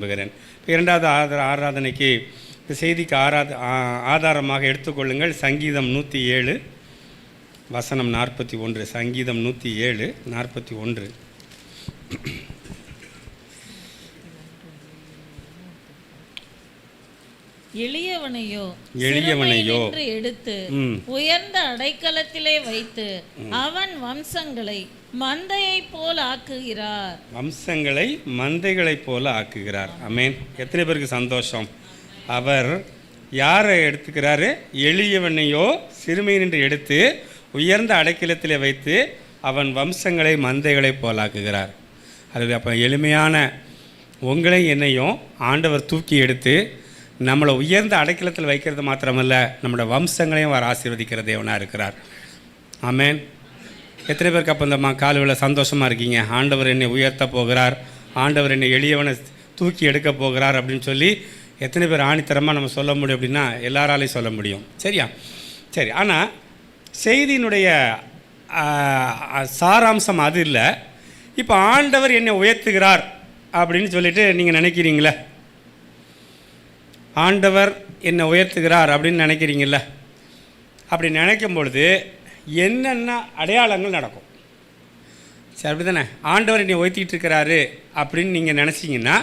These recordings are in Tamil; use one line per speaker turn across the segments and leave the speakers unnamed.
விரும்புகிறேன். இரண்டாவது ஆராதனைக்கு இந்த செய்திக்கு ஆதாரமாக எடுத்துக்கொள்ளுங்கள். சங்கீதம் 107 வசனம் 41. சங்கீதம் 107 41.
எளியவனையோ எடுத்து உயர்ந்த அடைக்கலத்திலே வைத்து அவன் வம்சங்களை மந்தையை போல ஆக்குகிறார்.
வம்சங்களை மந்தைகளை போல ஆக்குகிறார். ஆமென். எத்தனை பேருக்கு சந்தோஷம்? அவர் யாரை எடுத்துக்கிறாரு? எளியவனையோ சிறுமையினின்று எடுத்து உயர்ந்த அடைக்கலத்திலே வைத்து அவன் வம்சங்களை மந்தைகளை போல ஆக்குகிறார். அது அப்போ எளிமையான உங்களை என்னையும் ஆண்டவர் தூக்கி எடுத்து நம்மளை உயர்ந்த அடைக்கலத்தில் வைக்கிறது மாத்திரமல்ல, நம்மளோட வம்சங்களையும் அவர் ஆசீர்வதிக்கிற தேவனாக இருக்கிறார். ஆமென். எத்தனை பேருக்கு அப்போ இந்த காலையில் சந்தோஷமாக இருக்கீங்க? ஆண்டவர் என்னை உயர்த்த போகிறார், ஆண்டவர் என்னை எளியவனை தூக்கி எடுக்க போகிறார் அப்படின்னு சொல்லி எத்தனை பேர் ஆணித்தரமாக நம்ம சொல்ல முடியும்? அப்படின்னா எல்லாராலையும் சொல்ல முடியும். சரியா? சரி. ஆனால் செய்தியினுடைய சாராம்சம் அது இல்லை. இப்போ ஆண்டவர் என்னை உயர்த்துகிறார் அப்படின்னு சொல்லிட்டு நீங்கள் நினைக்கிறீங்களே, ஆண்டவர் என்னை உயர்த்துகிறார் அப்படின்னு நினைக்கிறீங்கள? அப்படி நினைக்கும் பொழுது என்னென்ன அடையாளங்கள் நடக்கும்? சரி, அப்படி தானே? ஆண்டவர் என்னை உயர்த்திட்டு இருக்கிறாரு அப்படின்னு நீங்கள் நினச்சிங்கன்னா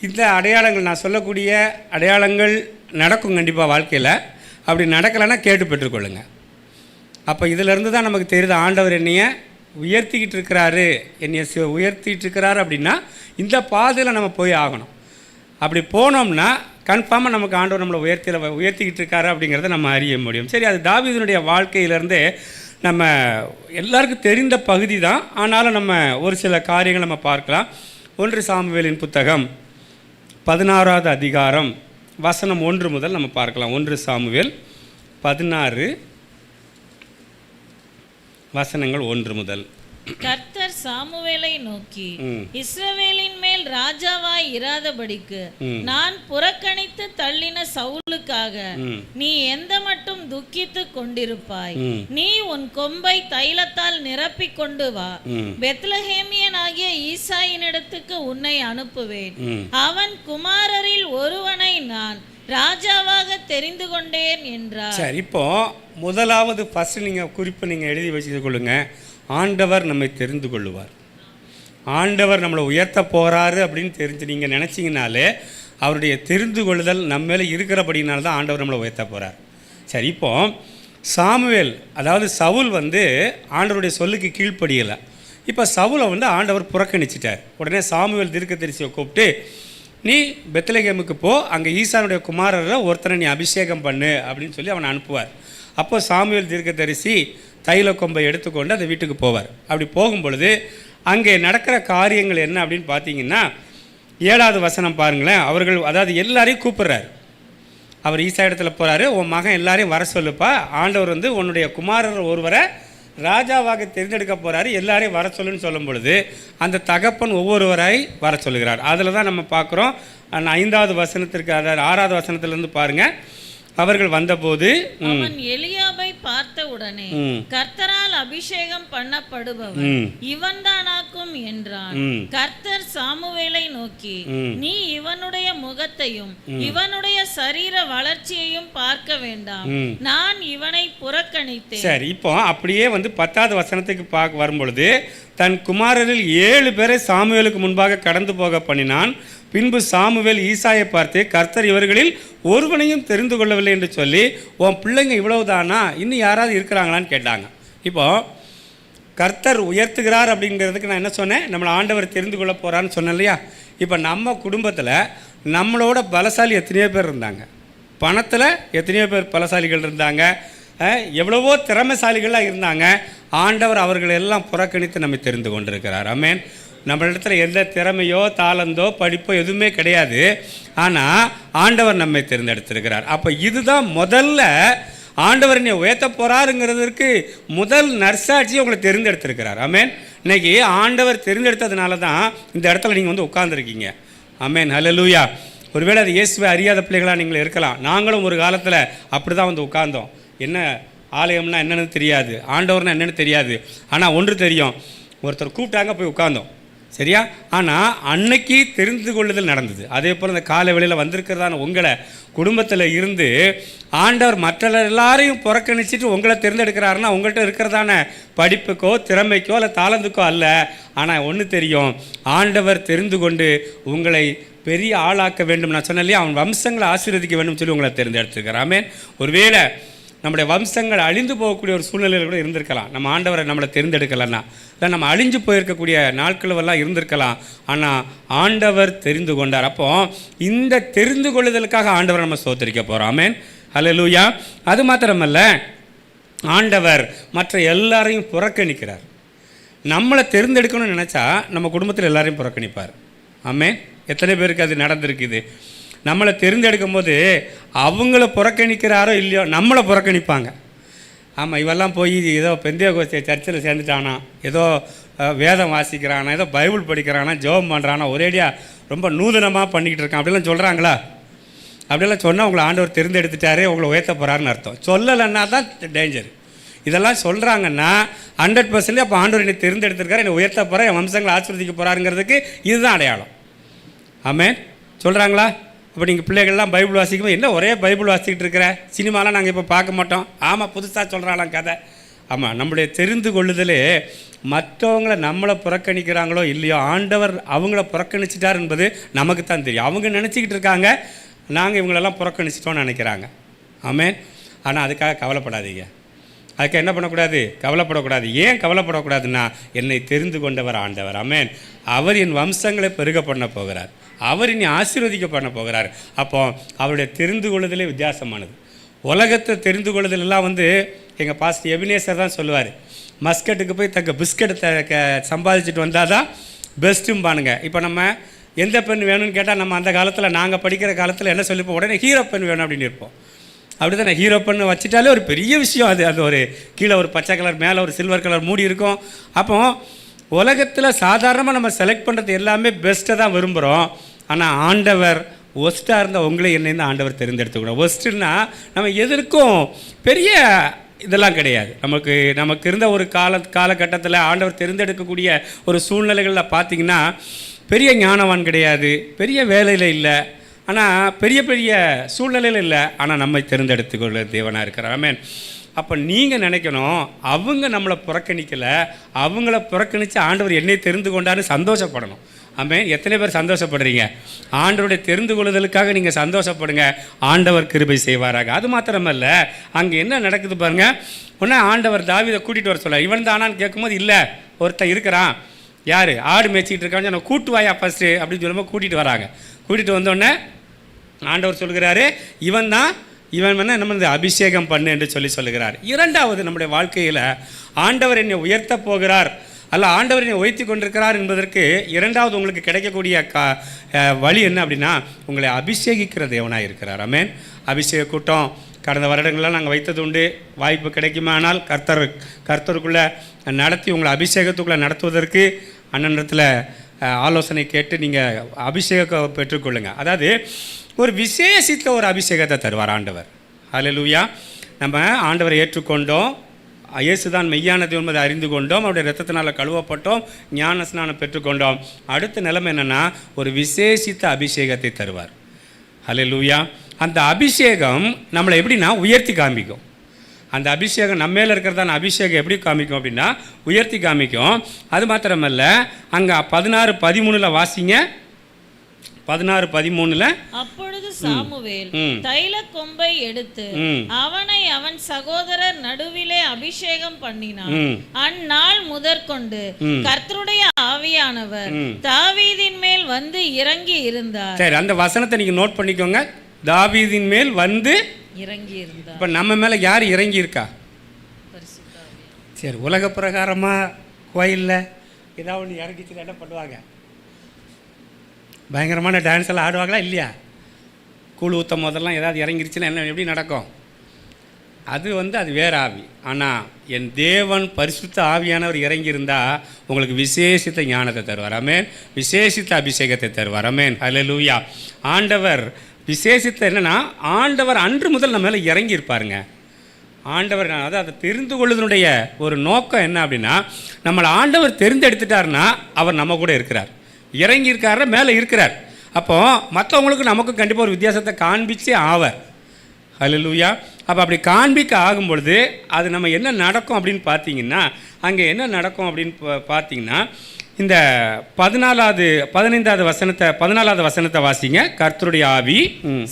இந்த அடையாளங்கள், நான் சொல்லக்கூடிய அடையாளங்கள் நடக்கும் கண்டிப்பாக வாழ்க்கையில். அப்படி நடக்கலைன்னா கேட்டு பெற்றுக்கொள்ளுங்க. அப்போ இதிலேருந்து தான் நமக்கு தெரியுது ஆண்டவர் என்னைய உயர்த்திக்கிட்டு இருக்கிறாரு, என்னைய உயர்த்திட்டு இருக்கிறாரு அப்படின்னா இந்த பாதையில் நம்ம போய் ஆகணும். அப்படி போனோம்னா கன்ஃபார்மாக நமக்கு ஆண்டவர் நம்மளை உயர்த்திக்கிட்டு இருக்காரு அப்படிங்கிறத நம்ம அறிய முடியும். சரி, அது தாவீதுனுடைய வாழ்க்கையிலேருந்தே நம்ம எல்லாருக்கும் தெரிந்த பகுதி தான். ஆனாலும் நம்ம ஒரு சில காரியங்கள் நம்ம பார்க்கலாம். 1 சாமுவேலின் புத்தகம் 16வது அதிகாரம் வசனம் 1 முதல் நம்ம பார்க்கலாம். 1 சாமுவேல் 16 வசனங்கள் 1 முதல்.
கர்த்தர் சாமுவேலை நோக்கி, இஸ்ரவேலின் மேல் ராஜாவாய் இராதபடிக்கு நான் புறக்கணித்து தள்ளின சவுலுக்காக நீ எந்த மட்டும் துக்கித்து கொண்டிருப்பாய்? நீ உன் கொம்பை தைலத்தால் நிரப்பிக் கொண்டு வா, பெத்லஹேமியன் ஆகிய ஈசாயினிடத்துக்கு உன்னை அனுப்புவேன். அவன் குமாரரில் ஒருவனை நான் ராஜாவாக தெரிந்து கொண்டேன் என்றார்.
சரி, இப்போ முதலாவது ஃபர்ஸ்ட் நீங்கள் குறிப்பு நீங்கள் எழுதி வச்சு கொள்ளுங்க. ஆண்டவர் நம்மை தெரிந்து கொள்ளுவார். ஆண்டவர் நம்மளை உயர்த்த போகிறாரு அப்படின்னு தெரிஞ்சு நீங்கள் நினச்சிங்கனாலே அவருடைய தெரிந்து கொள்ளுதல் நம்ம மேலே இருக்கிறபடினால தான் ஆண்டவர் நம்மளை உயர்த்த போகிறார். சரி, இப்போ சாமுவேல் அதாவது சவுல் ஆண்டவருடைய சொல்லுக்கு கீழ்ப்படியலை. இப்போ சவுலை ஆண்டவர் புறக்கணிச்சிட்டார். உடனே சாமுவேல் தீர்க்கதரிசியை கூப்பிட்டு, நீ பெத்லகேமுக்கு போ, அங்கே ஈசானுடைய குமாரரை ஒருத்தனை நீ அபிஷேகம் பண்ணு அப்படின்னு சொல்லி அவனை அனுப்புவார். அப்போ சாமுவேல் தீர்க்கதரிசி தைல கொம்பை எடுத்துக்கொண்டு அந்த வீட்டுக்கு போவார். அப்படி போகும் பொழுது அங்கே நடக்கிற காரியங்கள் என்ன அப்படின்னு பார்த்தீங்கன்னா 7வது வசனம் பாருங்களேன். அவர்கள் அதாவது எல்லாரையும் கூப்பிட்றாரு. அவர் ஈசா இடத்துல போகிறாரு. உன் மகன் எல்லாரையும் வர சொல்லுப்பா, ஆண்டவர் உன்னுடைய குமாரர் ஒருவரை ராஜாவாக தேர்ந்தெடுக்க போகிறாரு, எல்லாரையும் வர சொல்லுன்னு சொல்லும் பொழுது அந்த தகப்பன் ஒவ்வொருவராய் வர சொல்லுகிறார். அதில் தான் நம்ம பார்க்குறோம். 5வது வசனத்திற்கு அதாவது 6வது வசனத்திலிருந்து பாருங்கள். அவர்கள் வந்தபோது
அவன் எலியாபை பார்த்த உடனே கர்த்தரால் அபிஷேகம் பண்ணப்படுபவன் இவன் தானாக்கும் என்றான். கர்த்தர் சாமுவேலை நோக்கி, நீ இவனுடைய முகத்தையும் இவனுடைய சரீர வளர்ச்சியையும் பார்க்க வேண்டாம், நான் இவனை புறக்கணித்தேன்.
சரி, இப்போ அப்படியே 10வது வசனத்துக்கு பார்க்க வரும்பொழுது தன் குமாரரில் 7 பேரை சாமுவேலுக்கு முன்பாக கடந்து போக பண்ணினான். பின்பு சாமுவேல் ஈசாயை பார்த்து, கர்த்தர் இவர்களில் ஒருவனையும் தெரிந்து கொள்ளவில்லை என்று சொல்லி, உன் பிள்ளைங்க இவ்வளவுதானா, இன்னும் யாராவது இருக்கிறாங்களான்னு கேட்டாங்க. இப்போது கர்த்தர் உயர்த்துகிறார் அப்படிங்கிறதுக்கு நான் என்ன சொன்னேன்? நம்மளை ஆண்டவர் தெரிந்து கொள்ள போகிறான்னு சொன்னேன் இல்லையா? இப்போ நம்ம குடும்பத்தில் நம்மளோட பலசாலி எத்தனையோ பேர் இருந்தாங்க, பணத்தில் எத்தனையோ பேர் பலசாலிகள் இருந்தாங்க, எவ்வளவோ திறமைசாலிகளாக இருந்தாங்க. ஆண்டவர் அவர்களெல்லாம் புறக்கணித்து நம்மை தெரிந்து கொண்டிருக்கிறார். ஆமென். நம்மளிடத்தில் எந்த திறமையோ தாளந்தோ படிப்போ எதுவுமே கிடையாது. ஆனால் ஆண்டவர் நம்மை தேர்ந்தெடுத்திருக்கிறார். அப்போ இதுதான் முதல்ல ஆண்டவர் என்னை உயர்த்த போகிறாருங்கிறதுக்கு முதல் நற்சாட்சியை உங்களை தேர்ந்தெடுத்திருக்கிறார். ஆமென். இன்னைக்கு ஆண்டவர் தேர்ந்தெடுத்ததுனால தான் இந்த இடத்துல நீங்கள் உட்கார்ந்துருக்கீங்க. ஆமென். ஹல்லேலூயா. ஒருவேளை அது இயேசுவை அறியாத பிள்ளைகளாக நீங்கள் இருக்கலாம். நாங்களும் ஒரு காலத்தில் அப்படி தான் உட்கார்ந்தோம். என்ன ஆலயம்னா என்னென்னு தெரியாது, ஆண்டவர்னா என்னென்னு தெரியாது. ஆனால் ஒன்று தெரியும், ஒருத்தர் கூப்பிட்டாங்க போய் உட்கார்ந்தோம். சரியா? ஆனால் அன்னைக்கு தெரிந்து கொள்ளுதல் நடந்தது. அதே போல் இந்த காலை வேளையில் வந்திருக்கிறதான உங்களை குடும்பத்தில் இருந்து ஆண்டவர் மற்ற எல்லாரையும் புறக்கணிச்சிட்டு உங்களை தேர்ந்தெடுக்கிறாருன்னா உங்கள்கிட்ட இருக்கிறதான படிப்புக்கோ திறமைக்கோ இல்லை தாளந்துக்கோ அல்ல. ஆனால் ஒன்று தெரியும், ஆண்டவர் தெரிந்து கொண்டு உங்களை பெரிய ஆளாக்க வேண்டும். நான் சொன்னேன் இல்லையா, அவன் வம்சங்களை ஆசீர்வதிக்க வேண்டும் சொல்லி உங்களை தேர்ந்தெடுத்துருக்கிறார். ஆமென். ஒருவேளை நம்முடைய வம்சங்கள் அழிந்து போகக்கூடிய ஒரு சூழ்நிலையில் கூட இருந்திருக்கலாம். நம்ம ஆண்டவரை நம்மளை தேர்ந்தெடுக்கலன்னா, இல்லை நம்ம அழிஞ்சு போயிருக்கக்கூடிய நாட்களெல்லாம் இருந்திருக்கலாம். ஆனால் ஆண்டவர் தெரிந்து கொண்டார். அப்போ இந்த தெரிந்து கொள்ளுதலுக்காக ஆண்டவரை நம்ம ஸ்தோத்திரிக்க போகிறோம். ஆமென். ஹல்லேலூயா. அது மாத்திரமல்ல, ஆண்டவர் மற்ற எல்லாரையும் புறக்கணிக்கிறார். நம்மளை தேர்ந்தெடுக்கணும்னு நினச்சா நம்ம குடும்பத்தில் எல்லாரையும் புறக்கணிப்பார். ஆமென். எத்தனை பேருக்கு அது நடந்திருக்குது? நம்மளை தெரிந்தெடுக்கும் போது அவங்கள புறக்கணிக்கிறாரோ இல்லையோ நம்மளை புறக்கணிப்பாங்க. ஆமாம், இவெல்லாம் போய் ஏதோ பெந்தேகோஸ்தே சர்ச்சில் சேர்ந்துட்டானா, ஏதோ வேதம் வாசிக்கிறானா, ஏதோ பைபிள் படிக்கிறானா, ஜெபம் பண்ணுறானா, ஒரேடியாக ரொம்ப நூதனமாக பண்ணிக்கிட்டு இருக்கான் அப்படிலாம் சொல்கிறாங்களா? அப்படிலாம் சொன்னால் உங்களை ஆண்டவர் தெரிந்தெடுத்துட்டாரே, உங்களை உயர்த்த போகிறாருன்னு அர்த்தம். சொல்லலைன்னா தான் டேஞ்சர். இதெல்லாம் சொல்கிறாங்கன்னா 100% அப்போ ஆண்டவர் என்னை தெரிந்தெடுத்திருக்காரு, என்னை உயர்த்த போகிறேன், என் வம்சங்களை ஆசீர்வதிக்க போகிறாருங்கிறதுக்கு இதுதான் அடையாளம். ஆமென். சொல்கிறாங்களா? இப்போ நீங்கள் பிள்ளைகள்லாம் பைபிள் வாசிக்கும்போது என்ன ஒரே பைபிள் வாசிக்கிட்டு இருக்கிற, சினிமாலாம் நாங்கள் இப்போ பார்க்க மாட்டோம். ஆமாம், புதுசாக சொல்கிறாலாம் கதை. ஆமாம், நம்முடைய தெரிந்து கொள்ளுதலே மற்றவங்களை நம்மளை புறக்கணிக்கிறாங்களோ இல்லையோ ஆண்டவர் அவங்கள புறக்கணிச்சிட்டார் என்பது நமக்கு தான் தெரியும். அவங்க நினச்சிக்கிட்டு இருக்காங்க நாங்கள் இவங்களெல்லாம் புறக்கணிச்சிட்டோன்னு நினைக்கிறாங்க. ஆமென். ஆனால் அதுக்காக கவலைப்படாதீங்க. அதுக்கு என்ன பண்ணக்கூடாது? கவலைப்படக்கூடாது. ஏன் கவலைப்படக்கூடாதுன்னா, என்னை தெரிந்து கொண்டவர் ஆண்டவர். ஆமென். அவர் என் வம்சங்களை பெருக பண்ண போகிறார், அவர் என்னை ஆசீர்வதிக்க பண்ண போகிறார். அப்போ அவருடைய தெரிந்து கொள்ளுதலே வித்தியாசமானது. உலகத்தை தெரிந்து கொள்ளுதல் எல்லாம் எங்கள் பாஸ்டர் எபினேசர் தான் சொல்லுவார், மஸ்கட்டுக்கு போய் தங்க பிஸ்கட்டை சம்பாதிச்சுட்டு வந்தால் தான் பெஸ்ட்டும்பானுங்க. இப்போ நம்ம எந்த பெண் வேணும்னு கேட்டால் நம்ம அந்த காலத்தில் நாங்கள் படிக்கிற காலத்தில் என்ன சொல்லிப்போம், உடனே ஹீரோ பெண் வேணும் அப்படின்னு இருப்போம். அப்படி தானே? ஹீரோ பெண்ணு வச்சுட்டாலே ஒரு பெரிய விஷயம். அது ஒரு கீழே ஒரு பச்சை கலர் மேலே ஒரு சில்வர் கலர் மூடி இருக்கும். அப்போ உலகத்தில் சாதாரணமாக நம்ம செலக்ட் பண்ணுறது எல்லாமே பெஸ்ட்டை தான் விரும்புகிறோம். ஆனால் ஆண்டவர் ஒஸ்ட்டாக இருந்தால் உங்களே என்னையும் தான் ஆண்டவர் தெரிந்தெடுத்துக்கூடாது. ஒஸ்ட்டுன்னா நம்ம எதற்கும் பெரிய இதெல்லாம் கிடையாது. நமக்கு இருந்த ஒரு காலகட்டத்தில் ஆண்டவர் தெரிந்தெடுக்கக்கூடிய ஒரு சூழ்நிலைகளில் பார்த்திங்கன்னா பெரிய ஞானவான் கிடையாது, பெரிய வேலையில் இல்லை, ஆனால் பெரிய பெரிய சூழ்நிலையில் இல்லை, ஆனால் நம்மை தேர்ந்தெடுத்துக்கொள்ள தேவனாக இருக்கிறார். ஆமென். அப்போ நீங்கள் நினைக்கணும், அவங்க நம்மளை புறக்கணிக்கலை, அவங்கள புறக்கணித்து ஆண்டவர் என்னை தெரிந்து கொண்டாருன்னு சந்தோஷப்படணும். ஆமென். எத்தனை பேர் சந்தோஷப்படுறீங்க? ஆண்டவருடைய தெரிந்து கொள்ளுதலுக்காக நீங்கள் சந்தோஷப்படுங்க, ஆண்டவர் கிருபை செய்வாராக. அது மாத்திரமல்ல, அங்கே என்ன நடக்குது பாருங்கள். உடனே ஆண்டவர் தாவீதை கூட்டிகிட்டு வர சொல்ல, இவன் தானான்னு கேட்கும்போது இல்லை, ஒருத்தன் இருக்கிறான். யார்? ஆடு மேய்ச்சிக்கிட்டு இருக்கான்னு சொன்ன, கூட்டு வாயா ஃபஸ்ட்டு அப்படின்னு சொல்லும்போது கூட்டிகிட்டு வராங்க. கூட்டிகிட்டு வந்தோடனே ஆண்டவர் சொல்கிறாரு, இவன் என்ன அபிஷேகம் பண்ணு என்று சொல்லுகிறார். இரண்டாவது, நம்முடைய வாழ்க்கையில் ஆண்டவர் என்னை உயர்த்த போகிறார் அல்ல ஆண்டவர் என்னை உயர்த்தி கொண்டிருக்கிறார் என்பதற்கு இரண்டாவது உங்களுக்கு கிடைக்கக்கூடிய வழி என்ன அப்படின்னா, உங்களை அபிஷேகிக்கிற தேவனாக இருக்கிறார். ஆமென். அபிஷேக கூட்டம் கடந்த வருடங்கள்லாம் நாங்கள் வைத்தது உண்டு. வாய்ப்பு கிடைக்குமானால் கர்த்தருக்குள்ளே நடத்தி உங்களை அபிஷேகத்துக்குள்ளே நடத்துவதற்கு அண்ணனிடத்தில் ஆலோசனை கேட்டு நீங்கள் அபிஷேகம் பெற்றுக்கொள்ளுங்கள். அதாவது ஒரு விசேஷித்த ஒரு அபிஷேகத்தை தருவார் ஆண்டவர். ஹல்லேலூயா. நம்ம ஆண்டவரை ஏற்றுக்கொண்டோம், இயேசுதான் மெய்யானது என்பதை அறிந்து கொண்டோம், அவருடைய இரத்தத்தினால் கழுவப்பட்டோம், ஞான ஸ்நானம் பெற்றுக்கொண்டோம். அடுத்த நிலைமை என்னென்னா, ஒரு விசேஷித்த அபிஷேகத்தை தருவார். ஹல்லேலூயா. அந்த அபிஷேகம் நம்மளை எப்படின்னா உயர்த்தி காமிக்கும். அந்த அபிஷேகம் நம்ம மேலே இருக்கிறதான அபிஷேகம் எப்படி காமிக்கும் அப்படின்னா உயர்த்தி காமிக்கும். அது மாத்திரமல்ல, அங்கே 16:13 வாசிங்க. 16:13
அப்பொழுது சாமுவேல் தைல கொம்பை எடுத்து அவனை அவன் சகோதரர் நடுவிலே அபிஷேகம் பண்ணினான். அந்நாள் முதற்கொண்டு கர்த்தருடைய ஆவியானவர் தாவீதின் மேல் வந்து இறங்கி இருந்தார்.
சரி, அந்த வசனத்தை நீங்க நோட் பண்ணிக்கோங்க. தாவீதின் மேல் வந்து
இறங்கி இருந்தார்.
இப்ப நம்ம மேல யார் இறங்கி இருக்கா? சரி, உலக பிரகாரமா கோயிலில் ஏதாவது ஒன்று இறங்கிச்சு என்ன பண்ணுவாங்க? பயங்கரமான டான்ஸ் எல்லாம் ஆடுவாங்களா இல்லையா? கூழ் ஊற்றும் போதெல்லாம் ஏதாவது இறங்கிருச்சுன்னா என்ன எப்படி நடக்கும்? அது வேற ஆவி. ஆனால் என் தேவன் பரிசுத்த ஆவியானவர் இறங்கியிருந்தால் உங்களுக்கு விசேஷித்த ஞானத்தை தருவார். ஆமென். விசேஷித்த அபிஷேகத்தை தருவார். ஆமென். ஹல்லேலூயா. ஆண்டவர் விசேஷித்த என்னென்னா, ஆண்டவர் அன்று முதல் நம்ம மேலே இறங்கியிருப்பாருங்க. ஆண்டவர் அதாவது அதை தெரிந்து கொள்வதனுடைய ஒரு நோக்கம் என்ன அப்படின்னா, நம்மளை ஆண்டவர் தெரிந்தெடுத்துட்டாருன்னா அவர் நம்ம கூட இருக்கிறார், இறங்கி இருக்காருன்னா மேலே இருக்கிறார். அப்போது மற்றவங்களுக்கு நமக்கும் கண்டிப்பாக ஒரு வித்தியாசத்தை காண்பிச்சே ஆவார். ஹல்லேலூயா. அப்போ அப்படி காண்பிக்க ஆகும் பொழுது அது நம்ம என்ன நடக்கும் அப்படின்னு பார்த்தீங்கன்னா, அங்கே என்ன நடக்கும் அப்படின்னு பார்த்தீங்கன்னா, இந்த 15வது வசனத்தை வாசிங்க. கர்த்தருடைய ஆவி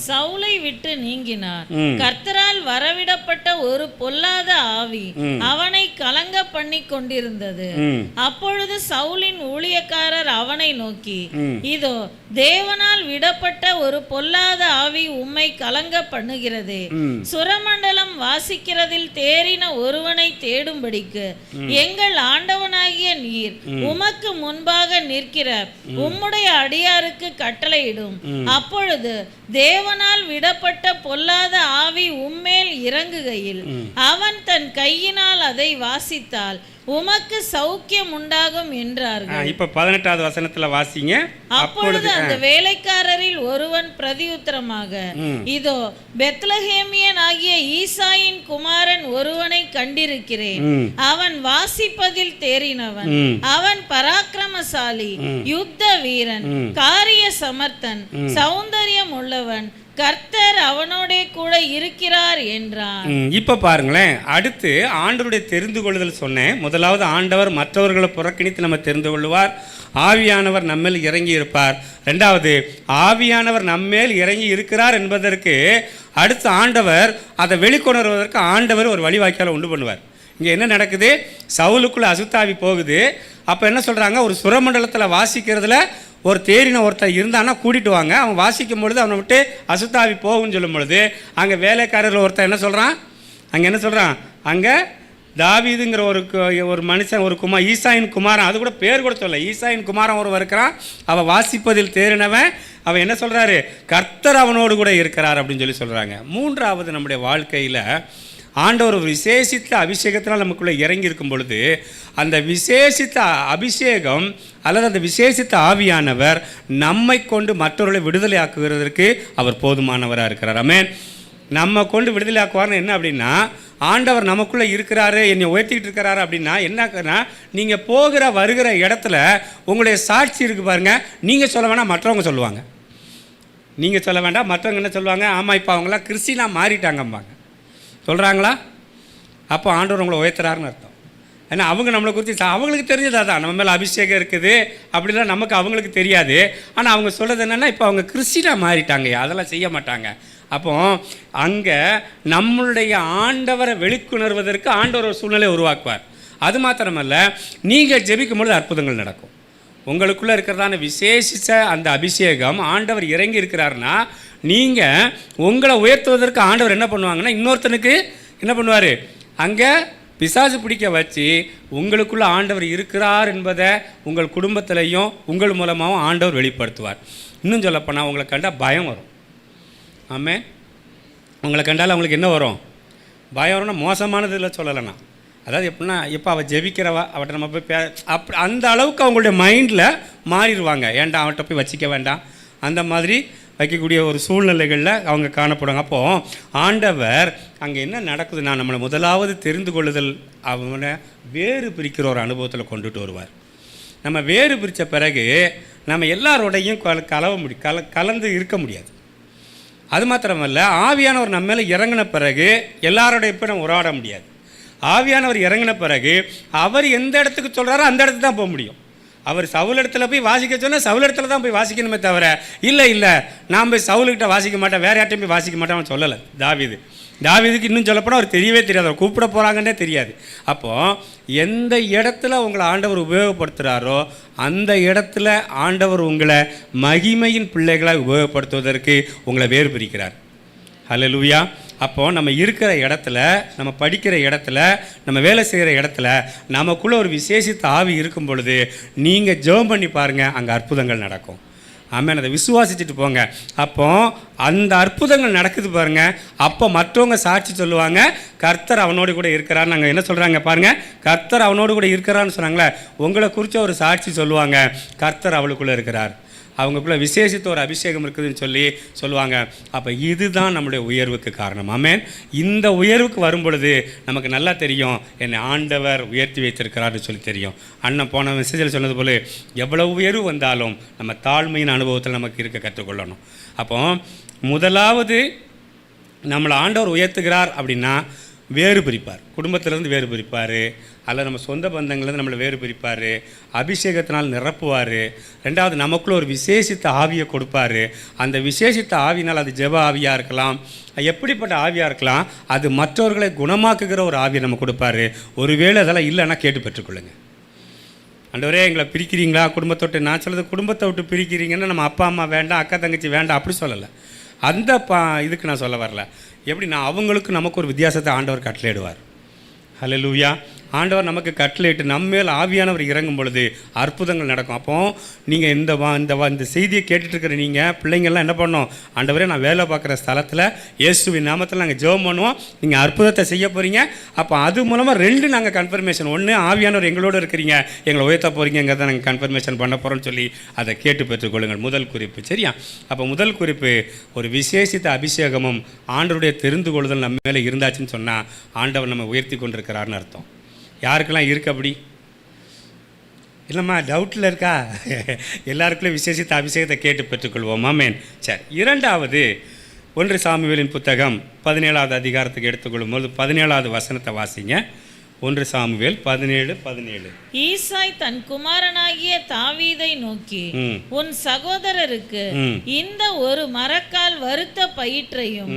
சவுலை விட்டு நீங்கினார். கர்த்தரால் வரவிடப்பட்ட ஒரு பொல்லாத ஆவி அவனை கலங்க பண்ணி கொண்டிருந்தது. அப்பொழுது சவுலின் ஊழியக்காரர் அவனை நோக்கி, இதோ தேவனால் விடப்பட்ட ஒரு பொல்லாத ஆவி உம்மை கலங்க பண்ணுகிறது. சுரமண்டலம் வாசிக்கிறதில் தேறின ஒருவனை தேடும்படிக்கு எங்கள் ஆண்டவனாகிய நீர் உமக்கு முன்பாக நிற்கிற உம்முடைய அடியாருக்கு கட்டளையிடும். அப்பொழுது தேவனால் விடப்பட்ட பொல்லாத ஆவி உம்மேல் இறங்குகையில் அவன் தன் கையினால் அதை வாசித்தால் உமக்கு சௌக்கியம் உண்டாகும் என்றார்கள்.
இப்ப 18வது வசனத்துல வாசிங்க.
அப்பொழுது அந்த வேலைக்காரரில் ஒருவன் பிரதியுத்தரமாக, இதோ பெத்லகேமியன் ஆகிய ஈசாயின் குமாரன் ஒருவனை கண்டிருக்கிறேன். அவன் வாசிப்பதில் தேறினவன், அவன் பராக்கிரமசாலி, யுத்த வீரன், காரிய சமர்த்தன், சௌந்தரியம் உள்ளவன், கர்த்தர் அவனோடே கூட இருக்கிறார் என்றார்.
இப்ப பாருங்களேன், அடுத்து ஆண்டவருடைய தெரிந்து கொள்ளுதல் சொன்னேன். முதலாவது ஆண்டவர் மற்றவர்களை புறக்கணித்து நம்ம தெரிந்து கொள்வார். ஆவியானவர் நம்மேல் இறங்கி இருப்பார். ரெண்டாவது, ஆவியானவர் நம்மேல் இறங்கி இருக்கிறார் என்பதற்கு அடுத்து ஆண்டவர் அதை வெளிக்கொணர்வதற்கு ஆண்டவர் ஒரு வழிவாய்க்கால உண்டு பண்ணுவார். இங்கே என்ன நடக்குது? சவுலுக்குள்ள அசுத்தாவி போகுது. அப்போ என்ன சொல்கிறாங்க, ஒரு சுரமண்டலத்தில் வாசிக்கிறதுல ஒரு தேறின ஒருத்தர் இருந்தான்னா கூட்டிட்டு வாங்க. அவன் வாசிக்கும் பொழுது அவனை விட்டு அசுத்தாவி போகும்னு சொல்லும் பொழுது அங்கே வேலைக்காரர்கள் ஒருத்தர் என்ன சொல்கிறான், அங்கே தாவீதுங்கிற ஒரு மனுஷன், ஒரு ஈசாயின் குமாரன், அது கூட பேர் கூட சொல்ல, ஈசாயின் குமாரன் ஒருவர் இருக்கிறான். அவன் வாசிப்பதில் தேறினவன். அவன் என்ன சொல்கிறாரு, கர்த்தர் அவனோடு கூட இருக்கிறார் அப்படின்னு சொல்கிறாங்க. மூன்றாவது, நம்முடைய வாழ்க்கையில் ஆண்டவர் ஒரு விசேஷித்த அபிஷேகத்தினால் நமக்குள்ளே இறங்கி இருக்கும் பொழுது அந்த விசேஷித்த அபிஷேகம் அல்லது அந்த விசேஷித்த ஆவியானவர் நம்மை கொண்டு மற்றவர்களை விடுதலை ஆக்குகிறதற்கு அவர் போதுமானவராக இருக்கிறார். ஆமென். நம்ம கொண்டு விடுதலை ஆக்குவார்னு என்ன அப்படின்னா, ஆண்டவர் நமக்குள்ளே இருக்கிறாரு, என்னை உயர்த்திக்கிட்டு இருக்கிறாரு அப்படின்னா என்னன்னா, நீங்கள் போகிற வருகிற இடத்துல உங்களுடைய சாட்சி இருக்குது பாருங்கள். நீங்கள் சொல்ல வேண்டாம், மற்றவங்க சொல்லுவாங்க. நீங்கள் சொல்ல வேண்டாம், மற்றவங்க என்ன சொல்லுவாங்க, ஆமாம் இப்போ அவங்களாம் கிறிஸ்டினாக மாறிட்டாங்கம்பாங்க. சொல்கிறாங்களா? அப்போ ஆண்டவர் உங்களை உயர்த்துறாருன்னு அர்த்தம். ஏன்னா அவங்க நம்மளை குறித்து அவங்களுக்கு தெரிஞ்சது அதான், நம்ம மேலே அபிஷேகம் இருக்குது அப்படிலாம் நமக்கு அவங்களுக்கு தெரியாது. ஆனால் அவங்க சொல்கிறது என்னென்னா, இப்போ அவங்க கிறிஸ்டினாக மாறிட்டாங்க, அதெல்லாம் செய்ய மாட்டாங்க. அப்போ அங்கே நம்மளுடைய ஆண்டவரை வெளிக்கொணர்வதற்கு ஆண்டவர் ஒரு சூழ்நிலை உருவாக்குவார். அது மாத்திரமல்ல, நீங்கள் ஜெபிக்கும் பொழுது அற்புதங்கள் நடக்கும். உங்களுக்குள்ளே இருக்கிறதான விசேஷித்த அந்த அபிஷேகம் ஆண்டவர் இறங்கி இருக்கிறாருன்னா, நீங்கள் உங்களை உயர்த்துவதற்கு ஆண்டவர் என்ன பண்ணுவாங்கன்னா, இன்னொருத்தனுக்கு என்ன பண்ணுவார், அங்கே பிசாசு பிடிக்க வச்சு உங்களுக்குள்ளே ஆண்டவர் இருக்கிறார் என்பதை உங்கள் குடும்பத்திலையும் உங்கள் மூலமாகவும் ஆண்டவர் வெளிப்படுத்துவார். இன்னும் சொல்லப்போனால் உங்களை கண்டால் பயம் வரும். ஆமே, உங்களை கண்டால் அவங்களுக்கு என்ன வரும், பயம் வரும்னா மோசமானதில் சொல்லலைண்ணா, அதாவது எப்படின்னா, எப்போ அவள் ஜெபிக்கிறவா அவட்ட நம்ம போய் அந்த அளவுக்கு அவங்களுடைய மைண்டில் மாறிடுவாங்க. ஏன்டா அவன்கிட்ட போய் வச்சிக்க வேண்டாம், அந்த மாதிரி வைக்கக்கூடிய ஒரு சூழ்நிலைகளில் அவங்க காணப்படுவாங்க. அப்போது ஆண்டவர் அங்கே என்ன நடக்குதுன்னா, நம்மளை முதலாவது தெரிந்து கொள்ளுதல், அவனை வேறு பிரிக்கிற ஒரு அனுபவத்தில் கொண்டுட்டு வருவார். நம்ம வேறு பிரித்த பிறகு நம்ம எல்லாரோடையும் கலந்து இருக்க முடியாது. அது மாத்திரமல்ல, ஆவியானவர் நம்ம மேலே இறங்கின பிறகு எல்லாரோடைய இப்போ நம்ம உறவாட முடியாது. ஆவியானவர் இறங்கின பிறகு அவர் எந்த இடத்துக்கு சொல்கிறாரோ அந்த இடத்துக்கு தான் போக முடியும். அவர் சவுல் இடத்துல போய் வாசிக்க சொன்னால் சவுல் இடத்துல தான் போய் வாசிக்கணுமே தவிர, இல்லை நான் போய் சவுல்கிட்ட வாசிக்க மாட்டேன், வேறு யார்ட்டையும் போய் வாசிக்க மாட்டேன் அவன் சொல்லலை. தாவீதுக்கு இன்னும் சொல்லப்போனால் அவர் தெரியவே தெரியாது, அவர் கூப்பிட போகிறாங்கன்னே தெரியாது. அப்போது எந்த இடத்துல உங்களை ஆண்டவர் உபயோகப்படுத்துகிறாரோ அந்த இடத்துல ஆண்டவர் உங்களை மகிமையின் பிள்ளைகளாக உபயோகப்படுத்துவதற்கு உங்களை வேறு பிரிக்கிறார். ஹல்லேலூயா. அப்போது நம்ம இருக்கிற இடத்துல, நம்ம படிக்கிற இடத்துல, நம்ம வேலை செய்கிற இடத்துல நமக்குள்ளே ஒரு விசேஷித்த ஆவி இருக்கும் பொழுது நீங்கள் ஜெபம் பண்ணி பாருங்கள், அங்கே அற்புதங்கள் நடக்கும். ஆமாம், அதை விசுவாசிச்சுட்டு போங்க. அப்போ அந்த அற்புதங்கள் நடக்குது பாருங்கள். அப்போ மற்றவங்க சாட்சி சொல்லுவாங்க, கர்த்தர் அவனோடு கூட இருக்கிறார். நாங்கள் என்ன சொல்கிறாங்க பாருங்கள், கர்த்தர் அவனோடு கூட இருக்கிறான்னு சொன்னாங்களே, உங்களை குறித்த ஒரு சாட்சி சொல்லுவாங்க, கர்த்தர் அவளுக்குள்ளே இருக்கிறார். அவங்களுக்குள்ள விசேஷித்த ஒரு அபிஷேகம் இருக்குதுன்னு சொல்லுவாங்க. அப்போ இதுதான் நம்முடைய உயர்வுக்கு காரணம். ஆமென். இந்த உயர்வுக்கு வரும் பொழுது நமக்கு நல்லா தெரியும், என்னை ஆண்டவர் உயர்த்தி வைத்திருக்கிறார்னு சொல்லி தெரியும். அண்ணன் போன மெசேஜில் சொன்னது போல எவ்வளவு உயர்வு வந்தாலும் நம்ம தாழ்மையின் அனுபவத்தில் நமக்கு இருக்க கற்றுக்கொள்ளணும். அப்போ முதலாவது நம்மளை ஆண்டவர் உயர்த்துகிறார் அப்படின்னா வேறு பிரிப்பார், குடும்பத்திலேருந்து வேறு பிரிப்பார், அல்லது நம்ம சொந்த பந்தங்கள்லேருந்து நம்மளை வேறு பிரிப்பார், அபிஷேகத்தினால் நிரப்புவார். ரெண்டாவது நமக்குள்ள ஒரு விசேஷித்த ஆவியை கொடுப்பார். அந்த விசேஷித்த ஆவினால் அது ஜெப ஆவியாக இருக்கலாம், எப்படிப்பட்ட ஆவியாக இருக்கலாம், அது மற்றவர்களை குணமாக்குகிற ஒரு ஆவியை நம்ம கொடுப்பாரு. ஒருவேளை அதெல்லாம் இல்லைன்னா கேட்டு பெற்றுக்கொள்ளுங்க. ஆண்டவரே எங்களை பிரிக்கிறீங்களா குடும்பத்தை விட்டு? நான் சொல்கிறது குடும்பத்தை விட்டு பிரிக்கிறீங்கன்னா நம்ம அப்பா அம்மா வேண்டாம், அக்கா தங்கச்சி வேண்டாம் அப்படி சொல்லலை. அந்த இதுக்கு நான் சொல்ல வரல. எப்படின்னா அவங்களுக்கு நமக்கு ஒரு வித்தியாசத்தை ஆண்டவர் கட்டளையிடுவார். ஹல்லேலூயா. ஆண்டவர் நமக்கு கட்டளையிட்டு நம்ம மேல் ஆவியானவர் இறங்கும் பொழுது அற்புதங்கள் நடக்கும். அப்போது நீங்கள் இந்த செய்தியை கேட்டுட்ருக்கிற நீங்கள் பிள்ளைங்கள்லாம் என்ன பண்ணோம்? ஆண்டவரே நான் வேலை பார்க்குற ஸ்தலத்தில் இயேசுவின் நாமத்தில் நாங்கள் ஜெபம் பண்ணுவோம், நீங்கள் அற்புதத்தை செய்ய போகிறீங்க. அப்போ அது மூலமாக ரெண்டு நாங்கள் கன்ஃபர்மேஷன், ஒன்று ஆவியானவர் எங்களோடு இருக்கிறீங்க, எங்களை உயர்த்த போகிறீங்கிறத நாங்கள் கன்ஃபர்மேஷன் பண்ண போகிறோம்னு சொல்லி அதை கேட்டு பெற்றுக்கொள்ளுங்கள். முதல் குறிப்பு. சரியா? அப்போ முதல் குறிப்பு ஒரு விசேஷித்த அபிஷேகமும் ஆண்டவருடைய தெரிந்து கொள்ளுதல் நம்ம மேலே இருந்தாச்சுன்னு சொன்னால் ஆண்டவர் நம்ம உயர்த்தி கொண்டிருக்கிறார்னு அர்த்தம். யாருக்கெல்லாம் இருக்கு அப்படி? இல்லைம்மா டவுட்டில் இருக்கா? எல்லாருக்குள்ளே விசேஷித்த அபிஷேகத்தை கேட்டு பெற்றுக்கொள்வோம். ஆமென். சரி, இரண்டாவது 1 சாமுவேலின் புத்தகம் 17வது அதிகாரத்துக்கு எடுத்துக்கொள்ளும்போது 17வது வசனத்தை வாசிங்க. 1 சாமுவேல் 17:17.
ஈசாய் தன் குமாரனாகிய தாவீதை நோக்கி, உன் சகோதரருக்கு இந்த ஒரு மரக்கால் வறுத்த பயிற்றையும்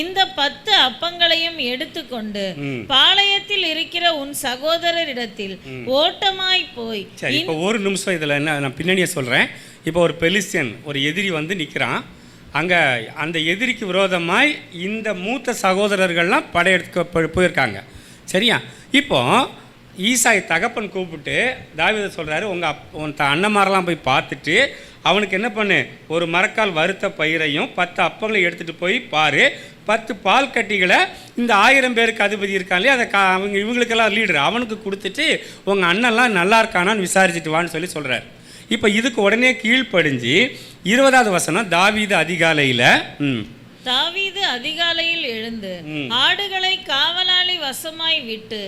இந்த 10 அப்பங்களையும் எடுத்துக்கொண்டு பாளையத்தில் இருக்கிற உன் சகோதரரிடத்தில் ஓட்டமாய் போய்.
இப்போ ஒரு நிமிஷம் இதில் என்ன நான் பின்னணியை சொல்கிறேன். இப்போ ஒரு பெலிஸ்தியன், ஒரு எதிரி வந்து நிற்கிறான். அங்கே அந்த எதிரிக்கு விரோதமாய் இந்த மூத்த சகோதரர்கள்லாம் படையெடுக்க போயிருக்காங்க. சரியா? இப்போ ஈசாய் தகப்பன் கூப்பிட்டு தாவீதை சொல்கிறாரு, உன் அண்ணன்மாரெல்லாம் போய் பார்த்துட்டு அவனுக்கு என்ன பண்ணு, ஒரு மரக்கால் வறுத்த பயிரையும் 10 அப்பங்களை எடுத்துகிட்டு போய் பாரு, 10 பால் கட்டிகளை இந்த 1000 பேருக்கு அதிபதி இருக்காங்களே அதை இவங்களுக்கெல்லாம் லீடர் அவனுக்கு கொடுத்துட்டு உங்கள் அண்ணன்லாம் நல்லா இருக்கானான்னு விசாரிச்சுட்டு வான்னு சொல்கிறார். இப்போ இதுக்கு உடனே கீழ்ப்படிஞ்சு 20வது வசனம், தாவீது அதிகாலையில் எழுந்து ஆடுகளை காவலாளி வசமாய் விட்டு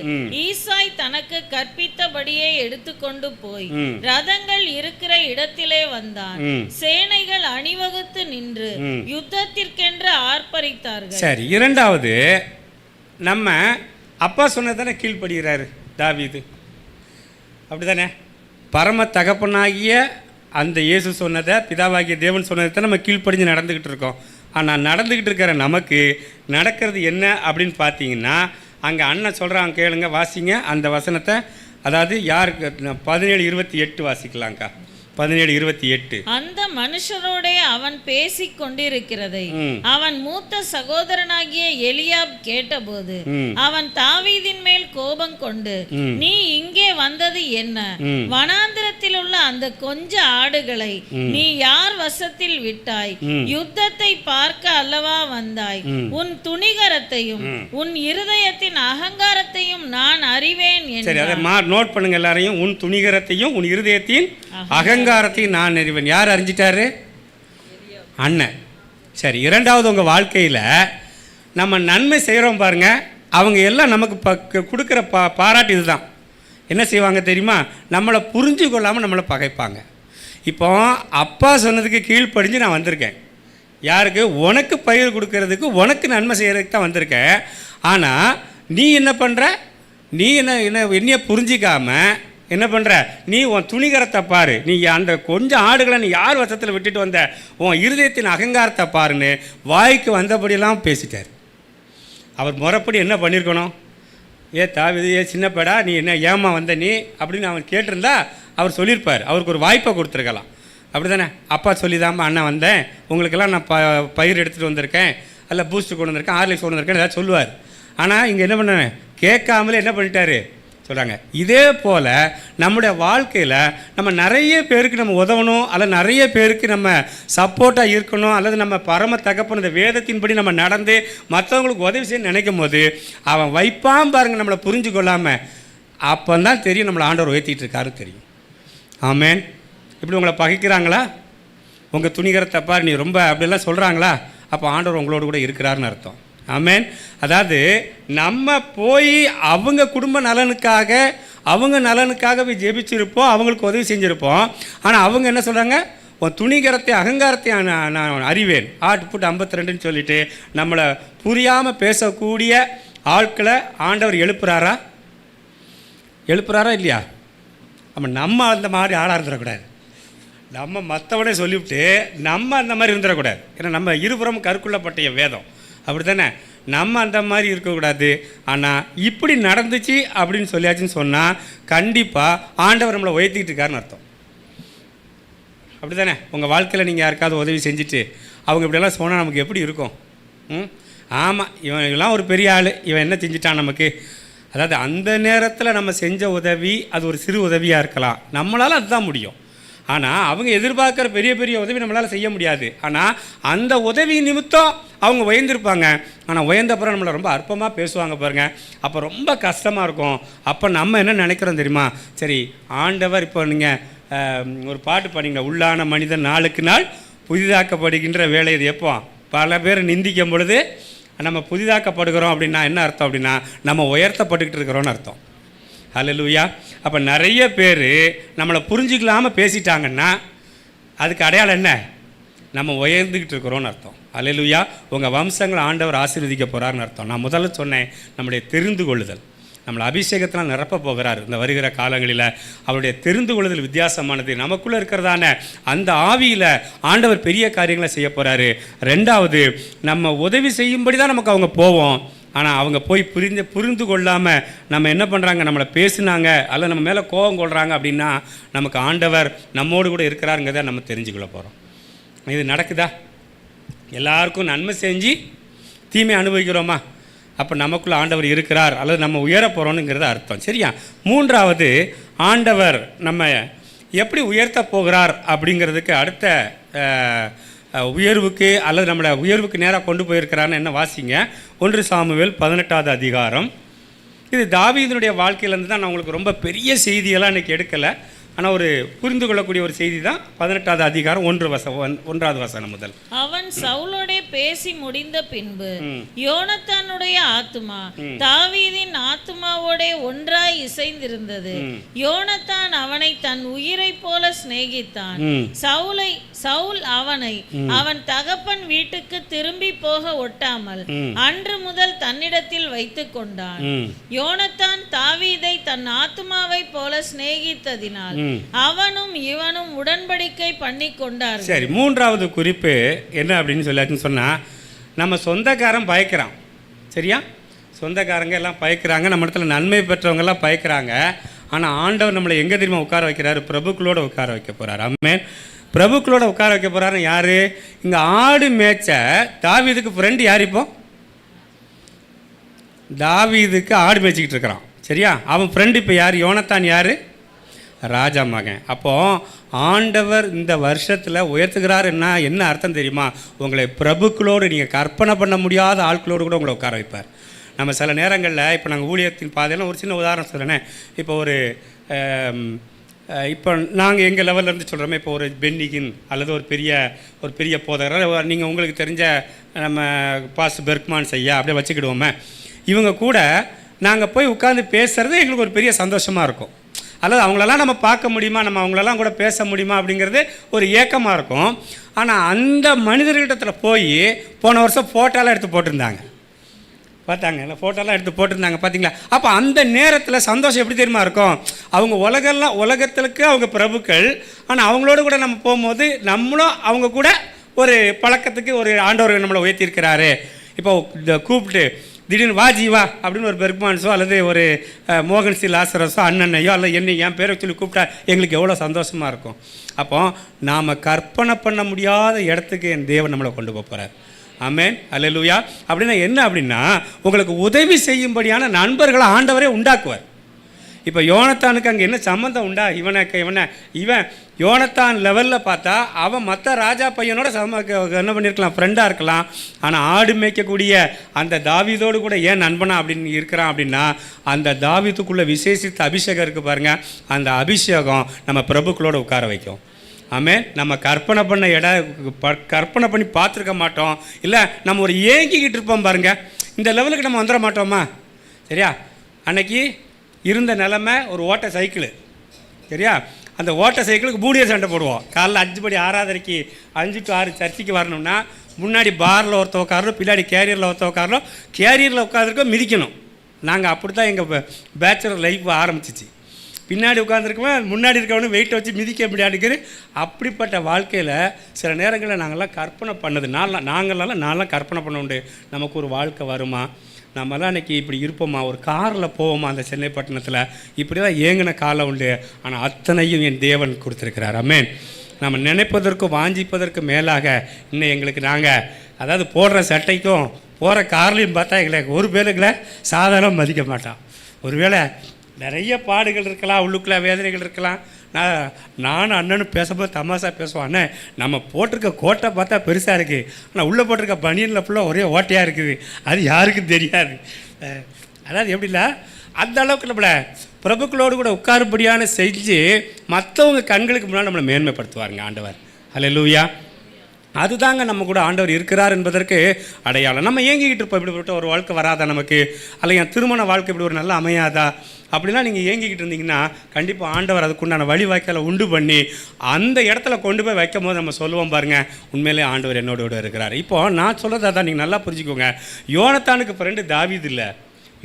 ஈசாய் தனக்கு கற்பித்தபடியே எடுத்துக்கொண்டு போய் ரதங்கள் இருக்கிற இடத்திலே வந்தான். சேனைகள் அணிவகுத்து நின்று யுத்தத்திற்கென்று ஆர்ப்பரித்தார்கள். சரி, இரண்டாவது நம்ம அப்பா சொன்னதானே கீழ்ப்படுகிறாரு தாவீது, அப்படிதானே? பரம தகப்பனாகிய அந்த இயேசு சொன்னதை, பிதாவாகிய தேவன் சொன்னதை தான் நம்ம கீழ்ப்படிஞ்சு நடந்துக்கிட்டு இருக்கோம். ஆனால் நடந்துக்கிட்டு இருக்கிற நமக்கு நடக்கிறது என்ன அப்படின்னு பார்த்தீங்கன்னா, அங்கே அண்ணன் சொல்கிறாங்க, கேளுங்க, வாசிங்க அந்த வசனத்தை. அதாவது யாருக்கு? 17:28 வாசிக்கலாங்க்கா. 17:28.
அந்த மனுஷரோட அவன் பேசிக் கொண்டிருக்கிறதை அவன் மூத்த சகோதரனாகிய எலியாப் கேட்டபோது அவன் தாவீதின் மேல் கோபம் கொண்டு, நீ இங்கே வந்தது என்ன? வனாந்திரத்தில் உள்ள அந்த கொஞ்ச ஆடுகளை நீ யார் வசத்தில் விட்டாய்? யுத்தத்தை பார்க்க அல்லவா வந்தாய்? உன் துணிகரத்தையும் உன் இருதயத்தின் அகங்காரத்தையும் நான் அறிவேன் என்றார்.
நோட் பண்ணுங்க எல்லாரையும். உன் துணிகரத்தையும் உன் இருதயத்தின் அகங்காரத்தையும் நான் அறிவேன். யார் அறிஞ்சிட்டாரு? அண்ணன். சரி, இரண்டாவது உங்கள் வாழ்க்கையில் நம்ம நன்மை செய்கிறோம் பாருங்க, அவங்க எல்லாம் நமக்கு கொடுக்குற பாராட்டு இதுதான். என்ன செய்வாங்க தெரியுமா? நம்மளை புரிஞ்சு கொள்ளாமல் நம்மளை பகைப்பாங்க. இப்போ அப்பா சொன்னதுக்கு கீழ்ப்படிஞ்சு நான் வந்திருக்கேன். யாருக்கு? உனக்கு பயிர் கொடுக்கறதுக்கு, உனக்கு நன்மை செய்கிறதுக்கு தான் வந்திருக்கேன். ஆனால் நீ என்ன பண்ணுற? நீ என்னைய புரிஞ்சிக்காம என்ன பண்ணுற? நீ உன் துணிகரத்தை பாரு, நீ அந்த கொஞ்சம் ஆடுகளை நீ யார் வசத்தில் விட்டுட்டு வந்த, உன் இருதயத்தின் அகங்காரத்தை பாருன்னு வாய்க்கு வந்தபடியெல்லாம் பேசிட்டார். அவர் முறைப்படி என்ன பண்ணியிருக்கணும்? தாவீது, சின்னப்படா, நீ என்ன ஏமா வந்த நீ அப்படின்னு அவன் கேட்டிருந்தா அவர் சொல்லியிருப்பார். அவருக்கு ஒரு வாய்ப்பை கொடுத்துருக்கலாம். அப்படி தானே? அப்பா சொல்லிதாம்மா அண்ணன் வந்தேன், உங்களுக்கெல்லாம் நான் பயிர் எடுத்துகிட்டு வந்திருக்கேன், அல்ல பூஸ்ட்டு கொண்டு வந்திருக்கேன், ஹார்லிக்ஸ் கொண்டு வந்திருக்கேன் ஏதாவது சொல்லுவார். ஆனால் இங்கே என்ன பண்ணேன்? கேட்காமலே என்ன பண்ணிட்டாரு சொல்கிறாங்க. இதே போல் நம்முடைய வாழ்க்கையில் நம்ம நிறைய பேருக்கு நம்ம உதவணும், அல்லது நிறைய பேருக்கு நம்ம சப்போர்ட்டாக இருக்கணும், அல்லது நம்ம பரம தகப்பன இந்த வேதத்தின்படி நம்ம நடந்து மற்றவங்களுக்கு உதவி செய்ய நினைக்கும் போது அவன் வைப்பான் பாருங்க, நம்மளை புரிஞ்சு கொள்ளாமல். அப்போ தான் தெரியும் நம்மளை ஆண்டவர் உயர்த்திட்டு இருக்காரு தெரியும். ஆமேன். இப்படி உங்களை பகைக்கிறாங்களா? உங்கள் துணிகரத்தை பாரு நீ ரொம்ப அப்படிலாம் சொல்கிறாங்களா, அப்போ ஆண்டவர் உங்களோடு கூட இருக்கிறாருன்னு அர்த்தம். ஆமென். அதாவது நம்ம போய் அவங்க குடும்ப நலனுக்காக அவங்க நலனுக்காகவே ஜெபிச்சிருப்போம், அவங்களுக்கு உதவி செஞ்சுருப்போம். ஆனால் அவங்க என்ன சொல்கிறாங்க, உன் துணிகரத்தை அகங்காரத்தை நான் அறிவேன் புட் 52ன்னு சொல்லிட்டு நம்மளை புரியாமல் பேசக்கூடிய ஆட்களை ஆண்டவர் எழுப்புறாரா இல்லையா? நம்ம அந்த மாதிரி ஆளாக இருந்துடக்கூடாது. நம்ம மற்றவனே சொல்லிவிட்டு நம்ம அந்த மாதிரி இருந்துடக்கூடாது. ஏன்னா நம்ம இருபுறம் கருக்குள்ளப்பட்ட வேதம் அப்படி தானே, நம்ம அந்த மாதிரி இருக்கக்கூடாது. ஆனால் இப்படி நடந்துச்சு அப்படின்னு சொல்லியாச்சுன்னு சொன்னால் கண்டிப்பாக ஆண்டவர் நம்மளை உயர்த்திக்கிட்டு இருக்காருன்னு அர்த்தம். அப்படி தானே? உங்கள் வாழ்க்கையில் நீங்கள் யாருக்காவது உதவி செஞ்சுட்டு அவங்க இப்படியெல்லாம் சொன்னால் நமக்கு எப்படி இருக்கும்? ஆமாம், இவன் ஒரு பெரிய ஆள், இவன் என்ன செஞ்சிட்டான் நமக்கு. அதாவது அந்த நேரத்தில் நம்ம செஞ்ச உதவி அது ஒரு சிறு உதவியாக இருக்கலாம், நம்மளால் அதுதான் முடியும். ஆனால் அவங்க எதிர்பார்க்குற பெரிய பெரிய உதவி நம்மளால் செய்ய முடியாது. ஆனால் அந்த உதவி நிமித்தம் அவங்க உயர்ந்திருப்பாங்க. ஆனால் உயர்ந்தப்புறம் நம்மளை ரொம்ப அற்பமாக பேசுவாங்க பாருங்கள், அப்போ ரொம்ப கஷ்டமாக இருக்கும். அப்போ நம்ம என்ன நினைக்கிறோம் தெரியுமா, சரி ஆண்டவர் இப்போ நீங்கள் ஒரு பாட்டு பாடிங்க, உள்ளான மனிதன் நாளுக்கு நாள் புதிதாக்கப்படுகின்ற வேலை. இது எப்போ பல பேர் நிந்திக்கும் பொழுது நம்ம புதிதாக்கப்படுகிறோம் அப்படின்னா என்ன அர்த்தம் அப்படின்னா நம்ம உயர்த்தப்பட்டுக்கிட்டு இருக்கிறோன்னு அர்த்தம். ஹல்லேலூயா. அப்போ நிறைய பேர் நம்மளை புரிஞ்சிக்கலாமல் பேசிட்டாங்கன்னா அதுக்கு அடையாளம் என்ன, நம்ம உயர்ந்துக்கிட்டு இருக்கிறோன்னு அர்த்தம். ஹல்லேலூயா. உங்கள் வம்சங்களை ஆண்டவர் ஆசீர்வதிக்க போகிறாருன்னு அர்த்தம். நான் முதல்ல சொன்னேன், நம்முடைய தெரிந்து கொள்ளுதல், நம்மளை அபிஷேகத்தினால் நிரப்ப போகிறார். இந்த வருகிற காலங்களில் அவருடைய தெரிந்து கொள்ளுதல் வித்தியாசமானது. நமக்குள்ளே இருக்கிறதான அந்த ஆவியில் ஆண்டவர் பெரிய காரியங்களை செய்ய போகிறாரு. ரெண்டாவது, நம்ம உதவி செய்யும்படி தான் நமக்கு அவங்க போவோம். ஆனால் அவங்க போய் புரிந்து கொள்ளாமல் நம்ம என்ன பண்ணுறாங்க, நம்மளை பேசுனாங்க அல்ல நம்ம மேலே கோபம் கொள்கிறாங்க அப்படின்னா நமக்கு ஆண்டவர் நம்மோடு கூட இருக்கிறாருங்கிறத நம்ம தெரிஞ்சுக்கொள்ள போகிறோம். இது நடக்குதா? எல்லாருக்கும் நன்மை செஞ்சு தீமை அனுபவிக்கிறோமா? அப்போ நமக்குள்ளே ஆண்டவர் இருக்கிறார் அல்லது நம்ம உயர போகிறோனுங்கிறத அர்த்தம். சரியா? மூன்றாவது, ஆண்டவர் நம்ம எப்படி உயர்த்த போகிறார் அப்படிங்கிறதுக்கு அடுத்த உயர்வுக்கு அல்லது நம்மளை உயர்வுக்கு நேராக கொண்டு போயிருக்கிறான்னு என்ன வாசிங்க. 1 சாமுவேல் 18வது அதிகாரம். இது தாவீதினுடைய வாழ்க்கையிலேருந்து தான் நான் உங்களுக்கு ரொம்ப பெரிய செய்தியெல்லாம் இன்றைக்கி எடுக்கலை, ஆனால் ஒரு புரிந்து கொள்ளக்கூடிய ஒரு செய்தி தான். 18வது அதிகாரம் 1வது வசனம் முதல்.
அவன் சவுலோடே பேசி முடிந்த பின்பு யோனத்தானுடைய ஆத்துமா தாவீதின் ஆத்துமாவோடே ஒன்றாய் இசைந்திருந்தது. யோனத்தான் அவனை தன் உயிரை போல சிநேகித்தான். சவுல் அவனை அவன் தகப்பன் வீட்டுக்கு திரும்பி போக ஒட்டாமல் அன்று முதல் தன்னிடத்தில் வைத்துக் கொண்டான். யோனத்தான் தாவீதை தன் ஆத்துமாவை போல சிநேகித்ததினால் அவனும் இவனும் உடன்படிக்கை பண்ணி கொண்டார்.
சரி, மூன்றாவது குறிப்பு என்ன அப்படின்னு சொல்லாச்சுன்னு சொன்னால், நம்ம சொந்தக்காரன் பயக்கிறான். சரியா? சொந்தக்காரங்க எல்லாம் பயக்கிறாங்க, நம்ம இடத்துல நன்மை பெற்றவங்கெல்லாம் பயக்கிறாங்க. ஆனால் ஆண்டவர் நம்மளை எங்கே தெரியுமா உட்கார வைக்கிறாரு? பிரபுக்களோட உட்கார வைக்க போகிறார். ஆமென். பிரபுக்களோட உட்கார வைக்க போகிறாருன்னு யார்? இங்கே ஆடு மேய்ச்ச தாவீதுக்கு ஃப்ரெண்டு யார்? இப்போ தாவீதுக்கு ஆடு மேய்ச்சிக்கிட்டு இருக்கிறான். சரியா? அவன் ஃப்ரெண்டு இப்போ யார்? யோனத்தான் யார்? ராஜா மகன். அப்போது ஆண்டவர் இந்த வருஷத்தில் உயர்த்துகிறாருன்னா என்ன அர்த்தம் தெரியுமா? உங்களை பிரபுக்களோடு, நீங்கள் கற்பனை பண்ண முடியாத ஆட்களோடு கூட உங்களை உட்கார வைப்பார். நம்ம சில நேரங்களில் இப்போ நாங்கள் ஊழியத்தின் பாதையெல்லாம் ஒரு சின்ன உதாரணம் சொல்கிறேனே. இப்போ நாங்கள் எங்கள் லெவல்லேருந்து சொல்கிறோமே, இப்போ ஒரு பென்னிகின் அல்லது ஒரு பெரிய போதகர், நீங்கள் உங்களுக்கு தெரிஞ்ச நம்ம பாஸ் பெர்க்மான் செய்யா அப்படியே வச்சுக்கிடுவோமே, இவங்க கூட நாங்கள் போய் உட்காந்து பேசுகிறது எங்களுக்கு ஒரு பெரிய சந்தோஷமாக இருக்கும். அல்லது அவங்களெல்லாம் நம்ம பார்க்க முடியுமா, நம்ம அவங்களெல்லாம் கூட பேச முடியுமா அப்படிங்கிறது ஒரு ஏக்கமாக இருக்கும். ஆனால் அந்த மனிதர்கிட்ட போய் போன வருஷம் ஃபோட்டோலாம் எடுத்து போட்டிருந்தாங்க, பார்த்தாங்க, இல்லை ஃபோட்டோலாம் எடுத்து போட்டிருந்தாங்க பார்த்தீங்களா? அப்போ அந்த நேரத்தில் சந்தோஷம் எப்படி தெரியுமா இருக்கும்? அவங்க உலகத்துக்கு அவங்க பிரபுக்கள், ஆனால் அவங்களோட கூட நம்ம போகும்போது நம்மளும் அவங்க கூட ஒரு பழக்கத்துக்கு ஒரு ஆண்டவர் நம்மளை உயர்த்தியிருக்கிறாரு. இப்போ கூப்பிட்டு திடீர்னு வா ஜீவா அப்படின்னு ஒரு பெர்க்மான்ஸோ அல்லது ஒரு மோகன் சி லாசரஸோ அண்ணனையோ அல்லது என்னை என் பேரை சொல்லி கூப்பிட்டா எங்களுக்கு எவ்வளோ சந்தோஷமாக இருக்கும். அப்போ நாம் கற்பனை பண்ண முடியாத இடத்துக்கு என் தேவன் நம்மளை கொண்டு போகிறார். ஆமென். அல்லேலூயா. அப்படின்னா என்ன அப்படின்னா, உங்களுக்கு உதவி செய்யும்படியான நண்பர்களை ஆண்டவரே உண்டாக்குவார். இப்போ யோனத்தானுக்கு அங்கே என்ன சம்மந்தம் உண்டா? இவன் யோனத்தான் லெவலில் பார்த்தா அவன் மற்ற ராஜா பையனோட என்ன பண்ணியிருக்கலாம், ஃப்ரெண்டாக இருக்கலாம். ஆனால் ஆடு மேய்க்கக்கூடிய அந்த தாவீதோடு கூட ஏன் நண்பனா அப்படின்னு இருக்கிறான் அப்படின்னா, அந்த தாவீதுக்குள்ளே விசேஷித்த அபிஷேகம் இருக்குது பாருங்கள், அந்த அபிஷேகம் நம்ம பிரபுக்களோடு உட்கார வைக்கும். ஆமென். நம்ம கற்பனை பண்ண கற்பனை பண்ணி பார்த்துருக்க மாட்டோம். இல்லை நம்ம ஒரு ஏங்கிக்கிட்டு இருப்போம் பாருங்க, இந்த லெவலுக்கு நம்ம வந்துட மாட்டோமா? சரியா? அன்னைக்கு இருந்த நிலமை ஒரு ஓட்ட சைக்கிள். சரியா? அந்த ஓட்ட சைக்கிளுக்கு பூடியர் சண்டை போடுவோம். காலைல 5 மணி ஆராதனைக்கு 5 to 6 சர்ச்சுக்கு வரணும்னா முன்னாடி பாரில் ஒருத்த உட்காரணும், பின்னாடி கேரியரில் ஒருத்த உட்காரணும், கேரியரில் உட்காந்துருக்க மிதிக்கணும். நாங்கள் அப்படி தான் எங்கள் பேச்சுலர் லைஃப் ஆரம்பிச்சிச்சு. பின்னாடி உட்காந்துருக்கவன் முன்னாடி இருக்கவனு வெயிட்டை வச்சு மிதிக்க முடியாதுங்கிற அப்படிப்பட்ட வாழ்க்கையில் சில நேரங்களில் நாங்கள்லாம் கற்பனை பண்ணது நாங்களாம் கற்பனை பண்ண உண்டு. நமக்கு ஒரு வாழ்க்கை வருமா, நம்மளாம் அன்றைக்கி இப்படி இருப்போமா, ஒரு காரில் போவோமா அந்த சென்னை பட்டணத்தில், இப்படி தான் ஏங்கின காலம் உண்டு. ஆனால் அத்தனையும் என் தேவன் கொடுத்துருக்கிறார். ஆமென். நம்ம நினைப்பதற்கும் வாஞ்சிப்பதற்கு மேலாக இன்னும் எங்களுக்கு நாங்கள் அதாவது போடுற சட்டைக்கும் போகிற கார்லையும் பார்த்தா எங்களுக்கு ஒரு பேருக்குள்ள சாதாரணம் மதிக்க மாட்டான். ஒருவேளை நிறைய பாடுகள் இருக்கலாம், உள்ளுக்குள்ள வேதனைகள் இருக்கலாம். நானும் அண்ணனும் பேசும்போது தமாசா பேசுவோம், அண்ணன் நம்ம போட்டிருக்க கோட்டை பார்த்தா பெருசாக இருக்குது, ஆனால் உள்ளே போட்டிருக்க பனியனில் ஃபுல்லாக ஒரே ஓட்டையாக இருக்குது, அது யாருக்கும் தெரியாது. அதாவது எப்படின்னா அந்த அளவுக்கு நம்மளை பிரபுக்களோடு கூட உட்காருபடியான செஞ்சு மற்றவங்க கண்களுக்கு முன்னால் நம்மளை மேன்மைப்படுத்துவாருங்க ஆண்டவர். அல்லேலூயா. அதுதாங்க நம்ம கூட ஆண்டவர் இருக்கிறார் என்பதற்கு அடையாளம். நம்ம ஏங்கிக்கிட்டு இருப்போம், இப்படிப்பட்ட ஒரு வாழ்க்கை வராதா நமக்கு, அல்ல என் திருமண வாழ்க்கை இப்படி ஒரு நல்லா அமையாதா அப்படிலாம் நீங்கள் ஏங்கிக்கிட்டு இருந்தீங்கன்னா கண்டிப்பாக ஆண்டவர் அதுக்குண்டான வழி வாய்க்கால உண்டு பண்ணி அந்த இடத்துல கொண்டு போய் வைக்கும் போது நம்ம சொல்லுவோம் பாருங்கள், உண்மையிலே ஆண்டவர் என்னோட இருக்கிறார். இப்போது நான் சொல்கிறதா தான் நீங்கள் நல்லா புரிஞ்சுக்கோங்க. யோனத்தானுக்கு ஃப்ரெண்டு தாவீது இல்லை,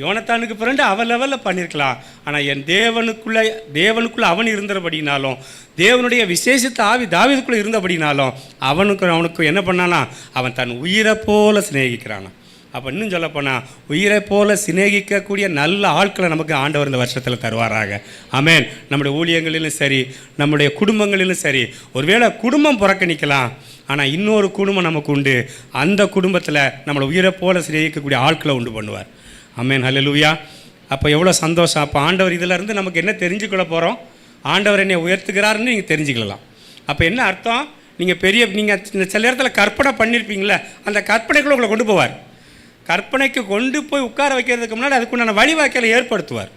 யோனத்தானுக்கு ஃப்ரெண்டு அவன் லெவலில் பண்ணியிருக்கலாம். ஆனால் என் தேவனுக்குள்ளே அவன் இருந்தபடினாலும், தேவனுடைய விசேஷித்த ஆவி தாவீதுக்குள்ளே இருந்தபடினாலும் அவனுக்கு என்ன பண்ணானா, அவன் தன் உயிரை போல சிநேகிக்கிறானா. அப்போ இன்னும் சொல்லப்போனால் உயிரை போல சிநேகிக்கக்கூடிய நல்ல ஆட்களை நமக்கு ஆண்டவர் இந்த வருஷத்தில் தருவாராக. ஆமென். நம்முடைய ஊழியங்களிலும் சரி, நம்முடைய குடும்பங்களிலும் சரி, ஒருவேளை குடும்பம் புறக்கணிக்கலாம், ஆனால் இன்னொரு குடும்பம் நமக்கு உண்டு. அந்த குடும்பத்தில் நம்மளை உயிரை போல சிநேகிக்கக்கூடிய ஆட்களை உண்டு பண்ணுவார். ஆமென். ஹல்லேலூயா. அப்போ எவ்வளோ சந்தோஷம். அப்போ ஆண்டவர் இதிலேருந்து நமக்கு என்ன தெரிஞ்சுக்கொள்ள போகிறோம், ஆண்டவர் என்னை உயர்த்துகிறாருன்னு நீங்கள் தெரிஞ்சுக்கலாம். அப்போ என்ன அர்த்தம், நீங்கள் சில இடத்துல கற்பனை பண்ணியிருப்பீங்களே, அந்த கற்பனைக்குள்ளே உங்களை கொண்டு போவார். கற்பனைக்கு கொண்டு போய் உட்கார வைக்கிறதுக்கு முன்னாடி அதுக்குண்டான வழிவாய்க்கலை ஏற்படுத்துவார்.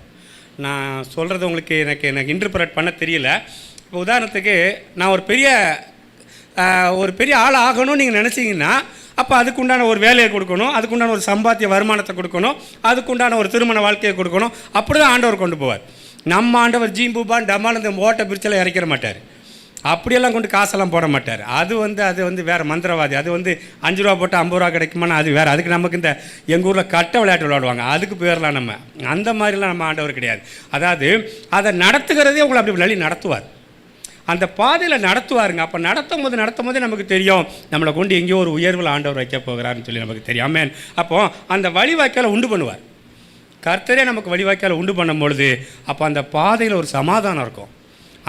நான் சொல்கிறது உங்களுக்கு எனக்கு இன்டர்பிரட் பண்ண தெரியல. இப்போ உதாரணத்துக்கு நான் ஒரு பெரிய ஆள் ஆகணும்னு நீங்கள் நினச்சிங்கன்னா அப்போ அதுக்குண்டான ஒரு வேலையை கொடுக்கணும், அதுக்குண்டான ஒரு சம்பாத்திய வருமானத்தை கொடுக்கணும், அதுக்குண்டான ஒரு திருமண வாழ்க்கையை கொடுக்கணும். அப்படி தான் ஆண்டவர் கொண்டு போவார். நம்ம ஆண்டவர் ஜீம்பூபான் டமால் இந்த ஓட்டை பிரிச்செல்லாம் இறக்கிற மாட்டார், அப்படியெல்லாம் கொண்டு காசெல்லாம் போட மாட்டார். அது வந்து வேறு மந்திரவாதி. அது 5 ரூபா போட்டு 50 ரூபா கிடைக்குமானா அது வேறு. அதுக்கு நமக்கு இந்த எங்கள் ஊரில் கட்டை விளையாட்டு விளையாடுவாங்க, அதுக்கு போயிடலாம். நம்ம அந்த மாதிரிலாம் நம்ம ஆண்டவர் கிடையாது. அதாவது அதை நடத்துகிறதே உங்களை அப்படி வழி நடத்துவார், அந்த பாதையில் நடத்துவாருங்க. அப்போ நடத்தும் போது நமக்கு தெரியும் நம்மளை கொண்டு எங்கேயோ ஒரு உயர்வில் ஆண்டவர் வைக்க போகிறாருன்னு சொல்லி நமக்கு தெரியும். ஆமென். அப்போது அந்த வழிவாய்க்கால உண்டு பண்ணுவார். கர்த்தரே நமக்கு வழிவாய்க்கால உண்டு பண்ணும்பொழுது அப்போ அந்த பாதையில் ஒரு சமாதானம் இருக்கும்,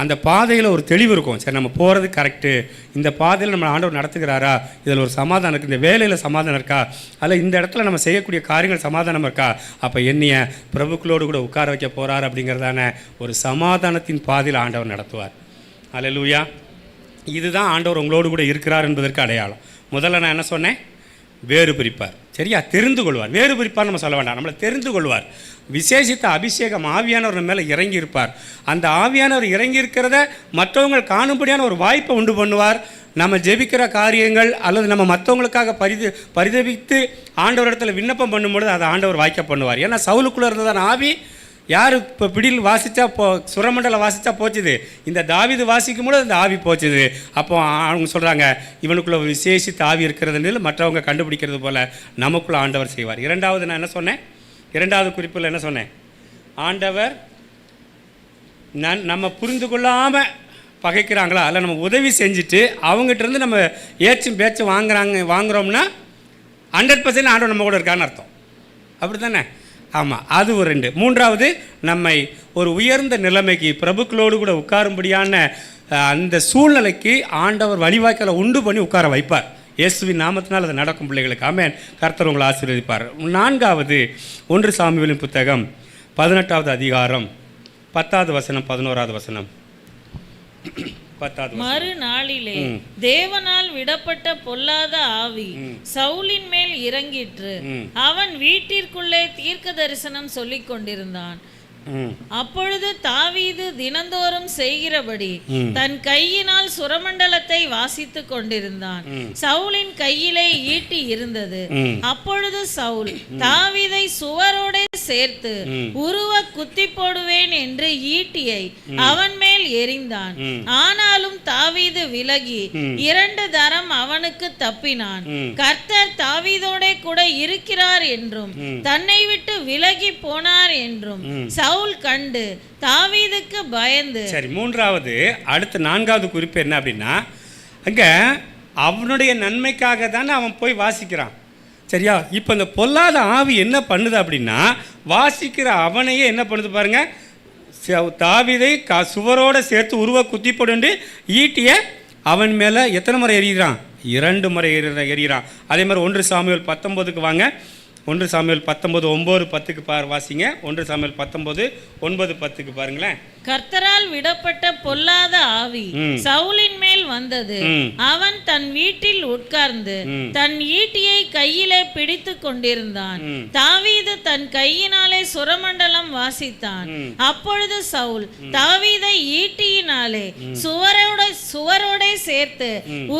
அந்த பாதையில் ஒரு தெளிவு இருக்கும். சரி, நம்ம போகிறது கரெக்டு, இந்த பாதையில் நம்ம ஆண்டவர் நடத்துகிறாரா, இதில் ஒரு சமாதானம் இருக்குது, இந்த வேலையில் சமாதானம் இருக்கா, அதில் இந்த இடத்துல நம்ம செய்யக்கூடிய காரியங்கள் சமாதானம் இருக்கா, அப்போ என்னைய பிரபுக்களோடு கூட உட்கார வைக்க போகிறார் அப்படிங்கிறதான ஒரு சமாதானத்தின் பாதையில் ஆண்டவர் நடத்துவார். அல்லேலூயா. இதுதான் ஆண்டவர் உங்களோடு கூட இருக்கிறார் என்பதற்கு அடையாளம். முதல்ல நான் என்ன சொன்னேன், வேறு பிரிப்பார். சரியா? தெரிந்து கொள்வார். வேறு பிரிப்பார் நம்ம சொல்ல வேண்டாம், நம்மளை தெரிந்து கொள்வார். விசேஷித்த அபிஷேகம் ஆவியானவர் மேலே இறங்கி இருப்பார். அந்த ஆவியானவர் இறங்கி இருக்கிறத மற்றவங்க காணும்படியான ஒரு வாய்ப்பை உண்டு பண்ணுவார். நம்ம ஜெபிக்கிற காரியங்கள் அல்லது நம்ம மற்றவங்களுக்காக பரிதபித்து ஆண்டவரிடத்தில் விண்ணப்பம் பண்ணும்பொழுது அதை ஆண்டவர் வாய்க்க பண்ணுவார். ஏன்னா சவுலுக்குள்ளே இருந்ததான ஆவி யார் இப்போ பிடியில் வாசித்தா சுரமண்டலம் வாசித்தா போச்சுது, இந்த தாவீது வாசிக்கும் போது அந்த ஆவி போச்சுது. அப்போ அவங்க சொல்கிறாங்க, இவனுக்குள்ள ஒரு விசேஷித்த ஆவி இருக்கிறதுன்னு மற்றவங்க கண்டுபிடிக்கிறது போல் நமக்குள்ள ஆண்டவர் செய்வார். இரண்டாவது நான் என்ன சொன்னேன், இரண்டாவது குறிப்பில் என்ன சொன்னேன், ஆண்டவர் நம்ம புரிந்து கொள்ளாமல் பகைக்கிறாங்களா, அல்ல நம்ம உதவி செஞ்சுட்டு அவங்ககிட்டருந்து நம்ம ஏச்சும் பேச்சும் வாங்குகிறோம்னா 100% ஆண்டவர் நம்ம கூட இருக்கான்னு அர்த்தம். அப்படி தானே? ஆமாம், அது ஒரு 2. மூன்றாவது, நம்மை ஒரு உயர்ந்த நிலைமைக்கு பிரபுக்களோடு கூட உட்காரும்படியான அந்த சூழ்நிலைக்கு ஆண்டவர் வழிவாய்க்கால உண்டு பண்ணி உட்கார வைப்பார். இயேசுவின் நாமத்தினால் அது நடக்கும் பிள்ளைகளுக்கு. ஆமென். கர்த்தர் உங்களை ஆசீர்வதிப்பார். 4வது 1 சாமுவேலின் புத்தகம் 18வது அதிகாரம் 10வது வசனம் 11வது வசனம்.
மறுநாளிலே தேவனால் விடப்பட்ட பொல்லாத ஆவி சவுலின் மேல் இறங்கிற்று. அவன் வீட்டிற்குள்ளே தீர்க்க தரிசனம் சொல்லிக் கொண்டிருந்தான். அப்பொழுது தாவீது தினந்தோறும் செய்கிறபடி தன் கையினால் சுரமண்டலத்தை வாசித்துக் கொண்டிருந்தான். சவுலின் கையிலே ஈட்டி இருந்தது. அப்பொழுது சவுல் தாவீதை சுவரோட சேர்த்து உருவ குத்தி போடுவேன் என்று ஈட்டியை அவன் மேல் எறிந்தான். ஆனாலும் தாவீது விலகி 2 தரம் அவனுக்கு தப்பினான். கர்த்தர் தாவீதோட கூட இருக்கிறார் என்றும் தன்னை விட்டு விலகி போனார் என்றும் சவுல் கண்டு தாவீதுக்கு பயந்து.
சரி, மூன்றாவது அடுத்த 4வது குறிப்பு என்ன அப்படின்னா, அங்க அவனுடைய நன்மைக்காக தானே அவன் போய் வாசிக்கிறான். சரியா? இப்போ இந்த பொல்லாத ஆவி என்ன பண்ணுது அப்படின்னா, வாசிக்கிற அவனையே என்ன பண்ணுது பாருங்க, தாவீதை சுவரோட சேர்த்து உருவ குத்தி போட்டு ஈட்டிய அவன் மேலே எத்தனை முறை எறிகிறான்? 2 முறை எறிகிறான். அதே மாதிரி 1 சாமுவேல் 19க்கு வாங்க. 1 சாமுவேல் 19:9-10க்கு வாசிங்க. 1 சாமுவேல் 19:9-10க்கு பாருங்களேன்.
கர்த்தரால் விடப்பட்ட பொல்லாத ஆவி சவுலின் மேல் வந்தது. அவன் தன் வீட்டில் உட்கார்ந்து தன் ஈட்டியை கையிலே பிடித்து கொண்டிருந்தான். தாவீது தன் கையினாலே சுரமண்டலம் வாசித்தான். அப்பொழுது சவுல் தாவீதை ஈட்டியினாலே சுவரோட சேர்த்து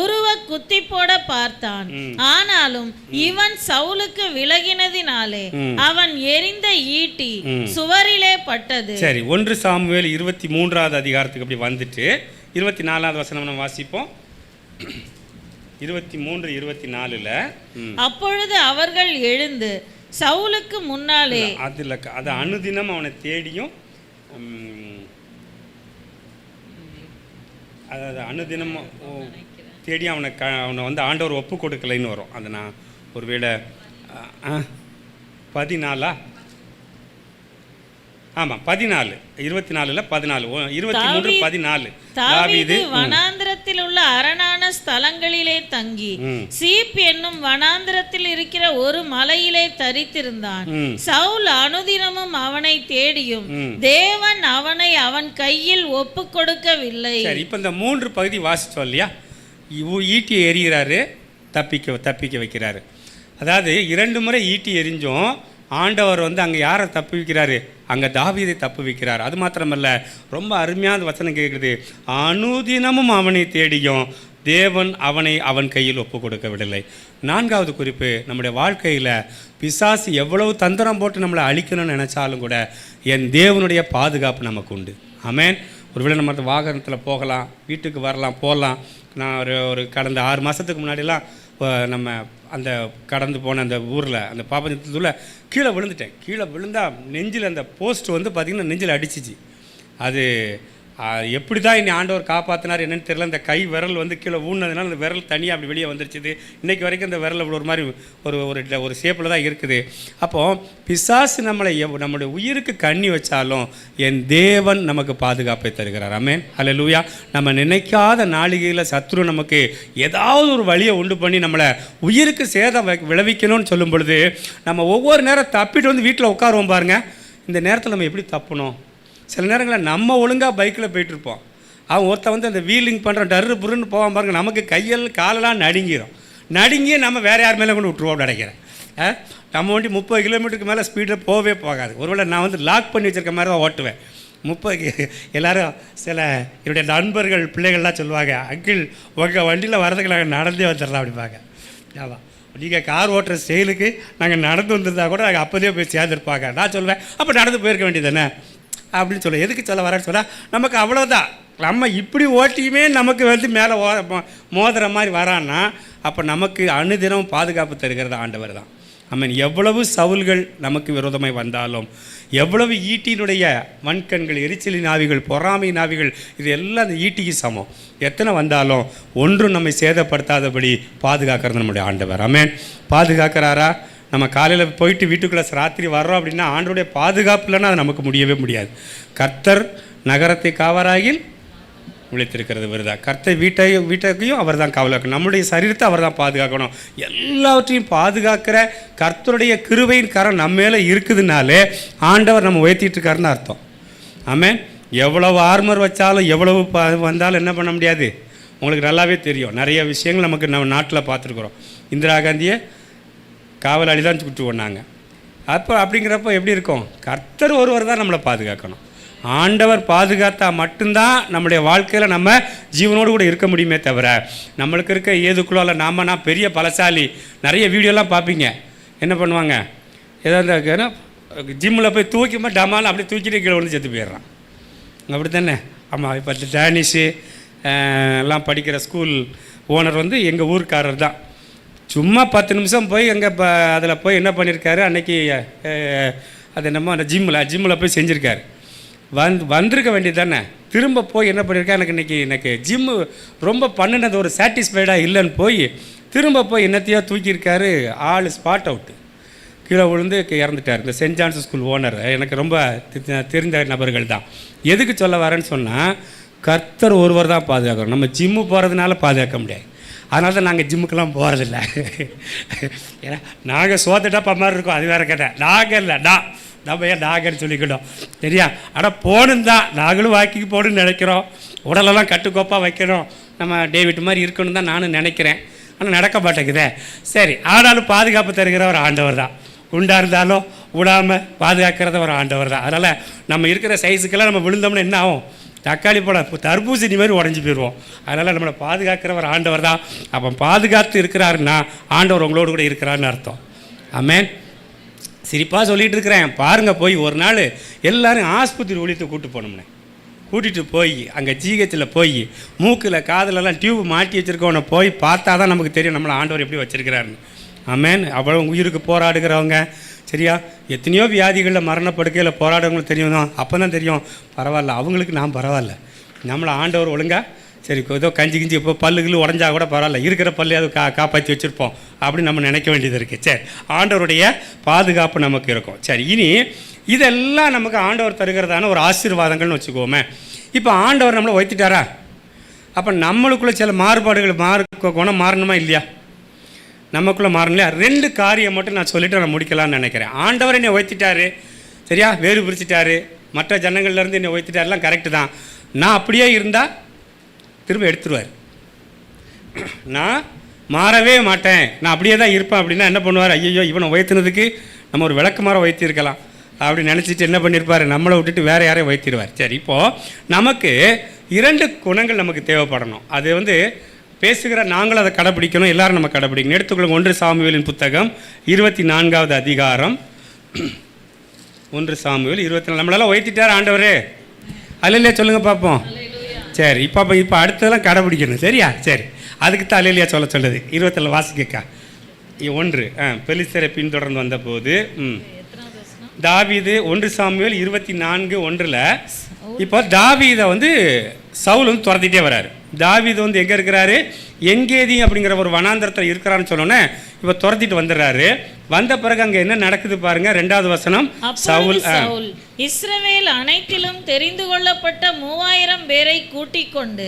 உருவ குத்தி போட பார்த்தான். ஆனாலும் இவன் சவுலுக்கு விலகினதினாலே அவன் எறிந்த ஈட்டி சுவரிலே பட்டது.
சரி, 1 சாமுவேல் 23வது அதிகாரத்துக்கு அப்படி வந்துட்டு 24வது வசனம் நம்ம வாசிப்போம். 23-24ல
அப்பொழுது அவர்கள் எழுந்து சவுலுக்கு முன்னாலே
அது அனுதினம் அவனை தேடியும் அதாவது அனுதினம் தேடி அவனை வந்து ஆண்டவர் ஒப்பு கொடுக்கலைன்னு வரும். அதை நான் ஒருவேளை 14 ஆமாம் 14 24ல 14 23-14
தாவீது வனாந்திரத்தில் உள்ள அரணான ஸ்தலங்களிலே தங்கி சீப் என்னும் வனாந்திரத்தில் இருக்கிற ஒரு மலையிலே தரித்திருந்தான். சவுல் அனுதினமும் அவனை தேடியும் தேவன் அவனை அவன் கையில் ஒப்பு கொடுக்கவில்லை.
சரி, இப்போ இந்த 3 பகுதி வாசிச்சோம் இல்லையா? ஈட்டி எறிகிறாரு, தப்பிக்க வைக்கிறாரு. அதாவது 2 முறை ஈட்டி எறிஞ்சும் ஆண்டவர் வந்து அங்கே யாரை தப்பு வைக்கிறாரு? அங்கே தாவீதை தப்பு வைக்கிறார். அது மாத்திரமல்ல, ரொம்ப அருமையான வசனம் கேட்குறது, அனுதினமும் அவனை தேடியும் தேவன் அவனை அவன் கையில் ஒப்பு கொடுக்கவில்லை. 4வது குறிப்பு, நம்முடைய வாழ்க்கையில் பிசாசு எவ்வளவு தந்திரம் போட்டு நம்மளை அழிக்கணும்னு நினச்சாலும் கூட என் தேவனுடைய பாதுகாப்பு நமக்கு உண்டு. ஆமென். ஒருவேளை நம்ம வாகனத்தில் போகலாம், வீட்டுக்கு வரலாம், போகலாம். நான் ஒரு கடந்த 6 மாதத்துக்கு முன்னாடிலாம் நம்ம அந்த கடந்து போன அந்த ஊரில் அந்த பாப்பத்தில் கீழே விழுந்துட்டேன். கீழே விழுந்தால் நெஞ்சில் அந்த போஸ்ட் வந்து பார்த்திங்கன்னா நெஞ்சில் அடிச்சிச்சு. அது எப்படி தான் என்னை ஆண்டவர் காப்பாற்றினார் என்னன்னு தெரியல. அந்த கை விரல் வந்து கீழே ஊனதுனால அந்த விரல் தனியாக அப்படி வெளியே வந்துருச்சுது. இன்றைக்கி வரைக்கும் அந்த விரல் ஒரு மாதிரி ஒரு ஷேப்பில் தான் இருக்குது. அப்போது பிசாசு நம்முடைய உயிருக்கு கண்ணி வச்சாலும் என் தேவன் நமக்கு பாதுகாப்பை தருகிறார். ஆமென். அல்லேலூயா. நம்ம நினைக்காத நாளிகையில் சத்ரு நமக்கு ஏதாவது ஒரு வழியை உண்டு பண்ணி நம்மளை உயிருக்கு சேதம் விளைவிக்கணும்னு சொல்லும் பொழுது நம்ம ஒவ்வொரு நேரம் தப்பிட்டு வந்து வீட்டில் உட்காருவோம் பாருங்கள். இந்த நேரத்தில் நம்ம எப்படி தப்பணும்? சில நேரங்களில் நம்ம ஒழுங்காக பைக்கில் போயிட்டுருப்போம். அவன் ஒருத்தன் வந்து அந்த வீலிங் பண்ணுற டர்ரு புருன்னு போவான் பாருங்கள். நமக்கு கையில் காலெல்லாம் நடுங்கி நம்ம வேறு யார் மேலே கொண்டு விட்டுருவோம் நினைக்கிறேன். நம்ம வண்டி 30 கிலோமீட்டருக்கு மேலே ஸ்பீடில் போகாது. ஒருவேளை நான் வந்து லாக் பண்ணி வச்சுருக்க மாதிரி தான் ஓட்டுவேன். 30 எல்லோரும் சில என்னுடைய நண்பர்கள் பிள்ளைகள்லாம் சொல்லுவாங்க, அங்கிள் உங்கள் வண்டியில் வரதுக்கு நாங்கள் நடந்தே வந்துடலாம் அப்படிப்பாங்க. ஆமாம், நீங்கள் கார் ஓட்டுற ஸ்டைலுக்கு நாங்கள் நடந்து வந்திருந்தா கூட நாங்கள் அப்போதே போய் சேர்ந்துருப்பாங்க. நான் சொல்லுவேன், அப்போ நடந்து போயிருக்க வேண்டியது தானே அப்படின்னு சொல்ல. எதுக்கு சொல்ல வரேன்னு சொன்னால், நமக்கு அவ்வளோதான். நம்ம இப்படி ஓட்டியுமே நமக்கு வந்து மேலே மோதுற மாதிரி வரான்னா அப்போ நமக்கு அனுதினம் பாதுகாப்பு தருகிறது ஆண்டவர் தான். ஆமென். எவ்வளவு சவுல்கள் நமக்கு விரோதமாய் வந்தாலும், எவ்வளவு ஈட்டியினுடைய வன்கண்கள், எரிச்சலின் ஆவிகள், பொறாமை ஆவிகள், இது எல்லாம் அந்த ஈட்டிக்கு சமம். எத்தனை வந்தாலும் ஒன்றும் நம்மை சேதப்படுத்தாதபடி பாதுகாக்கிறது நம்முடைய ஆண்டவர். ஆமென். பாதுகாக்கிறாரா? நம்ம காலையில் போயிட்டு வீட்டுக்குள்ளே ராத்திரி வர்றோம் அப்படின்னா ஆண்டோடைய பாதுகாப்பு இல்லைன்னா அது நமக்கு முடியவே முடியாது. கர்த்தர் நகரத்தை காவராகில் விழித்திருக்கிறது வருதா. கர்த்தர் வீட்டையும் அவர் தான் காவலாக்கணும். நம்முடைய சரீரத்தை அவர் தான் பாதுகாக்கணும். எல்லாவற்றையும் பாதுகாக்கிற கர்த்தருடைய கிருபையின் கரம் நம்ம மேலே இருக்குதுனாலே ஆண்டவர் நம்ம உயர்த்திட்டு இருக்காருன்னு அர்த்தம். ஆமென். எவ்வளவு ஆர்மர் வச்சாலும் எவ்வளவு வந்தாலும் என்ன பண்ண முடியாது. உங்களுக்கு நல்லாவே தெரியும். நிறைய விஷயங்கள் நமக்கு நம்ம நாட்டில் பார்த்துருக்குறோம். இந்திரா காந்தியை காவலாளி தான் சுட்டு கொண்டாங்க. அப்போ அப்படிங்கிறப்போ எப்படி இருக்கும்? கர்த்தர் ஒருவர் தான் நம்மளை பாதுகாக்கணும். ஆண்டவர் பாதுகாத்தா மட்டும்தான் நம்முடைய வாழ்க்கையில் நம்ம ஜீவனோடு கூட இருக்க முடியுமே தவிர, நம்மளுக்கு இருக்க ஏதுக்குள்ள நான் பெரிய பலசாலி. நிறைய வீடியோலாம் பார்ப்பீங்க, என்ன பண்ணுவாங்க, ஏதாவது ஜிம்மில் போய் தூக்கிமா டமாலும் அப்படியே தூக்கிட்டு கீழே வந்து செத்து போயிடுறான். அப்படி தானே? ஆமாம். இப்போ டேனிஷு எல்லாம் படிக்கிற ஸ்கூல் ஓனர் வந்து எங்கள் ஊருக்காரர் தான். சும்மா 10 நிமிஷம் போய் எங்கே அதில் போய் என்ன பண்ணியிருக்காரு, அன்றைக்கி அது என்னமோ அந்த ஜிம்மில் போய் செஞ்சுருக்காரு. வந்திருக்க வேண்டியது தானே. திரும்ப போய் என்ன பண்ணியிருக்கா, எனக்கு ஜிம்மு ரொம்ப பண்ணினது ஒரு சாட்டிஸ்ஃபைடாக இல்லைன்னு போய் திரும்ப போய் என்னத்தையோ தூக்கியிருக்காரு. ஆள் ஸ்பாட் அவுட்டு, கீழே விழுந்து இறந்துட்டார். இந்த சென்ட் ஜான்ஸ் ஸ்கூல் ஓனர் எனக்கு ரொம்ப தெரிந்த நபர்கள் தான். எதுக்கு சொல்ல வரேன்னு சொன்னால், கர்த்தர் ஒருவர் தான் பாதுகாக்கணும். நம்ம ஜிம்மு போகிறதுனால பாதுகாக்க முடியாது. அதனால தான் நாங்கள் ஜிம்முக்கெல்லாம் போகிறதில்ல. ஏன்னா நாங்கள் சோத்துட்டப்பா மாதிரி இருக்கோம். அது வேறு கேட்டேன். நாங்கள் இல்லை, நம்ம ஏன் நாகன்னு சொல்லிக்கிட்டோம், சரியா? ஆனால் போகணும் தான், நாங்களும் வாக்கிக்கு போகணுன்னு நினைக்கிறோம். உடலெல்லாம் கட்டுக்கோப்பாக வைக்கணும், நம்ம டேவிட் மாதிரி இருக்கணும் தான் நானும் நினைக்கிறேன். ஆனால் நடக்க மாட்டேங்குதே. சரி, ஆனாலும் பாதுகாப்பு தருகிற ஒரு ஆண்டவர் தான். உண்டா இருந்தாலும் விடாமல் பாதுகாக்கிறத ஒரு ஆண்டவர் தான். அதனால் நம்ம இருக்கிற சைஸுக்கெல்லாம் நம்ம விழுந்தோம்னா என்ன ஆகும்? தக்காளி பழம் தர்பூசணி மாதிரி உடஞ்சி போயிடுவோம். அதனால் நம்மளை பாதுகாக்கிற ஒரு ஆண்டவர் தான். அப்போ பாதுகாத்து இருக்கிறாருன்னா ஆண்டவர் உங்களோடு கூட இருக்கிறாருன்னு அர்த்தம். ஆமென். சிரிப்பாக சொல்லிகிட்டு இருக்கிறேன். பாருங்கள், போய் ஒரு நாள் எல்லோரும் ஆஸ்பத்திரி ஒழித்து கூட்டிகிட்டு போய் அங்கே ஜிஹெச்சில் போய் மூக்கில் காதலெல்லாம் டியூப் மாட்டி வச்சுருக்கவனை போய் பார்த்தா தான் நமக்கு தெரியும் நம்மளை ஆண்டவர் எப்படி வச்சுருக்கிறாருன்னு. ஆமென். அவ்வளோ உயிருக்கு போராடுகிறவங்க, சரியா, எத்தனையோ வியாதிகளில் மரணப்படுக்கையில் போராடுறவங்களுக்கு தெரியும் தான். அப்போ தான் தெரியும், பரவாயில்ல, அவங்களுக்கு நான் பரவாயில்ல, நம்மளை ஆண்டவர் ஒழுங்காக சரி ஏதோ கஞ்சி இப்போ பல்லுகள் உடஞ்சா கூட பரவாயில்ல, இருக்கிற பல்லு அது காப்பாற்றி வச்சுருப்போம் அப்படின்னு நம்ம நினைக்க வேண்டியது இருக்குது. சரி, ஆண்டவருடைய பாதுகாப்பு நமக்கு இருக்கும். சரி, இனி இதெல்லாம் நமக்கு ஆண்டவர் தருகிறதான ஒரு ஆசீர்வாதங்கள்னு வச்சுக்கோமே. இப்போ ஆண்டவர் நம்மளை வைத்துட்டாரா? அப்போ நம்மளுக்குள்ளே சில மாறுபாடுகள் குணம் மாறணுமா இல்லையா? நமக்குள்ளே மாறணும் இல்லையா? 2 காரியம் மட்டும் நான் சொல்லிவிட்டு நான் முடிக்கலான்னு நினைக்கிறேன். ஆண்டவர் என்னை வைத்துட்டாரு, சரியா, வேறு பிரிச்சுட்டாரு, மற்ற ஜனங்கள்லேருந்து என்னை வைத்துட்டாருலாம் கரெக்டு தான். நான் அப்படியே இருந்தால் திரும்ப எடுத்துருவார். நான் மாறவே மாட்டேன், நான் அப்படியே தான் இருப்பேன் அப்படின்னா என்ன பண்ணுவார்? ஐயோ, இவனை வைத்தினதுக்கு நம்ம ஒரு விளக்குமாரம் வைத்திருக்கலாம் அப்படின்னு நினச்சிட்டு என்ன பண்ணியிருப்பார்? நம்மளை விட்டுட்டு வேறு யாரையும் வைத்திடுவார். சரி, இப்போது நமக்கு 2 குணங்கள் நமக்கு தேவைப்படணும். அது வந்து பேசுகிற நாங்களும் அதை கடைப்பிடிக்கணும், எல்லோரும் நம்ம கடைப்பிடிக்கணும். எடுத்துக்கொள்ளுங்க 1 சாமுவேலின் புத்தகம் 24வது அதிகாரம். 1 சாமுவேல் 24. நம்மளெல்லாம் வைத்திட்டார் ஆண்டவர், அதில் இல்லையா? சொல்லுங்கள் பார்ப்போம். சரி, இப்போ அடுத்ததெல்லாம் கடைப்பிடிக்கணும், சரியா? சரி, அதுக்கு தான் அல்லேலூயா சொல்லுது. 24 வாசிக்கா. 1 பெலிஸ்தரை பின்தொடர்ந்து வந்தபோது தாவீது 1 சாமுவேல் 24:1 இப்போ தாவீதை வந்து சவுல் வந்து துரத்திட்டே வர்றாரு. தாவீது வந்து எங்கே இருக்கிறாரு? எங்கேதி அப்படிங்கிற ஒரு வனாந்தரத்தில் இருக்கிறான்னு சொன்னோன்னே இப்போ துரத்திட்டு வந்துடுறாரு. வந்த பிறகு அங்கே என்ன நடக்குது பாருங்க, 2வது வசனம்.
சவுல் இஸ்ரவேல் அனைத்திலும் தெரிந்து கொள்ளப்பட்ட 3000 பேரை கூட்டிக் கொண்டு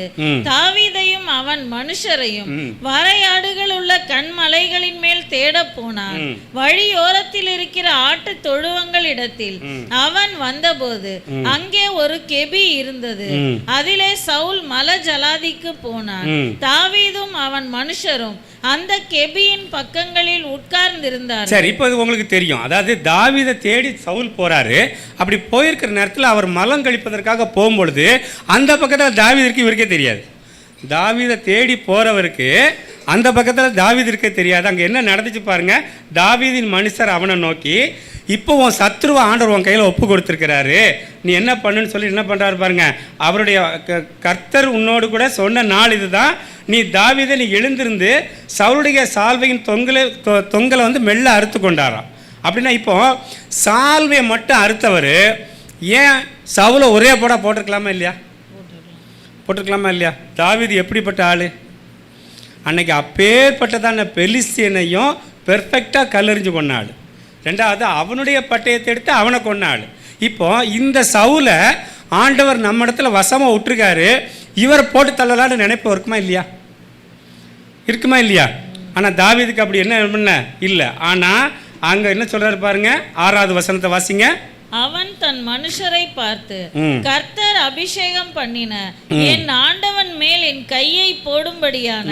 தாவீதையும் அவன் மனுஷரையும் வரையாடுகள் உள்ள கண்மலைகளின் மேல் தேட போனான். வழியோரத்தில் இருக்கிற ஆட்டு தொழுவங்கள் இடத்தில் அவன் வந்தபோது அங்கே ஒரு கெபி இருந்தது. அதிலே சவுல் மல ஜலாதிக்கு போனான். தாவீதும் அவன் மனுஷரும் அந்த கெபியின் பக்கங்களில் உட்கார்ந்திருந்தார்.
சரி, இப்போ இது உங்களுக்கு தெரியும். அதாவது தாவீதை தேடி சவுல் போறாரு. அப்படி போயிருக்கிற நேரத்தில் அவர் மலம் கழிப்பதற்காக போகும்பொழுது அந்த பக்கத்தில் தாவீதிற்கு இவருக்கே தெரியாது. தாவீதை தேடி போறவருக்கு அந்த பக்கத்தில் தாவீதிற்கே தெரியாது. அங்கே என்ன நடந்துச்சு பாருங்க. தாவீதின் மனுஷர் அவனை நோக்கி, இப்போ உன் சத்ருவ ஆண்டவர் உன் கையில் ஒப்பு கொடுத்துருக்கிறாரு, நீ என்ன பண்ணுன்னு சொல்லி என்ன பண்ணுறாரு பாருங்க. அவருடைய கர்த்தர் உன்னோடு கூட சொன்ன நாள் இதுதான், நீ தாவீதை நீ எழுந்திருந்து சவுளுடைய சால்வையின் தொங்கலை வந்து மெல்ல அறுத்து கொண்டாராம். அப்படின்னா இப்போ சால்வையை மட்டும் அறுத்தவர் ஏன் சவுலை ஒரே போட்டிருக்கலாமா இல்லையா? போட்டிருக்கலாமா இல்லையா? தாவீது எப்படிப்பட்ட ஆள்? அன்னைக்கு அப்பேற்பட்டதான பெலிஸ்தீனையும் பெர்ஃபெக்டாக கல்லெறிஞ்சு கொண்ட ஆள். 2வது அவனுடைய பட்டயத்தை எடுத்து அவனை கொண்ட ஆள். இப்போ இந்த சவுலை ஆண்டவர் நம்ம இடத்துல வசமாக விட்டுருக்காரு, இவரை போட்டு தள்ளலான்னு நினைப்பு இருக்குமா இல்லையா? இருக்குமா இல்லையா? ஆனால் தாவீதுக்கு அப்படி என்ன பண்ண இல்லை. ஆனால் அங்கே என்ன சொல்கிறாரு பாருங்க, 6வது வசனத்தை வாசிங்க.
அவன் தன் மனுஷரை பார்த்து, கர்த்தர் அபிஷேகம் பண்ணின என் ஆண்டவன் மேல் என் கையை போடும்படியான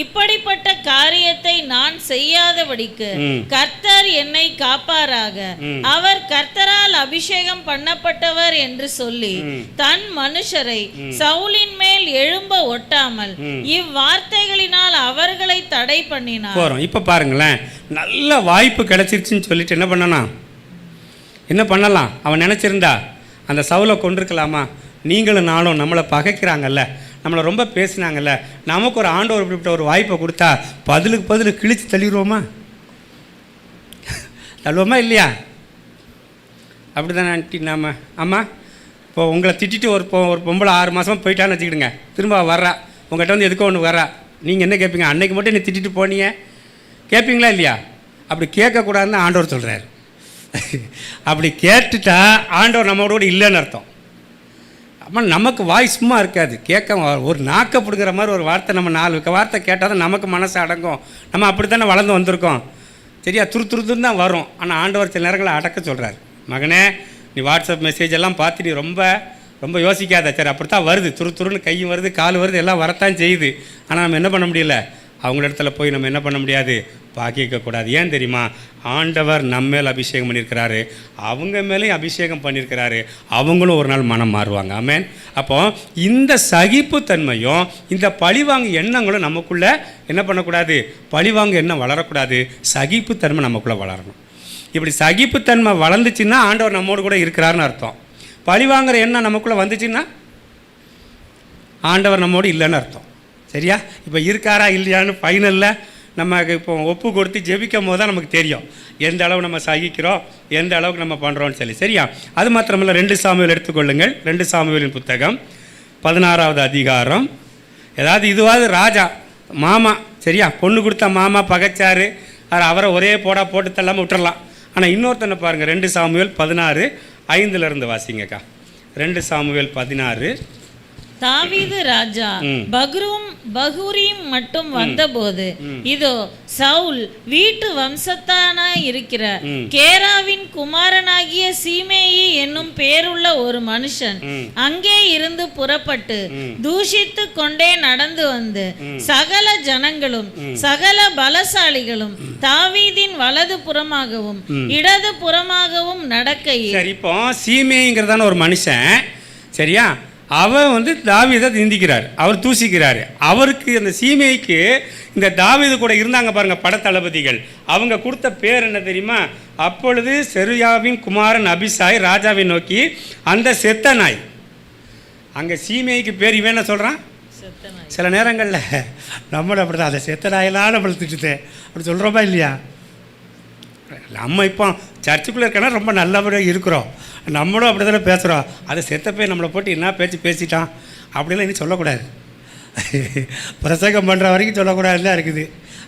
இப்படிப்பட்ட காரியத்தை நான் செய்யாதபடிக்கு கர்த்தர் என்னை காப்பாராக. அவர் கர்த்தரால் அபிஷேகம் பண்ணப்பட்டவர் என்று சொல்லி தன் மனுஷரை சவுலின் மேல் எழும்ப ஒட்டாமல் இவ்வார்த்தைகளினால் அவர்களை தடை பண்ணினார்.
இப்ப பாருங்களேன், நல்ல வாய்ப்பு கிடைச்சிருச்சுன்னு சொல்லிட்டு என்ன பண்ணலாம்? அவன் நினைச்சிருந்தா அந்த சவுலை கொண்டிருக்கலாமா? நீங்களும் நானும் நம்மளை பகைக்கிறாங்கல்ல, நம்மளை ரொம்ப பேசினாங்கல்ல, நமக்கு ஒரு ஆண்டவர் இப்படிப்பட்ட ஒரு வாய்ப்பை கொடுத்தா பதிலுக்கு பதில் கிழிச்சு தள்ளிடுவோமா? தள்ளுவோமா இல்லையா? அப்படி தானே ஆண்டி? நாம ஆமாம், இப்போ உங்களை திட்டிட்டு ஒரு பொம்பளை 6 மாதமாக போயிட்டான்னு வச்சுக்கிடுங்க, திரும்ப வர்றா உங்கள்கிட்ட வந்து எதுக்கோ ஒன்று வர்றா, நீங்கள் என்ன கேட்பீங்க? அன்னைக்கு மட்டும் நீ திட்டிட்டு போனீங்க கேட்பீங்களா இல்லையா? அப்படி கேட்கக்கூடாதுன்னு ஆண்டவர் சொல்கிறார். அப்படி கேட்டுட்டா ஆண்டவர் நம்மளோட கூட இல்லைன்னு அர்த்தம். அப்போ நமக்கு வாய் சும்மா இருக்காது, கேட்க ஒரு நாக்கப்படுகிற மாதிரி ஒரு வார்த்தை, நம்ம 4 வார்த்தை கேட்டால் தான் நமக்கு மனசு அடங்கும். நம்ம அப்படி தானே வளர்ந்து வந்திருக்கோம், சரியா? துருத்துன்னு தான் வரும். ஆனால் ஆண்டவர் சில நேரங்களை அடக்க சொல்கிறார். மகனே, நீ வாட்ஸ்அப் மெசேஜ் எல்லாம் பார்த்து நீ ரொம்ப ரொம்ப யோசிக்காத, சரி அப்படி தான் வருது, துருன்னு கையும் வருது கால் வருது எல்லாம் வரத்தான் செய்யுது. ஆனால் நம்ம என்ன பண்ண முடியல, அவங்கள இடத்துல போய் நம்ம என்ன பண்ண முடியாது, பாக்கிக்கக்கூடாது. ஏன் தெரியுமா? ஆண்டவர் நம்ம மேல் அபிஷேகம் பண்ணியிருக்கிறாரு, அவங்க மேலேயும் அபிஷேகம் பண்ணியிருக்கிறாரு, அவங்களும் ஒரு நாள் மனம் மாறுவாங்க. ஆமென். அப்போ இந்த சகிப்புத்தன்மையும் இந்த பழிவாங்க எண்ணங்களும் நமக்குள்ளே என்ன பண்ணக்கூடாது, பழிவாங்க எண்ணம் வளரக்கூடாது, சகிப்புத்தன்மை நமக்குள்ளே வளரணும். இப்படி சகிப்புத்தன்மை வளர்ந்துச்சுன்னா ஆண்டவர் நம்மோடு கூட இருக்கிறாருன்னு அர்த்தம். பழிவாங்கிற எண்ணம் நமக்குள்ளே வந்துச்சுன்னா ஆண்டவர் நம்மோடு இல்லைன்னு அர்த்தம். சரியா? இப்போ இருக்காரா இல்லையான்னு ஃபைனலில் நம்ம இப்போ ஒப்பு கொடுத்து ஜெபிக்கும் போது தான் நமக்கு தெரியும் எந்த அளவு நம்ம சகிக்கிறோம், எந்த அளவுக்கு நம்ம பண்ணுறோன்னு சொல்லி. சரியா? அது மாத்திரமில்லை, 2 சாமுவேல் எடுத்துக்கொள்ளுங்கள். 2 சாமுவேலின் புத்தகம் 16வது அதிகாரம். ஏதாவது இதுவாது ராஜா மாமா, சரியா, பொண்ணு கொடுத்த மாமா பகைச்சாரு, அவரை ஒரே போட்டு தள்ளாமல் விட்டுறலாம். ஆனால் இன்னொருத்தனை பாருங்கள், 2 சாமுவேல் 16:5 வாசிங்கக்கா. 2 சாமுவேல் 16.
தாவீது ராஜா பகுரீம் மட்டும் வந்தபோது, இதோ சவுல் வீட்டு வம்சத்தான இருக்கிற கேராவின் குமாரனாகிய சீமேயி என்னும் பேருள்ள ஒரு மனுஷன் அங்கே இருந்து புறப்பட்டு தூஷித்து கொண்டே நடந்து வந்து சகல ஜனங்களும் சகல பலசாலிகளும் தாவீதின் வலது புறமாகவும் இடது புறமாகவும் நடக்கையில்.
சரி, இப்போ சீமேங்கிறதான ஒரு மனுஷன், சரியா, அவன் வந்து தாவீதை நிந்திக்கிறார், அவர் தூசிக்கிறார். அவருக்கு அந்த சீமைக்கு இந்த தாவீது கூட இருந்தாங்க பாருங்க படத்தளபதிகள், அவங்க கொடுத்த பேர் என்ன தெரியுமா? அப்பொழுது செருயாவின் குமாரன் அபிசாய் ராஜாவை நோக்கி, அந்த செத்த நாய். அங்கே சீமைக்கு பேர் இவன் என்ன சொல்கிறான்? சில நேரங்களில் நம்மளை அப்படி தான், அந்த செத்த நாயெல்லாம் நம்மளை திட்டுதேன் அப்படி சொல்கிறோமா இல்லையா? நம்ம இப்போ சர்ச்சுக்குள்ளே இருக்கனா ரொம்ப நல்லபடியாக இருக்கிறோம், நம்மளும் அப்படி தானே பேசுகிறோம். அதை செத்த போய் நம்மளை போட்டு என்ன பேசிட்டான் அப்படிலாம் இனி சொல்லக்கூடாது. பிரசங்கம் பண்ணுற வரைக்கும் சொல்லக்கூடாதுலாம் இருக்குது.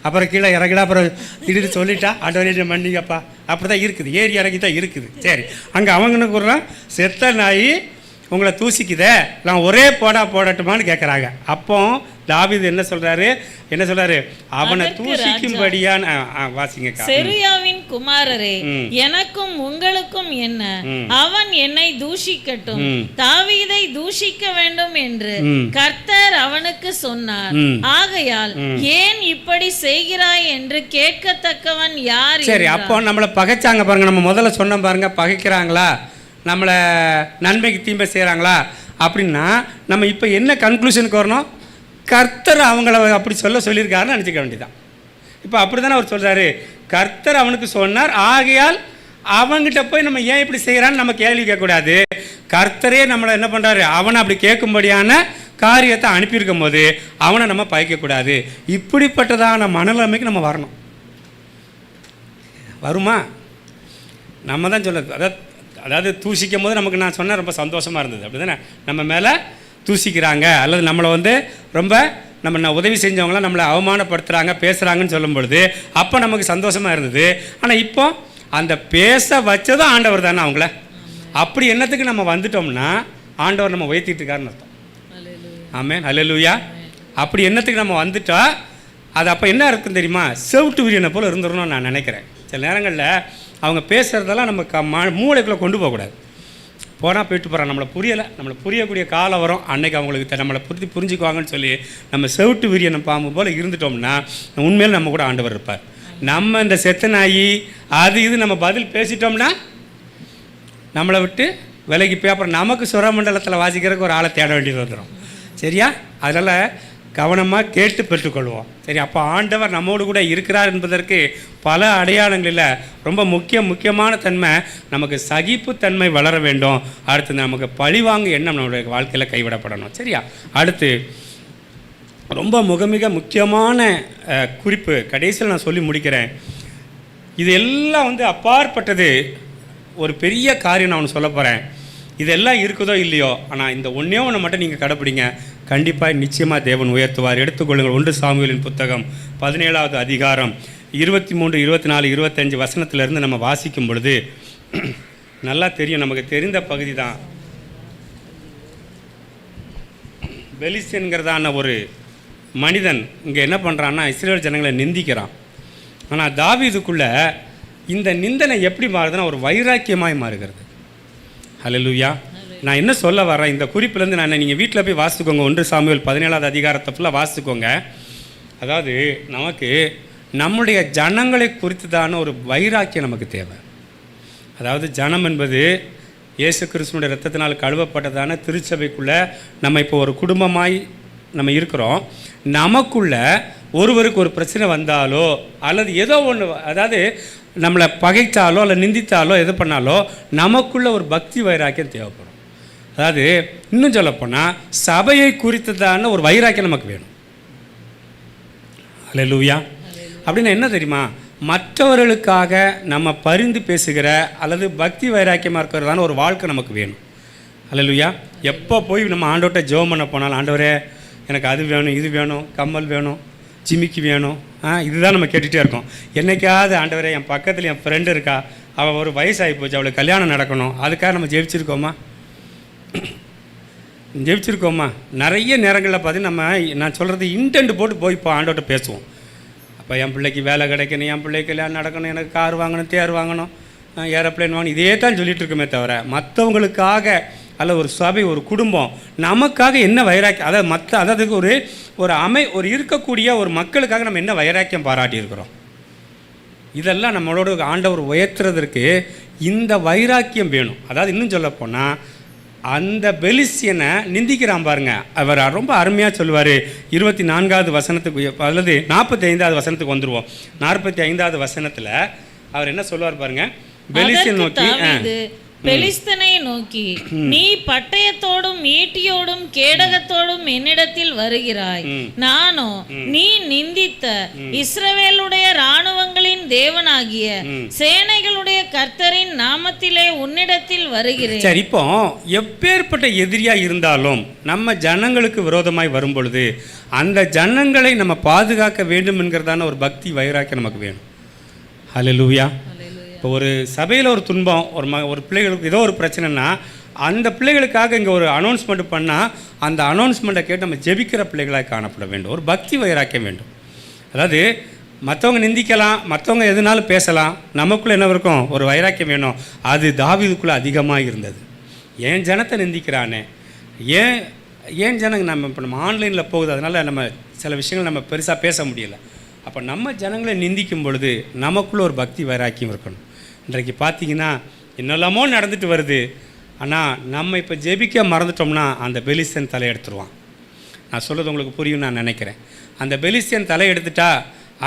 அப்புறம் கீழே இறங்கினா அப்புறம் திடீர்னு சொல்லிட்டா ஆண்டவரே மன்னிங்கப்பா, அப்படி தான் இருக்குது, ஏறி இறங்கி தான் இருக்குது. சரி, அங்கே அவங்கன்னு கூடுறான், செத்த நாய் உங்களை தூசிக்குதே, நான் ஒரே போடட்டுமான்னு கேட்குறாங்க. அப்போ தாவீது என்ன சொல்றாரு? அவனை தூசிக்கும்படியான வாசிங்க.
செருயாவின் குமாரரே, எனக்கும் உங்களுக்கும் என்ன, அவன் என்னை தூஷிக்கட்டும், தாவீதை தூஷிக்க வேண்டும் என்று கர்த்தர் அவனுக்கு சொன்னார். ஆகையால் ஏன் இப்படி செய்கிறாய் என்று கேட்கத்தக்கவன் யார்?
சரி, அப்போ நம்மளை பகைச்சாங்க பாருங்க, நம்ம முதல்ல சொன்னோம் பாருங்க, பகைக்கிறாங்களா, நம்மளை நன்மைக்கு தீமை செய்கிறாங்களா அப்படின்னா நம்ம இப்போ என்ன கன்க்ளூஷனுக்கு வரணும்? கர்த்தர் அவங்கள அப்படி சொல்லியிருக்காருன்னு நினச்சிக்க வேண்டியதான். இப்போ அப்படி தானே அவர் சொல்கிறாரு, கர்த்தர் அவனுக்கு சொன்னார், ஆகையால் அவங்ககிட்ட போய் நம்ம ஏன் இப்படி செய்கிறான்னு நம்ம கேள்வி கேட்கக்கூடாது. கர்த்தரே நம்மளை என்ன பண்ணுறாரு, அவனை அப்படி கேட்கும்படியான காரியத்தை அனுப்பியிருக்கும் போது அவனை நம்ம பயக்கக்கூடாது. இப்படிப்பட்டதான மனநிலைமைக்கு நம்ம வரணும். வருமா? நம்ம தான் சொல்ல, அதாவது தூசிக்கும் போது நமக்கு நான் சொன்ன ரொம்ப சந்தோஷமாக இருந்தது. அப்படி தானே, நம்ம மேலே தூசிக்கிறாங்க அல்லது நம்மளை வந்து ரொம்ப நம்ம உதவி செஞ்சவங்களாம் நம்மளை அவமானப்படுத்துகிறாங்க பேசுகிறாங்கன்னு சொல்லும் பொழுது அப்போ நமக்கு சந்தோஷமாக இருந்தது. ஆனால் இப்போ அந்த பேச வச்சதும் ஆண்டவர் தானே அவங்கள. அப்படி என்னத்துக்கு நம்ம வந்துட்டோம்னா ஆண்டவர் நம்ம உயர்த்திட்டு இருக்காருன்னு அர்த்தம். ஆமென், ஹல்லேலூயா. அப்படி என்னத்துக்கு நம்ம வந்துட்டா அது அப்போ என்ன இருக்குன்னு தெரியுமா, செவிட்டு விரியனை போல் இருந்துடணும்னு நான் நினைக்கிறேன். சில நேரங்களில் அவங்க பேசுகிறதெல்லாம் நம்ம மூளைக்குள்ளே கொண்டு போகக்கூடாது. போனால் போயிட்டு போகிறான், நம்மளை புரியக்கூடிய காலம் வரும், அன்னைக்கு அவங்களுக்கு நம்மளை புரிஞ்சுக்குவாங்கன்னு சொல்லி நம்ம செவிட்டு விரியனை பாம்பு போல் இருந்துட்டோம்னா உண்மையில் நம்ம கூட ஆண்டவர் இருப்பார். நம்ம இந்த செத்த நாயி அது இது நம்ம பதில் பேசிட்டோம்னா நம்மளை விட்டு விலைக்கு போய் அப்புறம் நமக்கு சுரமண்டலத்தில் வாசிக்கிறதுக்கு ஒரு ஆளை தேட வேண்டியது வந்துடும். சரியா? அதனால் கவனமாக கேட்டு பெற்றுக்கொள்வோம். சரி, அப்போ ஆண்டவர் நம்மோடு கூட இருக்கிறார் என்பதற்கு பல அடையாளங்களில் ரொம்ப முக்கியமான தன்மை நமக்கு சகிப்புத்தன்மை வளர வேண்டும். அடுத்து நமக்கு பழிவாங்கு எண்ணம் நம்மளுடைய வாழ்க்கையில் கைவிடப்படணும். சரியா? அடுத்து ரொம்ப மிக முக்கியமான குறிப்பு கடைசியில் நான் சொல்லி முடிக்கிறேன். இது எல்லாம் அப்பாற்பட்டது ஒரு பெரிய காரியம் நான் ஒன்று சொல்ல போகிறேன். இதெல்லாம் இருக்குதோ இல்லையோ, ஆனால் இந்த ஒன்றே ஒன்று மட்டும் நீங்கள் கடைப்பிடிங்க, கண்டிப்பாக நிச்சயமாக தேவன் உயர்த்துவார். எடுத்துக்கொள்ளுங்கள் 1 சாமுவேலின் புத்தகம் 17வது அதிகாரம் 23, 24, 25 வசனத்திலிருந்து நம்ம வாசிக்கும் பொழுது நல்லா தெரியும், நமக்கு தெரிந்த பகுதி தான். பெலிஸ்தியன்கிறதான ஒரு மனிதன் இங்கே என்ன பண்ணுறான்னா இஸ்ரேல் ஜனங்களை நிந்திக்கிறான். ஆனால் தாவீதுக்குள்ளே இந்த நிந்தனை எப்படி மாறுதுன்னா ஒரு வைராக்கியமாய் மாறுகிறது. ஹல்லேலூயா. நான் என்ன சொல்ல வரேன், இந்த குறிப்பிலேருந்து நீங்கள் வீட்டில் போய் வாசித்துக்கோங்க. 1 சாமுவேல் 17வது அதிகாரத்தை ஃபுல்லாக வாசித்துக்கோங்க. அதாவது நமக்கு நம்முடைய ஜனங்களை குறித்துதான ஒரு வைராக்கியம் நமக்கு தேவை. அதாவது ஜனம் என்பது இயேசு கிறிஸ்துனுடைய இரத்தத்தினால் கழுவப்பட்டதான திருச்சபைக்குள்ளே நம்ம இப்போ ஒரு குடும்பமாய் நம்ம இருக்கிறோம். நமக்குள்ள ஒருவருக்கு ஒரு பிரச்சனை வந்தாலோ அல்லது ஏதோ ஒன்று, அதாவது நம்மளை பகைத்தாலோ அல்ல நிந்தித்தாலோ எது பண்ணாலோ நமக்குள்ள ஒரு பக்தி வைராக்கியம் தேவைப்படும். அதாவது இன்னும் சொல்லப்போனால் சபையை குறித்ததான ஒரு வைராக்கியம் நமக்கு வேணும். அல்லேலூயா. அப்படின்னா என்ன தெரியுமா, மற்றவர்களுக்காக நம்ம பரிந்து பேசுகிற அல்லது பக்தி வைராக்கியமாக இருக்கிறதான ஒரு வாழ்க்கை நமக்கு வேணும். அல்லேலூயா. எப்போ போய் நம்ம ஆண்டவர்கிட்ட ஜெபம் பண்ண போனாலும், ஆண்டவரே எனக்கு அது வேணும், இது வேணும், கம்மல் வேணும், ஜிமிக்கி வேணும், இதுதான் நம்ம கேட்டுகிட்டே இருக்கோம். என்றைக்காவது ஆண்டவரே என் பக்கத்தில் என் ஃப்ரெண்டு இருக்கா, அவள் ஒரு வயசாகி போச்சு, அவளுக்கு கல்யாணம் நடக்கணும், அதுக்காக நம்ம ஜெபிச்சிருக்கோமா? நிறைய நேரங்களில் பார்த்தீங்கன்னா நான் சொல்கிறது இன்டென்ட் போட்டு போய் இப்போ ஆண்டவர்கிட்ட பேசுவோம். அப்போ என் பிள்ளைக்கு வேலை கிடைக்கணும், என் பிள்ளைக்கு கல்யாணம் நடக்கணும், எனக்கு கார் வாங்கணும், தேர் வாங்கணும், ஏரோப்ளேன் வாங்கணும், இதே தான் சொல்லிகிட்டு இருக்கோமே தவிர மற்றவங்களுக்காக அல்ல ஒரு சபை ஒரு குடும்பம் நமக்காக என்ன வைராக்கியம், அதாவது ஒரு இருக்கக்கூடிய ஒரு மக்களுக்காக நம்ம என்ன வைராக்கியம் பாராட்டி இருக்கிறோம். இதெல்லாம் நம்மளோட ஆண்டவர் உயர்த்துறதற்கு இந்த வைராக்கியம் வேணும். அதாவது இன்னும் சொல்லப்போனால் அந்த பெலிஸ்தியனை நிந்திக்கிறான் பாருங்க, அவர் ரொம்ப அருமையாக சொல்லுவார். 24வது வசனத்துக்கு அல்லது 45வது வசனத்துக்கு வந்துடுவோம். 45வது வசனத்தில் அவர் என்ன சொல்லுவார் பாருங்க, பெலிஸ்தியன் நோக்கி
பெலிஸ்தனை நோக்கி, நீ பட்டயத்தோடும் ஈட்டியோடும் கேடகத்தோடும் என்னிடத்தில் வருகிறாய், நானோ நீ நிந்தித்த இஸ்ரவேலுடைய இராணுவங்களின் தேவனாகிய சேனைகளுடைய கர்த்தரின் நாமத்திலே உன்னிடத்தில் வருகிறேன்.
சரி, இப்போ எப்பேற்பட்ட எதிரியா இருந்தாலும் நம்ம ஜனங்களுக்கு விரோதமாய் வரும் பொழுது அந்த ஜனங்களை நம்ம பாதுகாக்க வேண்டும் என்கிறதான ஒரு பக்தி வைராக்கியம் நமக்கு வேணும். ஹல்லேலூயா. இப்போ ஒரு சபையில் ஒரு துன்பம், ஒரு பிள்ளைகளுக்கு ஏதோ ஒரு பிரச்சனைனா அந்த பிள்ளைகளுக்காக இங்கே ஒரு அனௌன்ஸ்மெண்ட் பண்ணால் அந்த அனௌன்ஸ்மெண்ட்டை கேட்டு நம்ம ஜெபிக்கிற பிள்ளைகளாக காணப்பட வேண்டும். ஒரு பக்தி வைராக்கியம் வேண்டும். அதாவது மற்றவங்க நிந்திக்கலாம், மற்றவங்க எதுனாலும் பேசலாம், நமக்குள்ளே என்ன இருக்கும், ஒரு வைராக்கியம் வேணும். அது தாவீதுக்குள்ளே அதிகமாக இருந்தது. ஏன் ஜனத்தை நிந்திக்கிறானே, ஏன் ஜனங்க நம்ம ஆன்லைனில் போகுது, அதனால் நம்ம சில விஷயங்கள் நம்ம பெருசாக பேச முடியலை. அப்போ நம்ம ஜனங்களை நிந்திக்கும் பொழுது நமக்குள்ளே ஒரு பக்தி வைராக்கியம் இருக்கணும். இன்றைக்கு பார்த்தீங்கன்னா என்னெல்லாமோ நடந்துட்டு வருது, ஆனால் நம்ம இப்போ ஜெபிக்க மறந்துட்டோம்னா அந்த பெலிஸ்தியன் தலையெடுத்துருவான். நான் சொல்கிறது உங்களுக்கு புரியும் நான் நினைக்கிறேன். அந்த பெலிஸ்தியன் தலையெடுத்துட்டா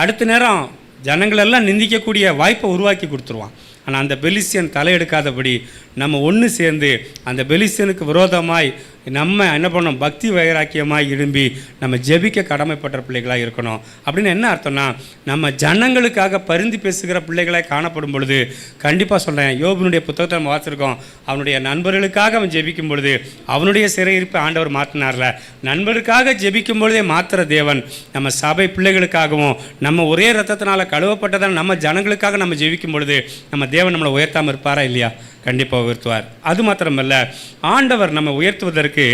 அடுத்த நேரம் ஜனங்களெல்லாம் நிந்திக்கக்கூடிய வாய்ப்பை உருவாக்கி கொடுத்துருவான். ஆனால் அந்த பெலிஸ்தியன் தலையெடுக்காதபடி நம்ம ஒன்று சேர்ந்து அந்த பெலிஸ்தியனுக்கு விரோதமாய் நம்ம என்ன பண்ணோம், பக்தி வைராக்கியமாக எழும்பி நம்ம ஜெபிக்க கடமைப்பட்ட பிள்ளைகளாக இருக்கணும். அப்படின்னு என்ன அர்த்தம்னா, நம்ம ஜனங்களுக்காக பரிந்து பேசுகிற பிள்ளைகளாக காணப்படும் பொழுது கண்டிப்பாக சொல்கிறேன், யோபுனுடைய புத்தகத்தை நம்ம வாசிச்சிருக்கோம், அவனுடைய நண்பர்களுக்காக அவன் ஜெபிக்கும் பொழுது அவனுடைய சிறையிருப்பை ஆண்டவர் மாற்றினார்ல, நண்பருக்காக ஜெபிக்கும் பொழுதே மாத்திர தேவன் நம்ம சபை பிள்ளைகளுக்காகவும் நம்ம ஒரே ரத்தத்தினால் கழுவப்பட்டதால் நம்ம ஜனங்களுக்காக நம்ம ஜெபிக்கும் பொழுது நம்ம தேவன் நம்மளை உயர்த்தாமல் இருப்பாரா இல்லையா? கண்டிப்பாக உயர்த்துவார். அது மாத்திரமல்ல, ஆண்டவர் நம்ம உயர்த்துவதற்கு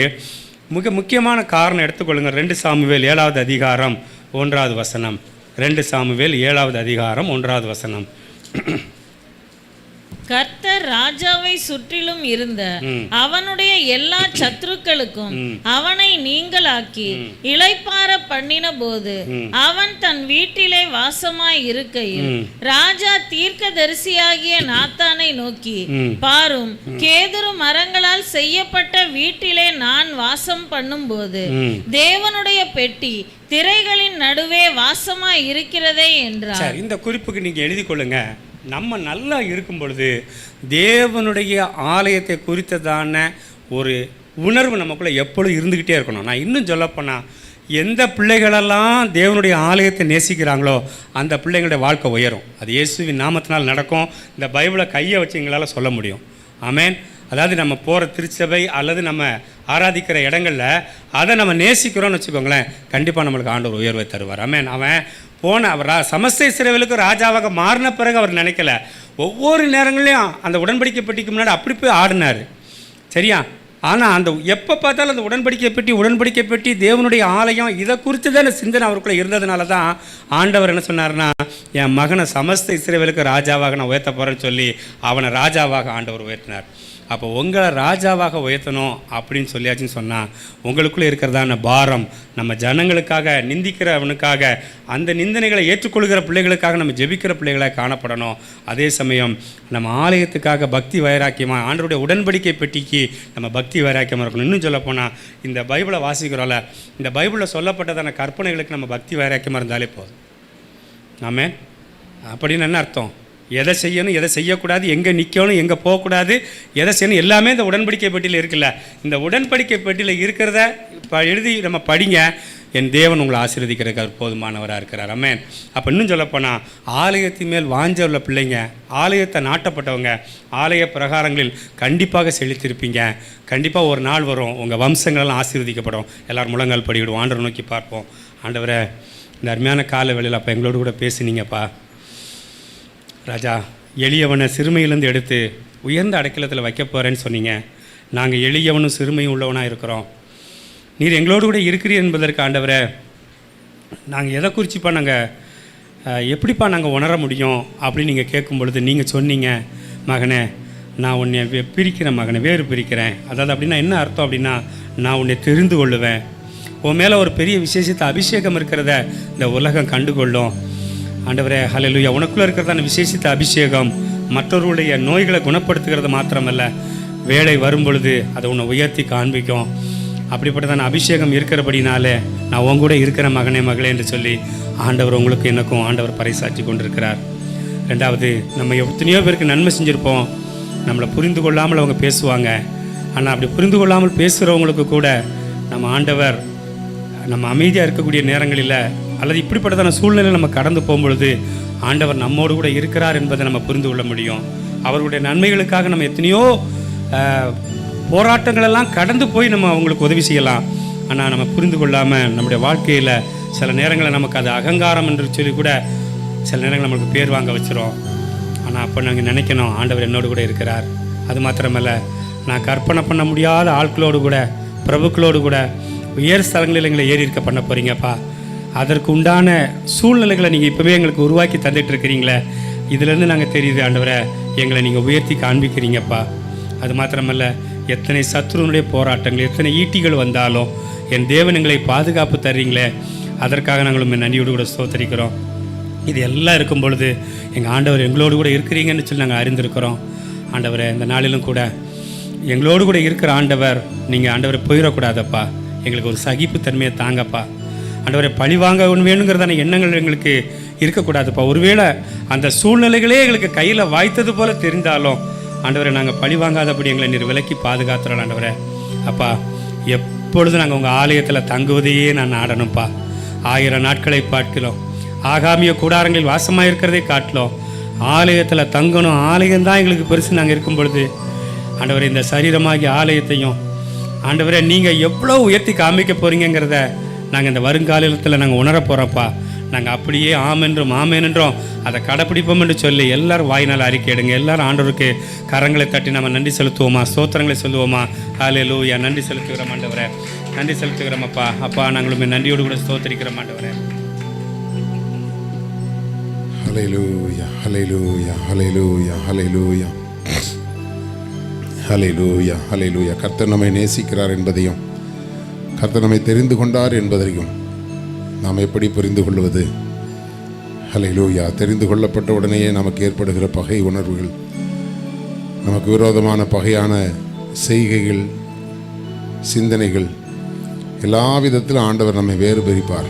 முக்கியமான காரணம் எடுத்துக்கொள்ளுங்கள். 2 சாமுவேல் 7வது அதிகாரம் 1வது வசனம். 2 சாமுவேல் 7வது அதிகாரம் 1வது வசனம்.
கர்த்தர் ராஜாவை சுற்றிலும் இருந்த அவனுடைய எல்லா சத்துருக்களுக்கும் அவனை நீங்களாக்கி இளைப்பார பண்ணின போது அவன் தன் வீட்டிலே வாசமாய் இருக்கையில் ராஜா தீர்க்கதரிசியாகிய நாத்தானை நோக்கி, பாரும், கேதுரு மரங்களால் செய்யப்பட்ட வீட்டிலே நான் வாசம் பண்ணும்போது தேவனுடைய பெட்டி திரைகளின் நடுவே வாசமாய் இருக்கிறதே என்றார்.
இந்த குறிப்புக்கு நீங்க எழுதி கொள்ளுங்க. நம்ம நல்லா இருக்கும் பொழுது தேவனுடைய ஆலயத்தை குறித்ததான ஒரு உணர்வு நமக்குள்ளே எப்பொழுதும் இருந்துக்கிட்டே இருக்கணும். நான் இன்னும் சொல்லப்போனால், எந்த பிள்ளைகளெல்லாம் தேவனுடைய ஆலயத்தை நேசிக்கிறாங்களோ அந்த பிள்ளைங்களுடைய வாழ்க்கை உயரும். அது இயேசுவின் நாமத்தினால் நடக்கும். இந்த பைபிளை கையை வச்சு எங்களால் சொல்ல முடியும். ஆமேன். அதாவது நம்ம போகிற திருச்சபை அல்லது நம்ம ஆராதிக்கிற இடங்களில் அதை நம்ம நேசிக்கிறோன்னு வச்சுக்கோங்களேன், கண்டிப்பாக நம்மளுக்கு ஆண்டவர் உயர்வை தருவார். ஆமேன். அவன் அவர் சமஸ்த இஸ்ரவேலுக்கு ராஜாவாக மாறின பிறகு அவர் நினைக்கல, ஒவ்வொரு நேரங்களையும் அந்த உடன்படிக்கை பெட்டிக்கு முன்னாடி அப்படி போய் ஆடினார். சரியா? ஆனால் அந்த எப்போ பார்த்தாலும் அந்த உடன்படிக்கை பெட்டி தேவனுடைய ஆலயம் இதை குறித்து தான் சிந்தனை அவருக்குள்ளே இருந்ததுனால தான் ஆண்டவர் என்ன சொன்னார்னா, என் மகனை சமஸ்த இஸ்ரவேலுக்கு ராஜாவாக நான் உயர்த்த போகிறேன்னு சொல்லி அவனை ராஜாவாக ஆண்டவர் உயர்த்தினார். அப்போ உங்களை ராஜாவாக உயர்த்தணும் அப்படின்னு சொல்லியாச்சுன்னு சொன்னால், உங்களுக்குள்ளே இருக்கிறதான பாரம் நம்ம ஜனங்களுக்காக, நிந்திக்கிறவனுக்காக, அந்த நிந்தனைகளை ஏற்றுக்கொள்கிற பிள்ளைகளுக்காக நம்ம ஜெபிக்கிற பிள்ளைகளாக காணப்படணும். அதே சமயம் நம்ம ஆலயத்துக்காக பக்தி வைராக்கியமாக, ஆண்டவருடைய உடன்படிக்கை பெட்டிக்கு நம்ம பக்தி வைராக்கியமாக இருக்கணும். இன்னும் சொல்லப்போனால், இந்த பைபிளை வாசிக்கிறோம்ல, இந்த பைபிளில் சொல்லப்பட்டதான கற்பனைகளுக்கு நம்ம பக்தி வைராக்கியமாக இருந்தாலே போதும். ஆமே. அப்படின்னு என்ன அர்த்தம்? எதை செய்யணும், எதை செய்யக்கூடாது, எங்கே நிற்கணும், எங்கே போகக்கூடாது, எதை செய்யணும், எல்லாமே இந்த உடன்படிக்கை பெட்டியில் இருக்குல்ல. இந்த உடன்படிக்கை பெட்டியில் இருக்கிறத எழுதி நம்ம படிங்க. என் தேவன் உங்களை ஆசீர்வதிக்கிறதுக்கு அவர் போதுமானவராக இருக்கிறார். ஆமென். அப்போ இன்னும் சொல்லப்போனால், ஆலயத்தின் மேல் வாஞ்ச உள்ள பிள்ளைங்க, ஆலயத்தை நாட்டப்பட்டவங்க, ஆலய பிரகாரங்களில் கண்டிப்பாக செழித்திருப்பீங்க. கண்டிப்பாக ஒரு நாள் வரும் உங்கள் வம்சங்களெல்லாம் ஆசீர்வதிக்கப்படும். எல்லோரும் முழங்கால் படிவிடுவோம், ஆண்டவரை நோக்கி பார்ப்போம். ஆண்டவரை, இந்த அருமையான கால வேளையில் அப்போ எங்களோடு கூட பேசுனீங்கப்பா. ராஜா, எளியவனை சிறுமையிலேருந்து எடுத்து உயர்ந்த அடைக்கலத்தில் வைக்க போகிறேன்னு சொன்னீங்க. நாங்கள் எளியவனும் சிறுமையும் உள்ளவனாக இருக்கிறோம். நீர் எங்களோடு கூட இருக்கிறீர் என்பதற்கு ஆண்டவரை, நாங்கள் எதை குறிச்சிப்பா, நாங்கள் எப்படிப்பா நாங்கள் உணர முடியும் அப்படின்னு நீங்கள் கேட்கும் பொழுது நீங்கள் சொன்னீங்க, மகனே நான் உன்னை பிரிக்கிறேன், மகனை வேறு பிரிக்கிறேன். அதாவது அப்படின்னா என்ன அர்த்தம் அப்படின்னா, நான் உன்னை தெரிந்து கொள்ளுவேன். உன் மேலே ஒரு பெரிய விசேஷத்தை அபிஷேகம் இருக்கிறத இந்த உலகம் கண்டுகொள்ளும். ஆண்டவரே, ஹல்லேலூயா. உனக்குள்ளே இருக்கிறதான விசேஷித்த அபிஷேகம் மற்றவர்களுடைய நோய்களை குணப்படுத்துகிறது மாத்திரமல்ல, வேலை வரும் பொழுது அதை உன்னை உயர்த்தி காண்பிக்கும். அப்படிப்பட்டதான அபிஷேகம் இருக்கிறபடினாலே நான் உன் கூட இருக்கிற மகனே, மகளே என்று சொல்லி ஆண்டவர் உங்களுக்கு எனக்கும் ஆண்டவர் பறைசாற்றி கொண்டிருக்கிறார். ரெண்டாவது, நம்ம எத்தனையோ பேருக்கு நன்மை செஞ்சுருப்போம், நம்மளை புரிந்து கொள்ளாமல் அவங்க பேசுவாங்க. ஆனால் அப்படி புரிந்து கொள்ளாமல் பேசுகிறவங்களுக்கு கூட நம்ம ஆண்டவர் நம்ம அமைதியாக இருக்கக்கூடிய நேரங்களில் அல்லது இப்படிப்பட்டதான சூழ்நிலை நம்ம கடந்து போகும்பொழுது ஆண்டவர் நம்மோடு கூட இருக்கிறார் என்பதை நம்ம புரிந்து கொள்ள முடியும். அவர்களுடைய நன்மைகளுக்காக நம்ம எத்தனையோ போராட்டங்களெல்லாம் கடந்து போய் நம்ம அவங்களுக்கு உதவி செய்யலாம். ஆனால் நம்ம புரிந்து கொள்ளாமல் நம்முடைய வாழ்க்கையில் சில நேரங்களில் நமக்கு அது அகங்காரம் என்று சொல்லி கூட சில நேரங்கள் நம்மளுக்கு பேர் வாங்க வச்சிரும். ஆனால் அப்போ நாங்கள் நினைக்கணும், ஆண்டவர் என்னோடு கூட இருக்கிறார். அது மாத்திரமல்ல, நான் கற்பனை பண்ண முடியாத ஆட்களோடு கூட, பிரபுக்களோடு கூட உயர் ஸ்தலங்களில் எங்களை ஏறி இருக்க பண்ண போகிறீங்கப்பா. அதற்கு உண்டான சூழ்நிலைகளை நீங்கள் இப்போவே எங்களுக்கு உருவாக்கி தந்துட்டு இருக்கிறீங்களே, இதிலேருந்து நாங்கள் தெரியுது ஆண்டவரை, எங்களை நீங்கள் உயர்த்தி காண்பிக்கிறீங்கப்பா. அது மாத்திரமல்ல, எத்தனை சத்துருனுடைய போராட்டங்கள், எத்தனை ஈட்டிகள் வந்தாலும் என் தேவன் எங்களை பாதுகாப்பு தர்றீங்களே, அதற்காக நாங்கள் நன்றியோடு கூட ஸ்தோத்திரிக்கிறோம். இது எல்லாம் இருக்கும் பொழுது எங்கள் ஆண்டவர் எங்களோடு கூட இருக்கிறீங்கன்னு சொல்லி நாங்கள் அறிந்திருக்கிறோம். ஆண்டவரை, இந்த நாளிலும் கூட எங்களோடு கூட இருக்கிற ஆண்டவர், நீங்கள் ஆண்டவரை போயிடக்கூடாதப்பா. எங்களுக்கு ஒரு சகிப்புத்தன்மையை தாங்கப்பா. ஆண்டவரை, பழி வாங்க வேணுங்கிறதான எண்ணங்கள் எங்களுக்கு இருக்கக்கூடாதுப்பா. ஒருவேளை அந்த சூழ்நிலைகளே எங்களுக்கு கையில் வாய்த்தது போல தெரிந்தாலும் ஆண்டவரை, நாங்கள் பழி வாங்காதபடி எங்களை நீர் விலக்கி பாதுகாத்துறோம். ஆண்டவரை அப்பா, எப்பொழுதும் நாங்கள் உங்கள் ஆலயத்தில் தங்குவதையே நான் நாடணும்ப்பா. 1000 நாட்களை பார்க்கிறோம், ஆகாமிய கூடாரங்களில் வாசமாக இருக்கிறதை காட்டிலும் ஆலயத்தில் தங்கணும். ஆலயம்தான் எங்களுக்கு பெருசு. நாங்கள் இருக்கும் பொழுது ஆண்டவரை, இந்த சரீரமாகிய ஆலயத்தையும் ஆண்டவரை நீங்கள் எவ்வளோ உயர்த்தி காமிக்க போகிறீங்கிறத நாங்கள் இந்த வருங்காலத்தில் நாங்கள் உணர போகிறோம்ப்பா. நாங்கள் அப்படியே ஆமென்றும் ஆமேனென்றும் அதை கடைப்பிடிப்போம் என்று சொல்லி எல்லாரும் வாயினால் அறிக்கை எடுங்க. எல்லாரும் ஆண்டவருக்கு கரங்களை தட்டி நம்ம நன்றி செலுத்துவோமா, ஸ்தோத்திரங்களை சொல்லுவோமா. ஹல்லேலூயா. நன்றி செலுத்துகிறோம் ஆண்டவரே, நன்றி செலுத்துகிறோம் அப்பா. அப்பா, நாங்களுமே நன்றியோடு கூட ஸ்தோத்திரிக்கிறோம் ஆண்டவரே.
ஹல்லேலூயா, ஹல்லேலூயா, ஹல்லேலூயா, ஹல்லேலூயா, ஹல்லேலூயா, ஹல்லேலூயா. கர்த்தர் நம்மை நேசிக்கிறார் என்பதையும் கர்த்தர் நம்மை தெரிந்து கொண்டார் என்பதையும் நாம் எப்படி புரிந்து கொள்வது? ஹல்லேலூயா. தெரிந்து கொள்ளப்பட்ட உடனேயே நமக்கு ஏற்படுகிற பகை உணர்வுகள், நமக்கு விரோதமான பகையான செய்கைகள், சிந்தனைகள், எல்லா விதத்திலும் ஆண்டவர் நம்மை வேறு பிரிப்பார்.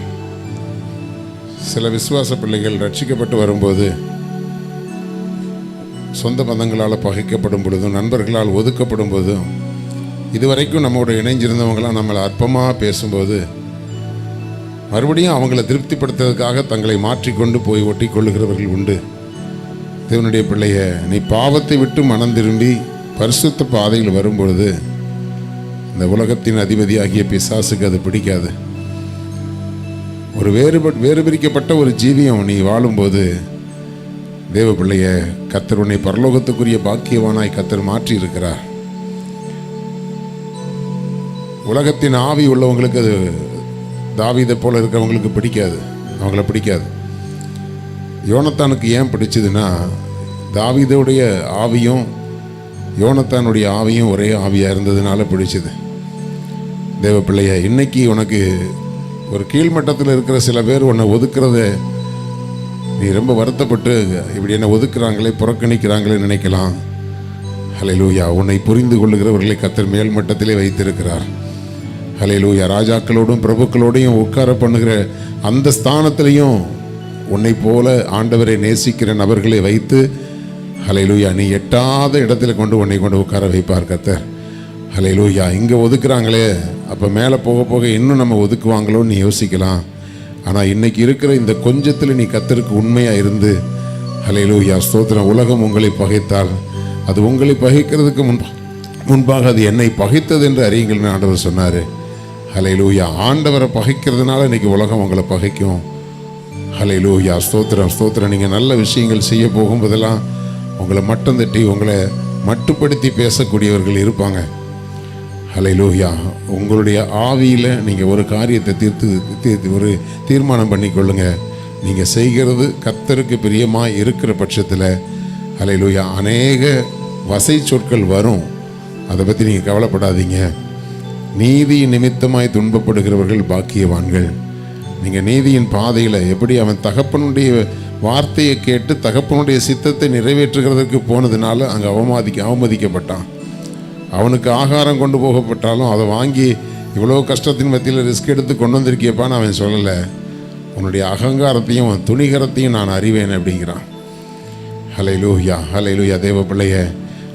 சில விசுவாச பிள்ளைகள் ரட்சிக்கப்பட்டு வரும்போது சொந்த பந்தங்களால் பகைக்கப்படும் பொழுதும், நண்பர்களால் ஒதுக்கப்படும் போதும், இதுவரைக்கும் நம்மோட இணைஞ்சிருந்தவங்களாம் நம்மளை அற்பமாக பேசும்போது மறுபடியும் அவங்கள திருப்திப்படுத்துறதுக்காக தங்களை மாற்றிக்கொண்டு போய் ஒட்டி கொள்ளுகிறவர்கள் உண்டு. தேவனுடைய பிள்ளைய, நீ பாவத்தை விட்டு மனம் திரும்பி பரிசுத்த பாதையில் வரும்பொழுது இந்த உலகத்தின் அதிபதியாகிய பிசாசுக்கு அது பிடிக்காது. ஒரு வேறு பிரிக்கப்பட்ட ஒரு ஜீவியம் நீ வாழும்போது, தேவ பிள்ளைய, கர்த்தர் உன்னை பரலோகத்துக்குரிய பாக்கியவானாய் கர்த்தர் மாற்றி இருக்கிறார். உலகத்தின் ஆவி உள்ளவங்களுக்கு அது தாவீதை போல இருக்கிறவங்களுக்கு பிடிக்காது, அவங்கள பிடிக்காது. யோனத்தானுக்கு ஏன் பிடிச்சதுன்னா, தாவீதுடைய ஆவியும் யோனத்தானுடைய ஆவியும் ஒரே ஆவியாக இருந்ததுனால பிடிச்சது. தேவ பிள்ளைய, இன்னைக்கு உனக்கு ஒரு கீழ்மட்டத்தில் இருக்கிற சில பேர் உன்னை ஒதுக்குறத நீ ரொம்ப வருத்தப்பட்டு, இப்படி என்ன ஒதுக்குறாங்களே, புறக்கணிக்கிறாங்களே நினைக்கலாம். ஹல்லேலூயா. உன்னை புரிந்து கொள்ளுகிறவர்களை கர்த்தர் மேல் மட்டத்திலே வைத்திருக்கிறார். ஹல்லேலூயா. ராஜாக்களோடும் பிரபுக்களோடையும் உட்கார பண்ணுகிற அந்த ஸ்தானத்திலையும் உன்னை போல ஆண்டவரை நேசிக்கிற நபர்களை வைத்து, ஹல்லேலூயா, நீ எட்டாத இடத்துல உன்னை கொண்டு உட்கார வைப்பார் கர்த்தர். ஹல்லேலூயா. இங்கே ஒதுக்குறாங்களே, அப்போ மேலே போக போக இன்னும் நம்ம ஒதுக்குவாங்களோன்னு நீ யோசிக்கலாம். ஆனால் இன்னைக்கு இருக்கிற இந்த கொஞ்சத்தில் நீ கர்த்தருக்கு உண்மையாக இருந்து, ஹல்லேலூயா, ஸ்தோத்திரம். உலகம் உங்களை பகைத்தால் அது உங்களை பகைக்கிறதுக்கு முன்பாக அது என்னை பகைத்தது என்று அறியுங்கள்னு ஆண்டவர் சொன்னார். ஹல்லேலூயா. ஆண்டவரை பகைக்கிறதுனால இன்னைக்கு உலகம் உங்களை பகைக்கும். ஹல்லேலூயா, ஸ்தோத்திரம், ஸ்தோத்திரம். நீங்கள் நல்ல விஷயங்கள் செய்ய போகும்போதெல்லாம் உங்களை மட்டம் தட்டி உங்களை மட்டுப்படுத்தி பேசக்கூடியவர்கள் இருப்பாங்க. ஹல்லேலூயா. உங்களுடைய ஆவியில் நீங்கள் ஒரு காரியத்தை தீர்த்து ஒரு தீர்மானம் பண்ணிக்கொள்ளுங்க. நீங்கள் செய்கிறது கர்த்தருக்கு பிரியமாக இருக்கிற பட்சத்தில், ஹல்லேலூயா, அநேக வசை சொற்கள் வரும். அதை பற்றி நீங்கள் கவலைப்படாதீங்க. நீதி நிமித்தமாய் துன்பப்படுகிறவர்கள் பாக்கியவான்கள். நீங்கள் நீதியின் பாதையில் எப்படி அவன் தகப்பனுடைய வார்த்தையை கேட்டு தகப்பனுடைய சித்தத்தை நிறைவேற்றுகிறதுக்கு போனதுனால அங்கே அவமதிக்கப்பட்டான். அவனுக்கு ஆகாரம் கொண்டு போகப்பட்டாலும் அதை வாங்கி இவ்வளோ கஷ்டத்தின் மத்தியில் ரிஸ்க் எடுத்து கொண்டு வந்திருக்கியப்பான்னு அவன் சொல்லலை. உன்னுடைய அகங்காரத்தையும் துணிகரத்தையும் நான் அறிவேன் அப்படிங்கிறான். ஹல்லேலூயா, ஹல்லேலூயா. தேவ பிள்ளைய,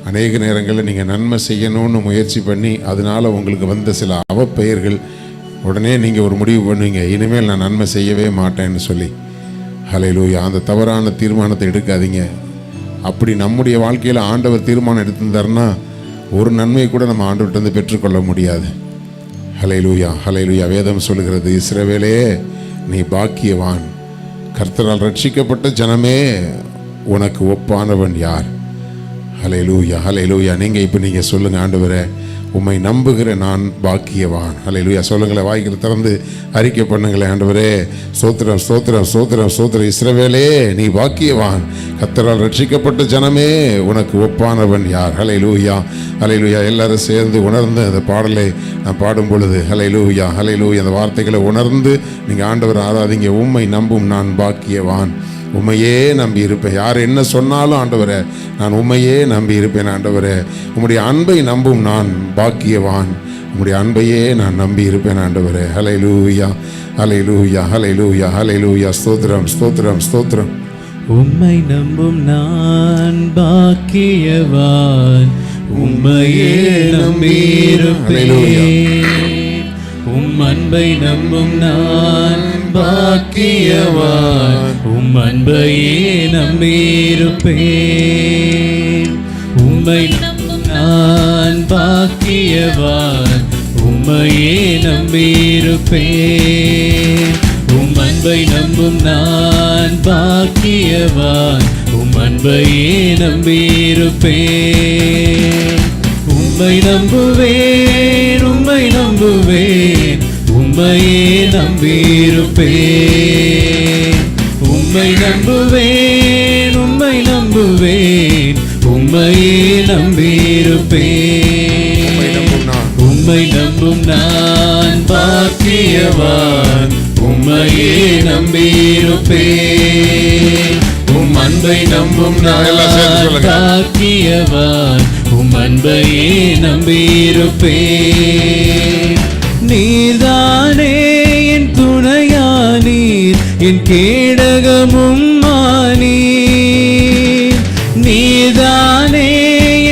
அநேக நேரங்களில் நீங்கள் நன்மை செய்யணும்னு முயற்சி பண்ணி அதனால் உங்களுக்கு வந்த சில அவப்பெயர்கள், உடனே நீங்கள் ஒரு முடிவு பண்ணுவீங்க, இனிமேல் நான் நன்மை செய்யவே மாட்டேன்னு சொல்லி. ஹல்லேலூயா. அந்த தவறான தீர்மானத்தை எடுக்காதீங்க. அப்படி நம்முடைய வாழ்க்கையில் ஆண்டவர் தீர்மானம் எடுத்திருந்தாருன்னா ஒரு நன்மையை கூட நம்ம ஆண்டவர்கிட்ட பெற்றுக்கொள்ள முடியாது. ஹல்லேலூயா, ஹல்லேலூயா. வேதம் சொல்லுகிறது, இஸ்ரவேலே நீ பாக்கியவான், கர்த்தரால் ரட்சிக்கப்பட்ட ஜனமே உனக்கு ஒப்பானவன் யார்? ஹல்லேலூயா, ஹல்லேலூயா. நீங்கள் சொல்லுங்கள், ஆண்டவரே உம்மை நம்புகிற நான் பாக்கியவான். ஹல்லேலூயா. சொல்லுங்களேன், வாய்களை திறந்து அறிக்கை பண்ணுங்களேன். ஆண்டவரே ஸ்தோத்திரம், ஸ்தோத்திரம், ஸ்தோத்திரம், ஸ்தோத்திரம். இஸ்ரவேலே நீ பாக்கியவான், கர்த்தரால் ரட்சிக்கப்பட்ட ஜனமே உனக்கு ஒப்பானவன் யார்? ஹல்லேலூயா, ஹல்லேலூயா. எல்லாரும் சேர்ந்து உணர்ந்து அந்த பாடலை நான் பாடும் பொழுது, ஹல்லேலூயா, ஹல்லேலூயா, அந்த வார்த்தைகளை உணர்ந்து நீங்கள் ஆண்டவர் ஆராதிங்க. உம்மை நம்பும் நான் பாக்கியவான், உம்மையே நம்பி இருப்பேன். யார் என்ன சொன்னாலும் ஆண்டவரே நான் உம்மையே நம்பி இருப்பேன். ஆண்டவரே உம்முடைய அன்பை நம்பும் நான் பாக்கியவான், உம்முடைய அன்பையே நான் நம்பி இருப்பேன். ஆண்டவரே ஹல்லேலூயா, ஹல்லேலூயா, ஹல்லேலூயா, ஹல்லேலூயா. ஸ்தோத்திரம், ஸ்தோத்திரம், ஸ்தோத்திரம்.
உம்மை நம்பும் நான் பாக்கியவான், உம்மையே நம்பியிருப்பேன். உம் அன்பை நம்பும் நான் பாக்கியவான், உம் அன்பையே நம்பியிருப்பேன். உம்மை நம்பும் நான் பாக்கியவான், உம்மையே நம்பியிருப்பேன். உம் அன்பை நம்பும் நான் பாக்கியவான், உம் அன்பையே நம்பியிருப்பேன். உம்மை நம்புவேன், உம்மை நம்புவேன், உம்மையே நம்பியிருப்பேன். உம்மை நம்புவேன், நம்புவேன், உம்மையே நம்பியிருப்பேன். உம்மை நம்பும் நான் பாக்கியவான், உம்மையே நம்பியிருப்பேன். உம் அன்பை நம்பும் நான் பாக்கியவான், உம் அன்பையே நம்பியிருப்பேன். நீர்தானே என் துணையானீர், என் கேடகமும் மானீர். நீர்தானே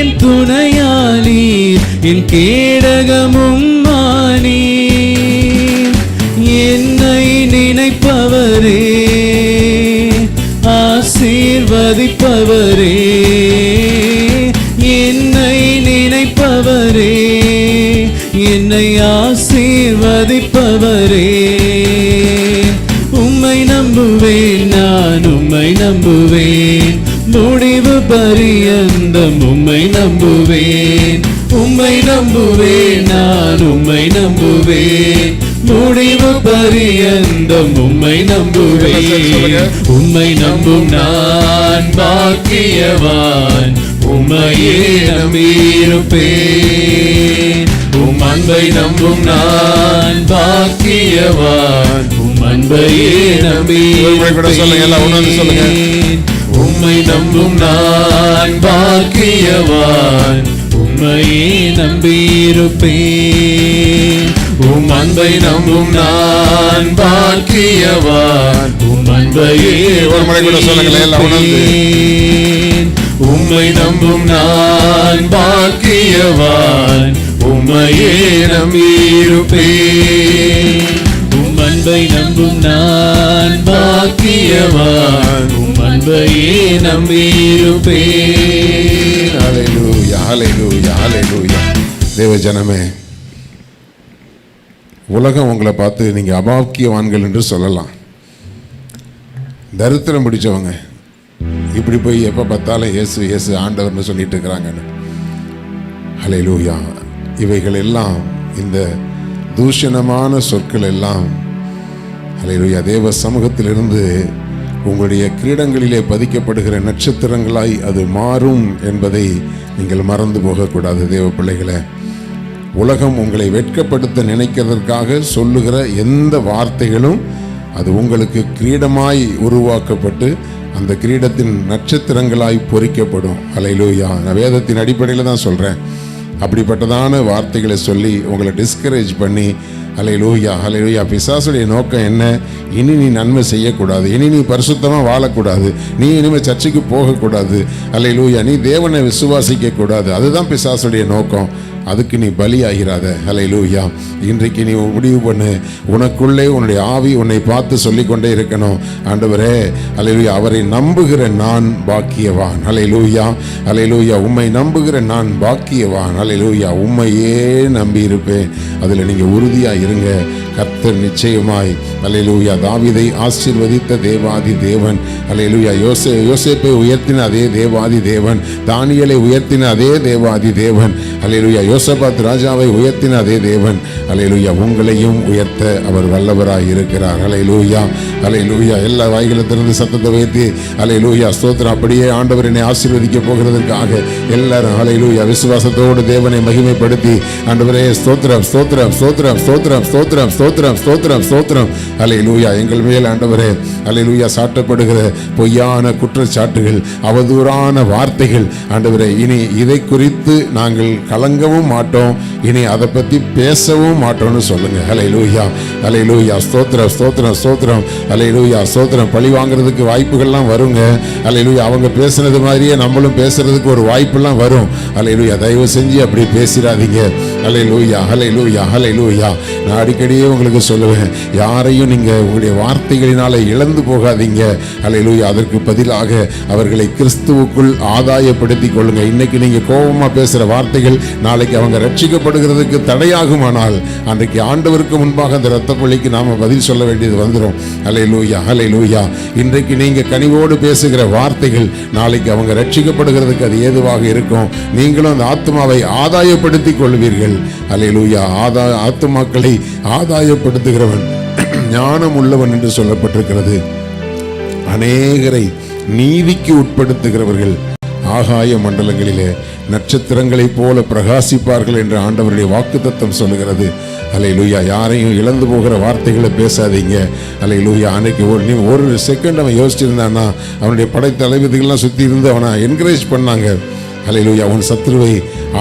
என் துணையானீர், என் கேடகமும் மானீர். என்னை நினைப்பவரே, ஆசீர்வதிப்பவரே, என்னை நினைப்பவரே, என்னை ஆசீர்வதிப்பவரே. உம்மை நம்புவேன், நான் உம்மை நம்புவேன், முடிவு பரியந்தம் உம்மை நம்புவேன். உம்மை நம்புவேன், நான் உம்மை நம்புவேன், முடிவு பரியந்தம் உம்மை நம்புவேன். உம்மை நம்பும் நான் பாக்கியவான், உம்மையே நம்பியிருப்பேன். உம் அன்பை நம்பும் நான் பாக்கியவான், உம் அன்பையே நம்பியிருப்பேன். உம்மை நம்பும் நான் பாக்கியவான், உம்மையே நம்பியிருப்பேன். உம் அன்பை நம்பும் நான் பாக்கியவான், உம் அன்பையே நம்பியிருப்பேன். உம்மை நம்பும் நான் பாக்கியவான், உம்மையே நம்பியிருப்பேன். உம் அன்பை நம்பும் நான் பாக்கியவான், உம் அன்பையே நம்பியிருப்பேன்.
ஹல்லேலூயா, ஹல்லேலூயா, ஹல்லேலூயா. தேவ ஜனமே, உலகம் உங்களை பார்த்து நீங்கள் அபாக்கியவான்கள் என்று சொல்லலாம். தரித்திரம் பிடிச்சவங்க இப்படி போய் எப்போ பார்த்தாலும் இயேசு இயேசு ஆண்டவர்னு சொல்லிட்டு இருக்கிறாங்கன்னு. ஹல்லேலூயா. இவைகள் எல்லாம், இந்த தூஷணமான சொற்கள் எல்லாம், ஹல்லேலூயா, தேவ சமூகத்திலிருந்து உங்களுடைய கிரீடங்களிலே பதிக்கப்படுகிற நட்சத்திரங்களாய் அது மாறும் என்பதை நீங்கள் மறந்து போகக்கூடாது. தேவ பிள்ளைகளே, உலகம் உங்களை வெட்கப்படுத்த நினைக்கிறதற்காக சொல்லுகிற எந்த வார்த்தைகளும் அது உங்களுக்கு கிரீடமாய் உருவாக்கப்பட்டு அந்த கிரீடத்தின் நட்சத்திரங்களாய் பொறிக்கப்படும். ஹல்லேலூயா. நான் வேதத்தின் அடிப்படையில் தான் சொல்கிறேன். அப்படிப்பட்டதான வார்த்தைகளை சொல்லி உங்களை டிஸ்கரேஜ் பண்ணி, ஹல்லேலூயா, ஹல்லேலூயா, பிசாசுடைய நோக்கம் என்ன? இனி நீ நன்மை செய்யக்கூடாது, இனி நீ பரிசுத்தமாக வாழக்கூடாது, நீ இனிமேல் சர்ச்சைக்கு போகக்கூடாது, ஹல்லேலூயா, நீ தேவனை விசுவாசிக்க கூடாது. அதுதான் பிசாசுடைய நோக்கம். அதுக்கு நீ பலியாகிறாத. ஹல்லேலூயா. இன்றைக்கு நீ முடிவு பண்ணு, உனக்குள்ளே உன்னுடைய ஆவி உன்னை பார்த்து சொல்லிக்கொண்டே இருக்கணும், ஆண்டவரே, ஹல்லேலூயா, அவரை நம்புகிற நான் பாக்கியவான். ஹல்லேலூயா, ஹல்லேலூயா, உம்மை நம்புகிற நான் பாக்கியவான். ஹல்லேலூயா, உம்மையே நம்பி இருப்பேன். அதில் நீங்கள் உறுதியாக இருங்க. கர்த்தர் நிச்சயமாய், ஹல்லேலூயா, தாவீதை ஆசீர்வதித்த தேவாதி தேவன், ஹல்லேலூயா, யோசேப்பை உயர்த்தின அதே தேவாதி தேவன், தானியேலை உயர்த்தின அதே தேவாதி தேவன், ஹல்லேலூயா, யோசபாத் ராஜாவை உயர்த்தின அதே தேவன், ஹல்லேலூயா, உங்களையும் உயர்த்த அவர் வல்லவராய் இருக்கிறார். ஹல்லேலூயா, ஹல்லேலூயா. எல்லா வாய்களிலிருந்து சத்தத்தை உயர்த்தி ஹல்லேலூயா, ஸ்தோத்திரம். அப்படியே ஆண்டவர் என்னை ஆசீர்வதிக்க போகிறதற்காக எல்லாரும் ஹல்லேலூயா விசுவாசத்தோடு தேவனை மகிமைப்படுத்தி, ஆண்டவரே ஸ்தோத்திரம், ஸ்தோத்திரம், ஸ்தோத்திரம், ஸ்தோத்திரம், ஸ்தோத்திரம், ஸ்தோத்திரம், ஸ்தோத்திரம், ஸ்தோத்திரம். ஹல்லேலூயா. எங்கள் மேல் ஆண்டவரே, ஹல்லேலூயா, சாட்டப்படுகிற பொய்யான குற்றச்சாட்டுகள், அவதூறான வார்த்தைகள், ஆண்டவரே, இனி இதை குறித்து நாங்கள் கலங்கவும் மாட்டோம், இனி அதை பற்றி பேசவும் மாட்டோம்னு சொல்லுங்க. ஹல்லேலூயா, ஹல்லேலூயா, ஸ்தோத்திரம், ஸ்தோத்திரம், ஸ்தோத்திரம், ஹல்லேலூயா, ஸ்தோத்திரம். பழி வாங்குறதுக்கு வாய்ப்புகள்லாம் வருங்க. ஹல்லேலூயா, அவங்க பேசுனது மாதிரியே நம்மளும் பேசுறதுக்கு ஒரு வாய்ப்பெல்லாம் வரும். ஹல்லேலூயா, தயவு செஞ்சு அப்படி பேசிடாதீங்க. ஹல்லேலூயா, ஹல்லேலூயா, ஹல்லேலூயா. நான் அடிக்கடியே உங்களுக்கு சொல்லுவேன், யாரையும் நீங்கள் உங்களுடைய வார்த்தைகளினால இழந்து போகாதீங்க. ஹல்லேலூயா, அதற்கு பதிலாக அவர்களை கிறிஸ்துவுக்குள் ஆதாயப்படுத்திக் கொள்ளுங்க. இன்னைக்கு நீங்கள் கோபமாக பேசுகிற வார்த்தைகள் நாளைக்கு அவங்க ரட்சிக்கப்படுகிறதுக்கு தடையாகுமானால் அன்றைக்கு ஆண்டவருக்கு முன்பாக அந்த இரத்த பழிக்கு நாம் பதில் சொல்ல வேண்டியது வந்துடும். ஹல்லேலூயா, ஹல்லேலூயா. இன்றைக்கு நீங்கள் கனிவோடு பேசுகிற வார்த்தைகள் நாளைக்கு அவங்க ரட்சிக்கப்படுகிறதுக்கு அது ஏதுவாக இருக்கும். நீங்களும் அந்த ஆத்மாவை ஆதாயப்படுத்திக் கொள்வீர்கள். ஹல்லேலூயா. ஆத்துமாக்களை ஆதாயப்படுத்துகிறவன் ஞானம் உள்ளவன் என்று சொல்லப்பட்டிருக்கிறது. அநேகரை நீதிக்கு உட்படுத்துகிறவர்கள் ஆகாய மண்டலங்களிலே நட்சத்திரங்களைப் போல பிரகாசிப்பார்கள் என்று ஆண்டவருடைய வாக்குத்தத்தம் சொல்லுகிறது. அல்லேலூயா. யாரையும் இழந்து போகிற வார்த்தைகளை பேசாதீங்க. அல்லேலூயா. அன்னைக்கு ஒரு செகண்ட் அவன் யோசிச்சிருந்தான்னா அவனுடைய படைத்தளபதிகள்லாம் சுற்றி இருந்து அவனை என்கரேஜ் பண்ணாங்க. அல்லேலூயா. உன் சத்துருவை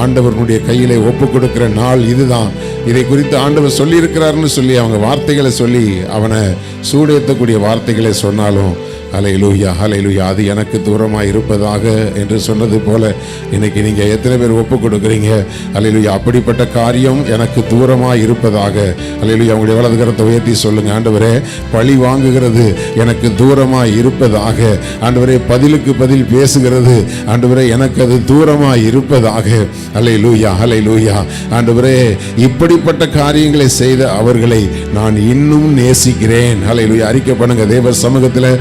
ஆண்டவர்களுடைய கையிலே ஒப்பு கொடுக்கிற நாள் இதுதான், இதை குறித்து ஆண்டவர் சொல்லியிருக்கிறார்னு சொல்லி அவங்க வார்த்தைகளை சொல்லி அவனை சூடேற்றக்கூடிய வார்த்தைகளை சொன்னாலும் ஹல்லேலூயா ஹல்லேலூயா அது எனக்கு தூரமாக இருப்பதாக என்று சொன்னது போல இன்னைக்கு நீங்கள் எத்தனை பேர் ஒப்பு கொடுக்குறீங்க? ஹல்லேலூயா. அப்படிப்பட்ட காரியம் எனக்கு தூரமாக இருப்பதாக. ஹல்லேலூயா. உங்களுடைய வலது கரத்தை உயர்த்தி சொல்லுங்க. ஆண்டவரே, பழி வாங்குகிறது எனக்கு தூரமாக இருப்பதாக. ஆண்டவரே, பதிலுக்கு பதில் பேசுகிறது ஆண்டவரே எனக்கு அது தூரமாக இருப்பதாக. ஹல்லேலூயா ஹல்லேலூயா. ஆண்டவரே, இப்படிப்பட்ட காரியங்களை செய்த அவர்களை நான் இன்னும் நேசிக்கிறேன். ஹல்லேலூயா. அறிக்கை பண்ணுங்க. தேவ சமூகத்தில்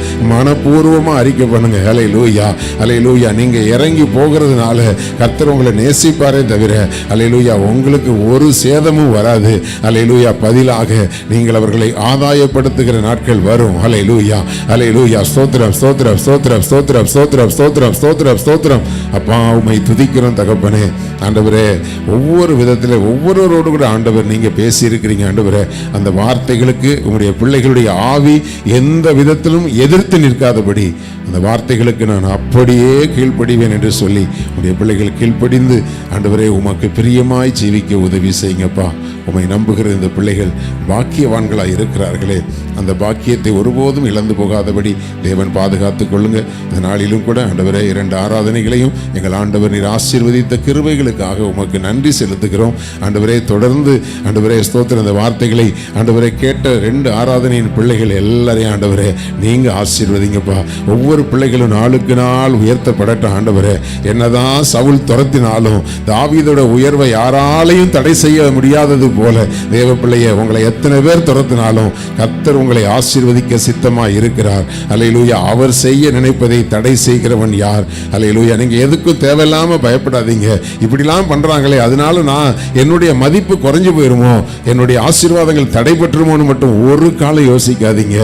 மனப்பூர்வமா அறிக்கை பண்ணுங்க. ஹல்லேலூயா ஹல்லேலூயா. நீங்க இறங்கி போகிறதுனால கர்த்தர் உங்களை நேசிப்பாரே தவிர ஹல்லேலூயா உங்களுக்கு ஒரு சேதமும் வராது. ஹல்லேலூயா. பதிலாக நீங்கள் அவர்களை ஆதாயப்படுத்துகிற நாட்கள் வரும். ஹல்லேலூயா ஹல்லேலூயா. ஸ்தோத்திரம் ஸ்தோத்திரம் ஸ்தோத்திரம் ஸ்தோத்திரம் ஸ்தோத்திரம் ஸ்தோத்திரம் ஸ்தோத்திரம் ஸ்தோத்திரம். அப்பா, உம்மை துதிக்கிறோம் தகப்பனே. ஆண்டவரே, ஒவ்வொரு விதத்தில் ஒவ்வொருவரோடு கூட ஆண்டவர் நீங்க பேசி இருக்கிறீங்க. ஆண்டவரே, அந்த வார்த்தைகளுக்கு உங்களுடைய பிள்ளைகளுடைய ஆவி எந்த விதத்திலும் எதிர்த்து நிற்காதபடி அந்த வார்த்தைகளுக்கு நான் அப்படியே கீழ்ப்படிவேன் என்று சொல்லி உடைய பிள்ளைகள் கீழ்ப்படிந்து ஆண்டவரே உமக்கு பிரியமாய் ஜீவிக்க உதவி செய்யுங்கப்பா. உம்மை நம்புகிற இந்த பிள்ளைகள் பாக்கியவான்களாய் இருக்கிறார்களே, அந்த பாக்கியத்தை ஒருபோதும் இழந்து போகாதபடி தேவன் பாதுகாத்துக் கொள்ளுங்க. இந்த நாளிலும் கூட ஆண்டவரே 2 ஆராதனைகளையும் எங்கள் ஆண்டவர் நீர் ஆசீர்வதித்த கிருபைகளுக்காக உமக்கு நன்றி செலுத்துகிறோம். ஆண்டவரே, தொடர்ந்து ஆண்டவரே ஸ்தோத்திரம், இந்த வார்த்தைகளை ஆண்டவரே கேட்ட 2 ஆராதனையின் பிள்ளைகள் எல்லாரையும் ஆண்டவரே நீங்க ஆசீர்வதிங்கப்பா. ஒவ்வொரு பிள்ளைகளும் நாளுக்கு நாள் உயர்த்தப்படட்டும். ஆண்டவரே, என்னதான் சவுல் துரத்தினாலும் தாவீதோட உயர்வை யாராலையும் தடை செய்ய முடியாதது போல தேவ பிள்ளைய உங்களை எத்தனை பேர் துரத்தினாலும் கர்த்தர் உங்களை ஆசீர்வதிக்க சித்தமாய் இருக்கிறார். அல்லேலூயா. அவர் செய்ய நினைப்பதை தடை செய்கிறவன் யார்? அல்லேலூயா. நீங்க எதுக்கும் தேவையில்லாம பயப்படாதீங்க. இப்படிலாம் பண்றாங்களே, அதனால நான் என்னுடைய மதிப்பு குறைஞ்சு போயிருமோ, என்னுடைய ஆசீர்வாதங்கள் தடைபட்டுருமோன்னு மட்டும் ஒரு காலம் யோசிக்காதீங்க.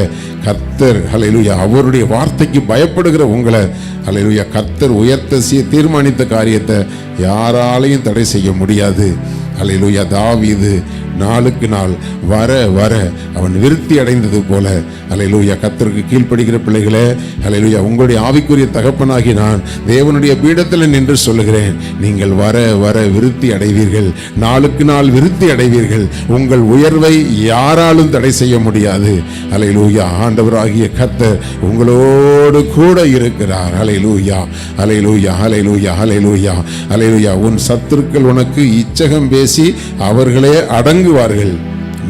கர்த்தர் ஹல்லேலூயா அவருடைய வார்த்தைக்கு பயப்படுகிற உங்களை ஹல்லேலூயா கர்த்தர் உயர்த்த தீர்மானித்த காரியத்தை யாராலையும் தடை செய்ய முடியாது. ஹல்லேலூயா. தாவீது நாளுக்கு நாள் வர வர அவன் விருத்தி அடைந்தது போல ஹல்லேலூயா கர்த்தருக்கு கீழ்ப்படுகிற பிள்ளைகளே, ஹல்லேலூயா உங்களுடைய ஆவிக்குரிய தகப்பனாகி நான் தேவனுடைய பீடத்தில் நின்று சொல்லுகிறேன், நீங்கள் வர வர விருத்தி அடைவீர்கள். நாளுக்கு நாள் விருத்தி அடைவீர்கள். உங்கள் உயர்வை யாராலும் தடை செய்ய முடியாது. ஹல்லேலூயா. ஆண்டவராகிய கர்த்தர் உங்களோடு கூட இருக்கிறார். ஹல்லேலூயா ஹல்லேலூயா ஹல்லேலூயா ஹல்லேலூயா ஹல்லேலூயா. உன் சத்துருக்கள் உனக்கு இச்சகம் பேசி அவர்களே அடங்குவார்கள்.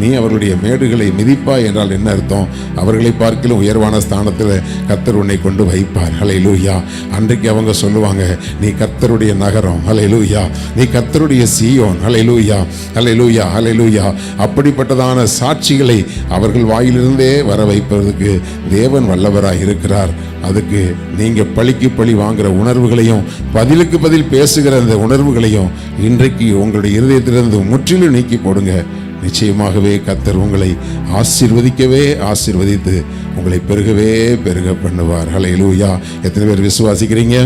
நீ அவர்களுடைய மேடுகளை மிதிப்பாய் என்றால் என்ன அர்த்தம்? அவர்களை பார்க்கிலும் உயர்வான ஸ்தானத்தில் கர்த்தர் உன்னை கொண்டு வைப்பார். ஹல்லேலூயா. அன்றைக்கு அவங்க சொல்லுவாங்க, நீ கர்த்தருடைய நகரம். ஹல்லேலூயா. நீ கர்த்தருடைய சீயோன். ஹல்லேலூயா ஹல்லேலூயா ஹல்லேலூயா. அப்படிப்பட்டதான சாட்சிகளை அவர்கள் வாயிலிருந்தே வர வைப்பதற்கு தேவன் வல்லவராய் இருக்கிறார். அதுக்கு நீங்க பழிக்கு பழி வாங்குற உணர்வுகளையும் பதிலுக்கு பதில் பேசுகிற அந்த உணர்வுகளையும் இன்றைக்கு உங்களுடைய இருதயத்திலிருந்து முற்றிலும் நீக்கி போடுங்க. நிச்சயமாகவே கர்த்தர் உங்களை ஆசீர்வதிக்கவே ஆசீர்வதித்து உங்களை பெருகவே பெருக பண்ணுவார். ஹல்லேலூயா. எத்தனை பேர் விசுவாசிக்கிறீங்க?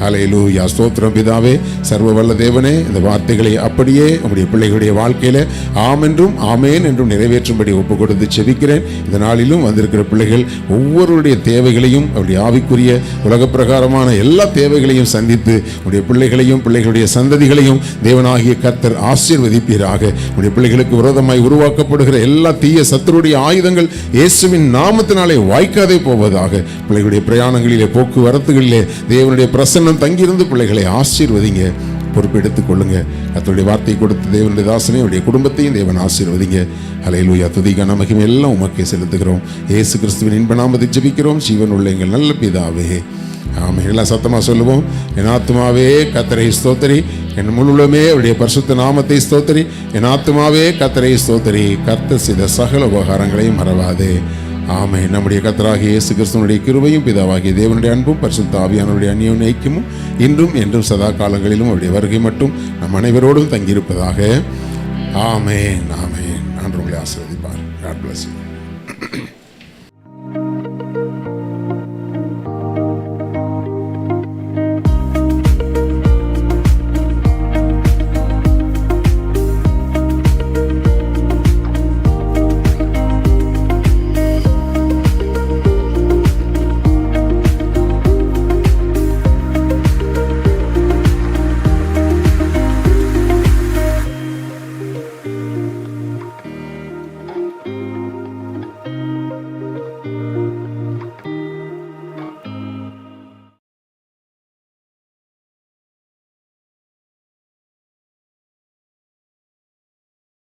ஹல்லேலூயா. ஸ்தோத்திரம் பிதாவே. சர்வ வல்ல தேவனே, இந்த வார்த்தைகளை அப்படியே உங்களுடைய பிள்ளைகளுடைய வாழ்க்கையில ஆம் என்றும் ஆமேன் என்றும் நிறைவேற்றும்படி ஒப்பு கொடுத்து செபிக்கிறேன். இந்த நாளிலும் வந்திருக்கிற பிள்ளைகள் ஒவ்வொருடைய தேவைகளையும் அவருடைய ஆவிக்குரிய உலக பிரகாரமான எல்லா தேவைகளையும் சந்தித்து உடைய பிள்ளைகளையும் பிள்ளைகளுடைய சந்ததிகளையும் தேவனாகிய கர்த்தர் ஆசீர்வதிப்பீராக. உடைய பிள்ளைகளுக்கு விரோதமாய் உருவாக்கப்படுகிற எல்லா தீய சத்துருடைய ஆயுதங்கள் இயேசுவின் நாமத்தினாலே வாய்க்காதே போவதாக. பிள்ளைகளுடைய பிரயாணங்களிலே போக்குவரத்துகளிலே தேவனுடைய பிரசன்னம் தங்கியிருந்து பிள்ளைகளை ஆசீர்வதிங்க. பொறுப்பெடுத்துக் கொள்ளுங்க. கர்த்தருடைய வார்த்தை கொடுத்து தேவனுடைய தாசனை அவருடைய குடும்பத்தையும் தேவன் ஆசீர்வதிங்க. ஹல்லேலூயா. துதி கன மகிமை எல்லாம் உமக்கே செலுத்துகிறோம். இயேசு கிறிஸ்துவின் இன்ப நாமத்தை ஜெபிக்கிறோம். ஜீவன் உள்ள எங்கள் நல்ல பிதாவே, ஆமென். எல்லாம் சத்தமா சொல்லுவோம். என் ஆத்துமாவே கர்த்தரை ஸ்தோத்திரி, என் முழுமே அவருடைய பரிசுத்த நாமத்தை ஸ்தோத்திரி. என் ஆத்துமாவே கர்த்தரை ஸ்தோத்திரி, கர்த்தர் செய்த சகல உபகாரங்களையும் மறவாதே. ஆமென். நம்முடைய கர்த்தராகிய இயேசு கிறிஸ்துவினுடைய கிருபையும் பிதாவாகிய தேவனுடைய அன்பும் பரிசுத்த ஆவியானவருடைய அந்யோன்ய ஐக்கியமும் இன்றும் என்றும் சதா காலங்களிலும் அவருடைய வருகை மட்டும் நம் அனைவரோடும் தங்கியிருப்பதாக. ஆமென் ஆமென். நான் உங்களை ஆசீர்வதிப்பார். God bless you.